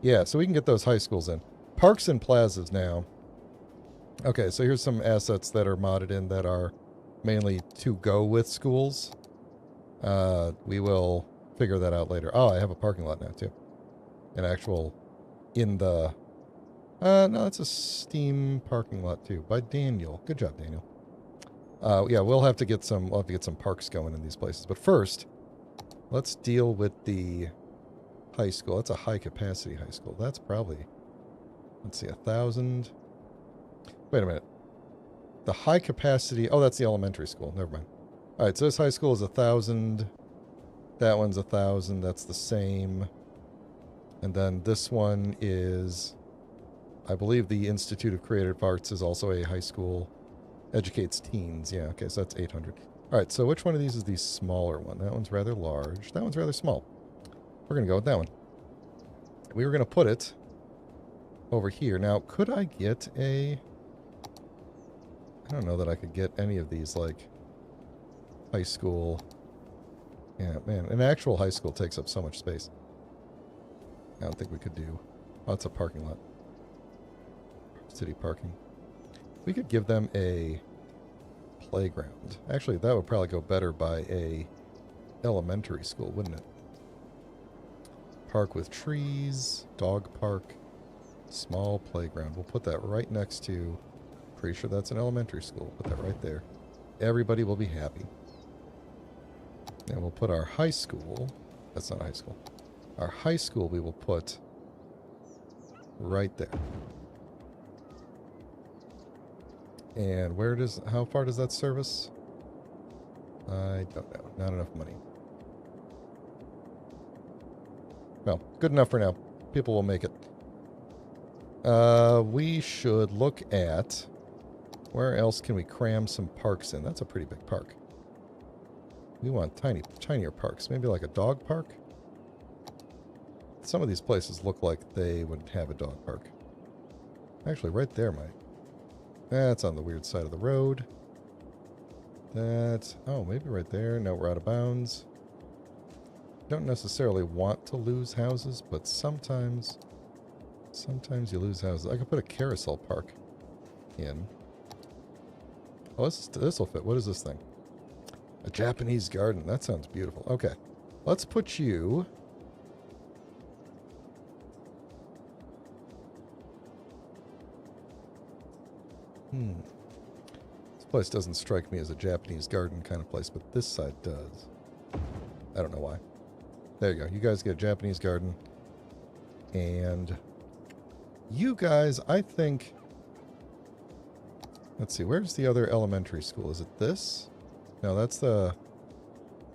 Yeah, so we can get those high schools in. Parks and plazas now. Okay, so here's some assets that are modded in that are mainly to go with schools. We will figure that out later. Oh, I have a parking lot now, too. An actual in the... no, that's a Steam parking lot, too, by Daniel. Good job, Daniel. Yeah, we'll have to get some parks going in these places. But first, let's deal with the high school. That's a high-capacity high school. That's probably... Let's see, 1,000... Wait a minute. The high-capacity... Oh, that's the elementary school. Never mind. Alright, so this high school is 1,000. That one's 1,000. That's the same. And then this one is... I believe the Institute of Creative Arts is also a high school. Educates teens. Yeah, okay, so that's 800. Alright, so which one of these is the smaller one? That one's rather large. That one's rather small. We're going to go with that one. We were going to put it over here. Now, could I get a... I don't know that I could get any of these, like, high school... Yeah, man, an actual high school takes up so much space. I don't think we could do... Oh, it's a parking lot. City parking. We could give them a playground. Actually, that would probably go better by a elementary school, wouldn't it? Park with trees, dog park, small playground. We'll put that right next to... Pretty sure that's an elementary school. Put that right there. Everybody will be happy. And we'll put our high school... That's not a high school. Our high school we will put right there. And where does... How far does that service? I don't know. Not enough money. Well, good enough for now. People will make it. We should look at... Where else can we cram some parks in? That's a pretty big park. We want tinier parks. Maybe like a dog park? Some of these places look like they would have a dog park. Actually, right there might. That's on the weird side of the road. That... Oh, maybe right there. No, we're out of bounds. Don't necessarily want to lose houses, but sometimes you lose houses. I could put a carousel park in. Oh, this will fit. What is this thing? A Japanese garden. That sounds beautiful. Okay. Let's put you... This place doesn't strike me as a Japanese garden kind of place, but this side does. I don't know why. There you go. You guys get a Japanese garden. And you guys, I think... Let's see, where's the other elementary school? Is it this? No, that's the...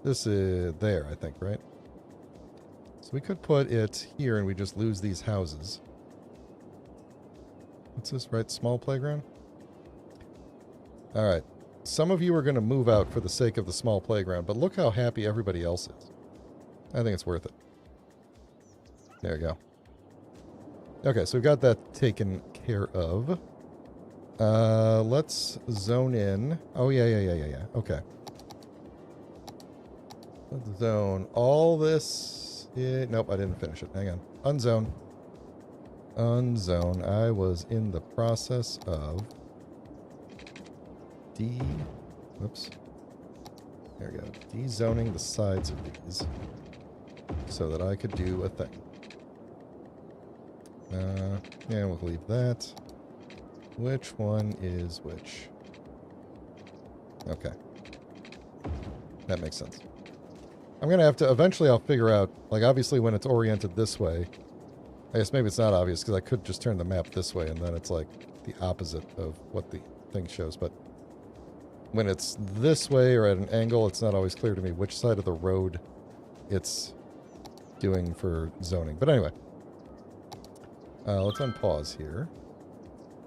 This is there, I think, right? So we could put it here and we just lose these houses. What's this, right? Small playground? Alright. Some of you are going to move out for the sake of the small playground, but look how happy everybody else is. I think it's worth it. There you go. Okay, so we've got that taken care of. Let's zone in. Oh, yeah. Okay. Let's zone all this. Nope, I didn't finish it. Hang on. Unzone. Unzone. I was in the process of... Whoops. There we go. Dezoning the sides of these so that I could do a thing. Yeah, we'll leave that. Which one is which? Okay. That makes sense. I'm going to have to... Eventually I'll figure out... Like, obviously when it's oriented this way... I guess maybe it's not obvious because I could just turn the map this way and then it's like the opposite of what the thing shows. But when it's this way or at an angle, it's not always clear to me which side of the road it's doing for zoning. But anyway. Let's unpause here.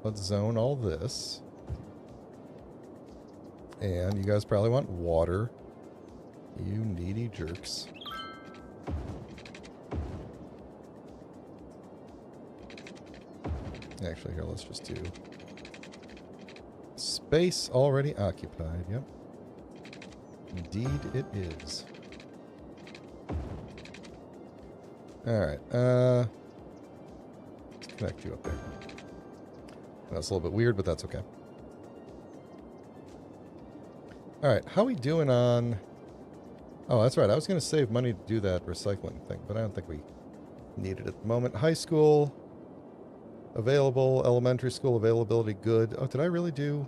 Let's zone all this. And you guys probably want water. You needy jerks. Actually, here, let's just do space already occupied. Yep. Indeed it is. Alright, let's connect you up there. That's a little bit weird, but that's okay. Alright, how we doing on... Oh, that's right, I was going to save money to do that recycling thing, but I don't think we need it at the moment. High school, available. Elementary school availability, good. Oh, did I really do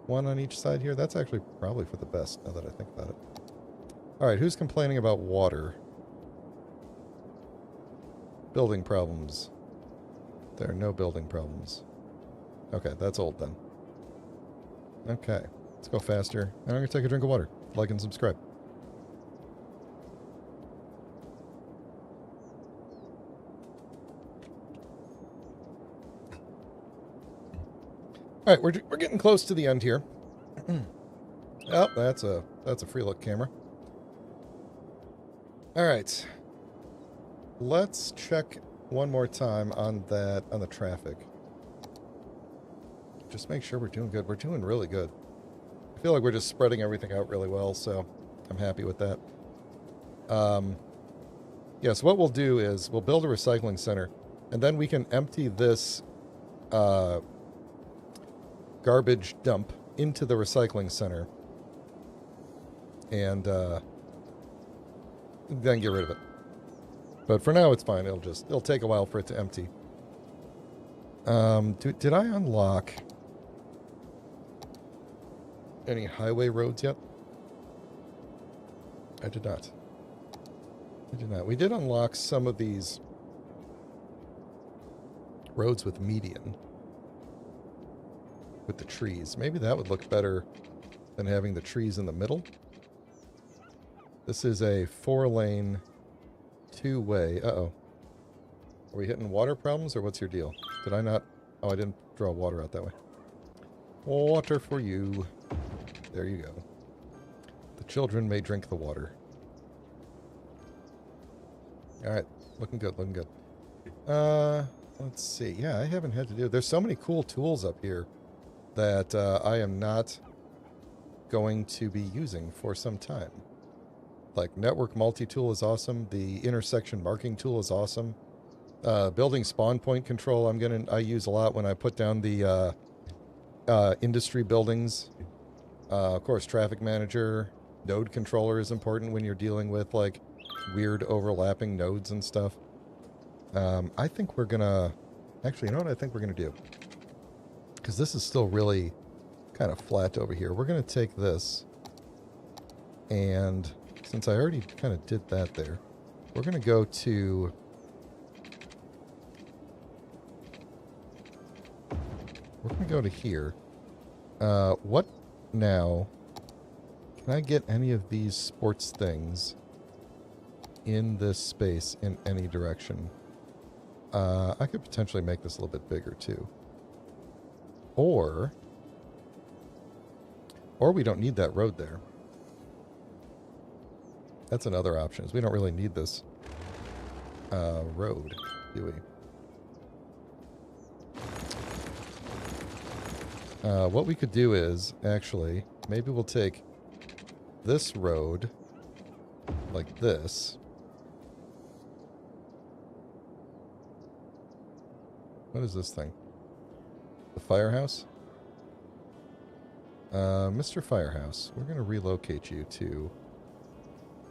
one on each side here? That's actually probably for the best, now that I think about it. Alright, who's complaining about water? Building problems. There are no building problems. Okay, that's old then. Okay, let's go faster. And I'm going to take a drink of water. Like and subscribe. All right, we're getting close to the end here. Oh, that's a free look camera. All right. Let's check one more time on the traffic. Just make sure we're doing good. We're doing really good. I feel like we're just spreading everything out really well, so I'm happy with that. Yes, what we'll do is we'll build a recycling center, and then we can empty this garbage dump into the recycling center, and then get rid of it. But for now, it's fine. It'll take a while for it to empty. Did I unlock any highway roads yet? I did not. I did not. We did unlock some of these roads with median. With the trees. Maybe that would look better than having the trees in the middle. This is a 4-lane, 2-way. Uh-oh. Are we hitting water problems, or what's your deal? Did I not... Oh, I didn't draw water out that way. Water for you. There you go. The children may drink the water. Alright. Looking good, looking good. Let's see. Yeah, I haven't had to do... There's so many cool tools up here that I am not going to be using for some time. Like, network multi-tool is awesome. The intersection marking tool is awesome. Building spawn point control, I use a lot when I put down the industry buildings. Of course, traffic manager, node controller is important when you're dealing with, like, weird overlapping nodes and stuff. I think we're gonna... Actually, you know what I think we're gonna do? Because this is still really kind of flat over here. We're gonna take this, and since I already kind of did that there, we're gonna go to... We're gonna go to here. What now? Can I get any of these sports things in this space in any direction? I could potentially make this a little bit bigger too. Or we don't need that road there. That's another option. Is we don't really need this road, do we? What we could do is, actually, maybe we'll take this road like this. What is this thing? The firehouse? Mr. Firehouse, we're going to relocate you to...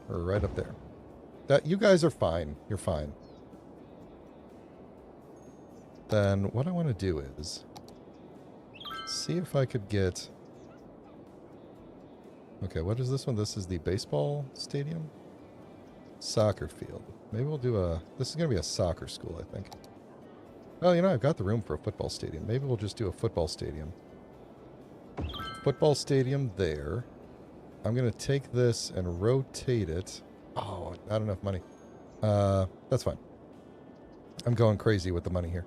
Or right up there. You guys are fine. You're fine. Then what I want to do is... See if I could get... Okay, what is this one? This is the baseball stadium? Soccer field. Maybe we'll do a... This is going to be a soccer school, I think. Well, you know, I've got the room for a football stadium. Maybe we'll just do a football stadium. Football stadium there. I'm going to take this and rotate it. Oh, not enough money. That's fine. I'm going crazy with the money here.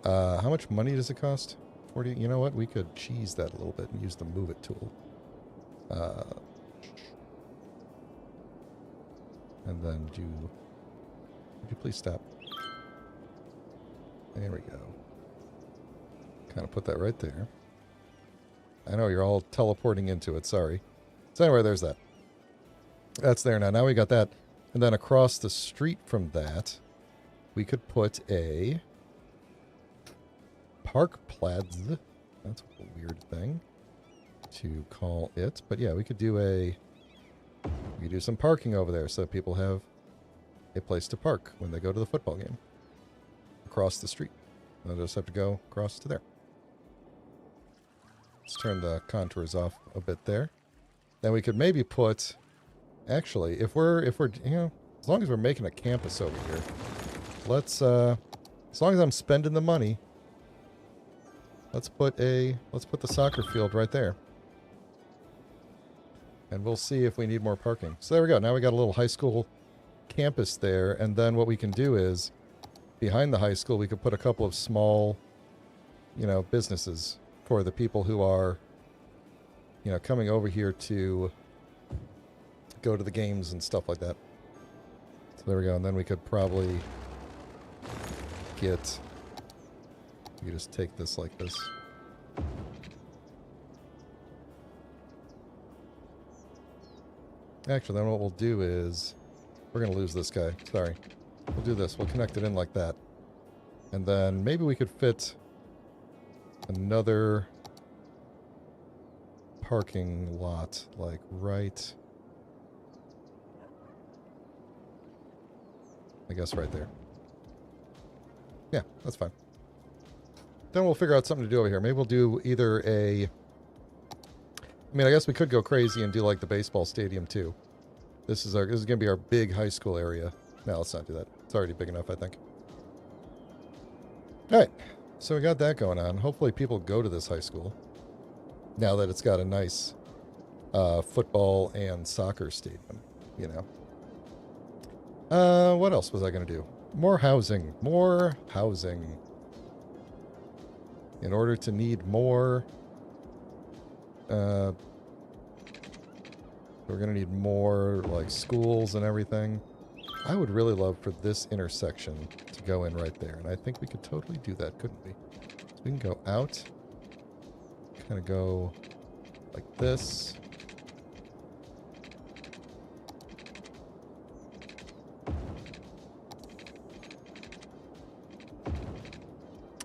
How much money does it cost? 40. You know what? We could cheese that a little bit and use the move it tool. Uh, and then would you please stop? There we go. Kind of put that right there. I know you're all teleporting into it, sorry. So anyway, there's that. That's there now. Now we got that. And then across the street from that, we could put a Parkplatz. That's a weird thing to call it. But yeah, we could do some parking over there so that people have a place to park when they go to the football game. Across the street. They'll just have to go across to there. Let's turn the contours off a bit there. Then we could maybe put... Actually, if we're you know, as long as we're making a campus over here, let's as long as I'm spending the money, let's put the soccer field right there. And we'll see if we need more parking. So there we go. Now we got a little high school campus there, and then what we can do is behind the high school we could put a couple of small, you know, businesses for the people who are, you know, coming over here to go to the games and stuff like that. So there we go. And then we could probably get... You just take this like this. Actually, then what we'll do is... We're going to lose this guy. Sorry. We'll do this. We'll connect it in like that. And then maybe we could fit another parking lot, like right... I guess right there. Yeah, that's fine. Then we'll figure out something to do over here. Maybe we'll do either a... I mean, I guess we could go crazy and do like the baseball stadium too. This is going to be our big high school area. No, let's not do that. It's already big enough, I think. Alright, so we got that going on. Hopefully people go to this high school. Now that it's got a nice football and soccer stadium, you know. What else was I going to do? More housing. More housing. In order to need more... we're going to need more, like, schools and everything. I would really love for this intersection to go in right there. And I think we could totally do that, couldn't we? So we can go out. Kind of go like this.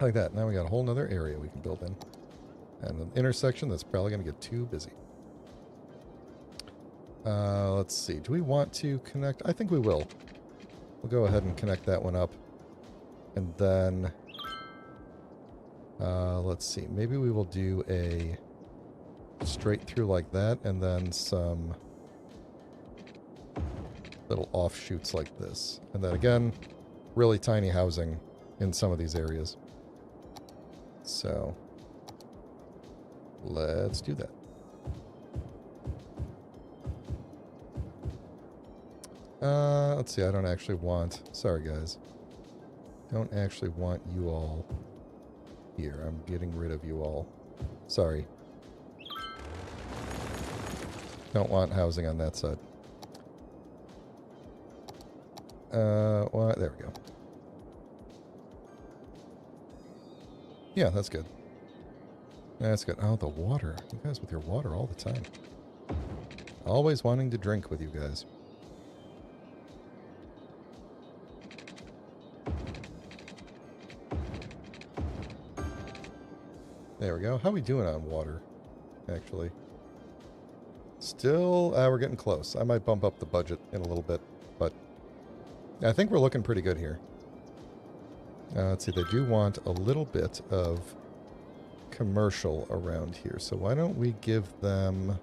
Like that. Now we got a whole nother area we can build in. And an intersection that's probably going to get too busy. Let's see. Do we want to connect? I think we will. We'll go ahead and connect that one up. And then... let's see. Maybe we will do a straight through like that. And then some little offshoots like this. And then again, really tiny housing in some of these areas. So, let's do that. Let's see, I don't actually want... Sorry, guys. Don't actually want you all here. I'm getting rid of you all. Sorry. Don't want housing on that side. Well, there we go. Yeah, that's good. That's good. Oh, the water. You guys with your water all the time. Always wanting to drink with you guys. There we go. How are we doing on water, actually? Still, we're getting close. I might bump up the budget in a little bit, but I think we're looking pretty good here. Let's see, they do want a little bit of commercial around here. So why don't we give them...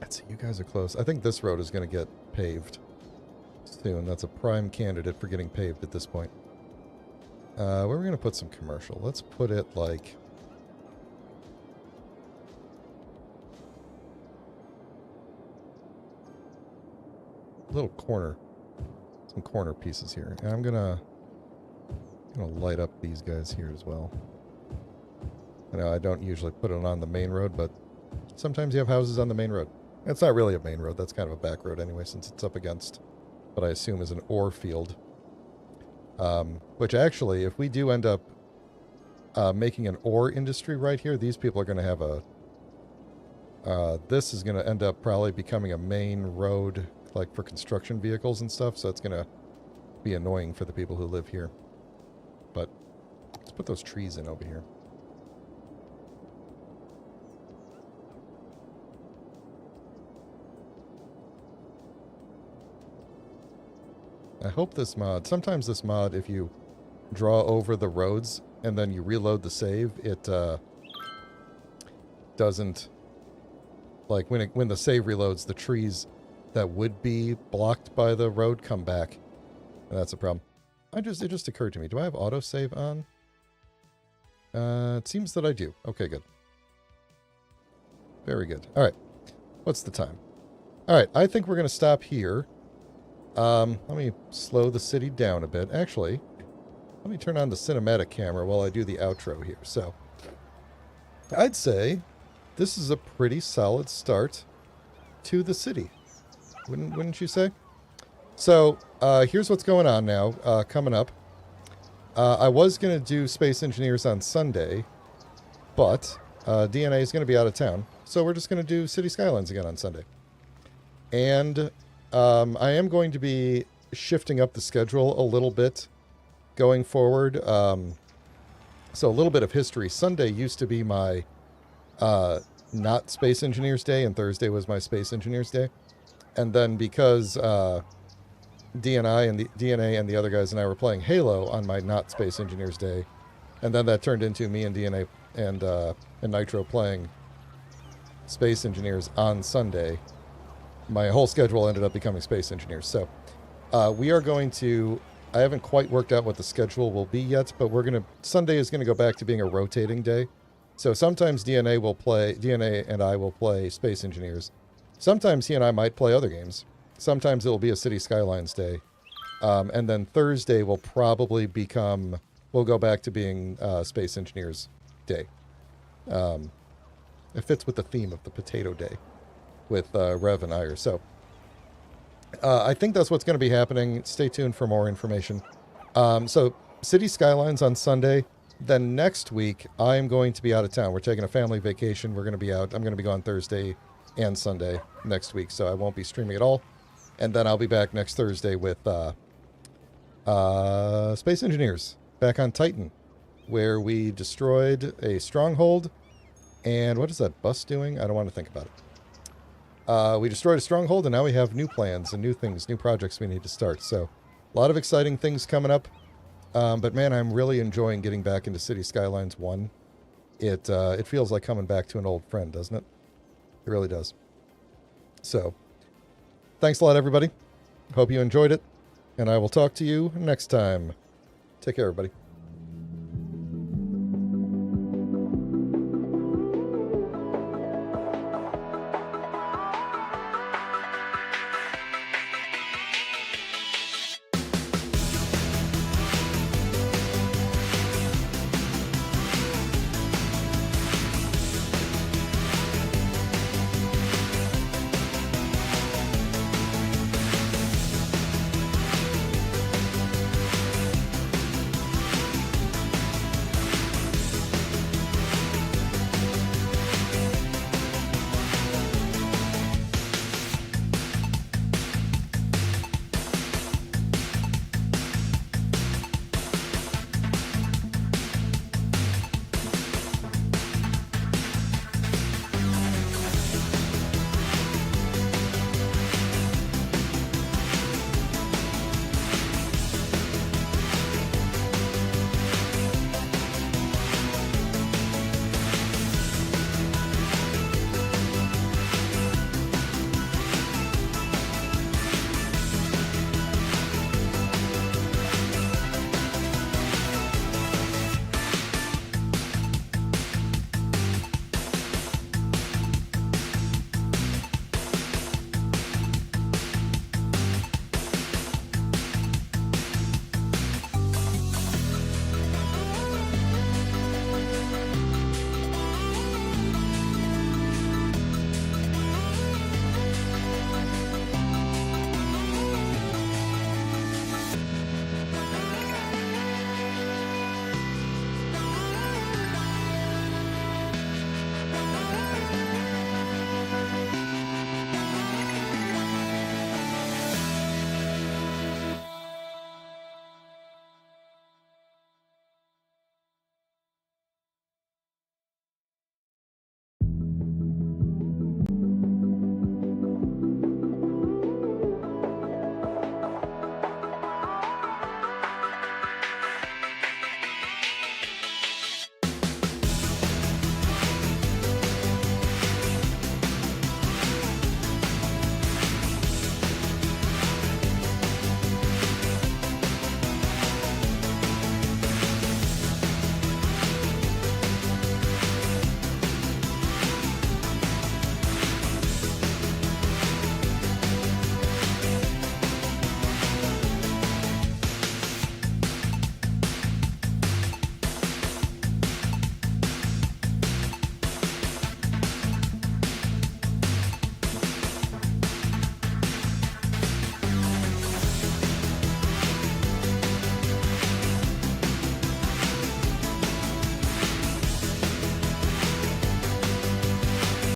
Let's see, you guys are close. I think this road is going to get paved soon. That's a prime candidate for getting paved at this point. Where are we going to put some commercial? Let's put it like... little corner. Some corner pieces here. And I'm gonna light up these guys here as well. I know I don't usually put it on the main road, but Sometimes you have houses on the main road. It's not really a main road. That's kind of a back road anyway, since it's up against what I assume is an ore field. Which actually, if we do end up making an ore industry right here, these people are going to have a... this is going to end up probably becoming a main road, like for construction vehicles and stuff, so it's going to be annoying for the people who live here. But let's put those trees in over here. I hope this mod... Sometimes this mod, if you draw over the roads and then you reload the save, it doesn't... Like, when the save reloads, the trees that would be blocked by the road come back. And that's a problem. It just occurred to me. Do I have autosave on? It seems that I do. Okay, good. Very good. All right. What's the time? All right, I think we're going to stop here. Let me slow the city down a bit. Actually, let me turn on the cinematic camera while I do the outro here. So, I'd say this is a pretty solid start to the city. Wouldn't you say? So, here's what's going on now, coming up. I was going to do Space Engineers on Sunday, but DNA is going to be out of town. So we're just going to do City Skylines again on Sunday. And I am going to be shifting up the schedule a little bit going forward. So a little bit of history. Sunday used to be my not Space Engineers Day, and Thursday was my Space Engineers Day. And then because DNA and the other guys and I were playing Halo on my not Space Engineers Day, and then that turned into me and DNA and Nitro playing Space Engineers on Sunday. My whole schedule ended up becoming Space Engineers. So we are going to... I haven't quite worked out what the schedule will be yet, but Sunday is going to go back to being a rotating day. So sometimes DNA and I will play Space Engineers. Sometimes he and I might play other games. Sometimes it will be a City Skylines day. And then Thursday will probably we'll go back to being Space Engineers day. It fits with the theme of the Potato Day with Rev and Ire. So I think that's what's going to be happening. Stay tuned for more information. So City Skylines on Sunday. Then next week, I'm going to be out of town. We're taking a family vacation. We're going to be out. I'm going to be gone Thursday and Sunday next week, so I won't be streaming at all. And then I'll be back next Thursday with Space Engineers back on Titan, where we destroyed a stronghold. And what is that bus doing? I don't want to think about it. We destroyed a stronghold, and now we have new plans and new things, new projects we need to start. So a lot of exciting things coming up. But man, I'm really enjoying getting back into City Skylines 1. It feels like coming back to an old friend, doesn't it? It really does. So, thanks a lot, everybody. Hope you enjoyed it, and I will talk to you next time. Take care, everybody.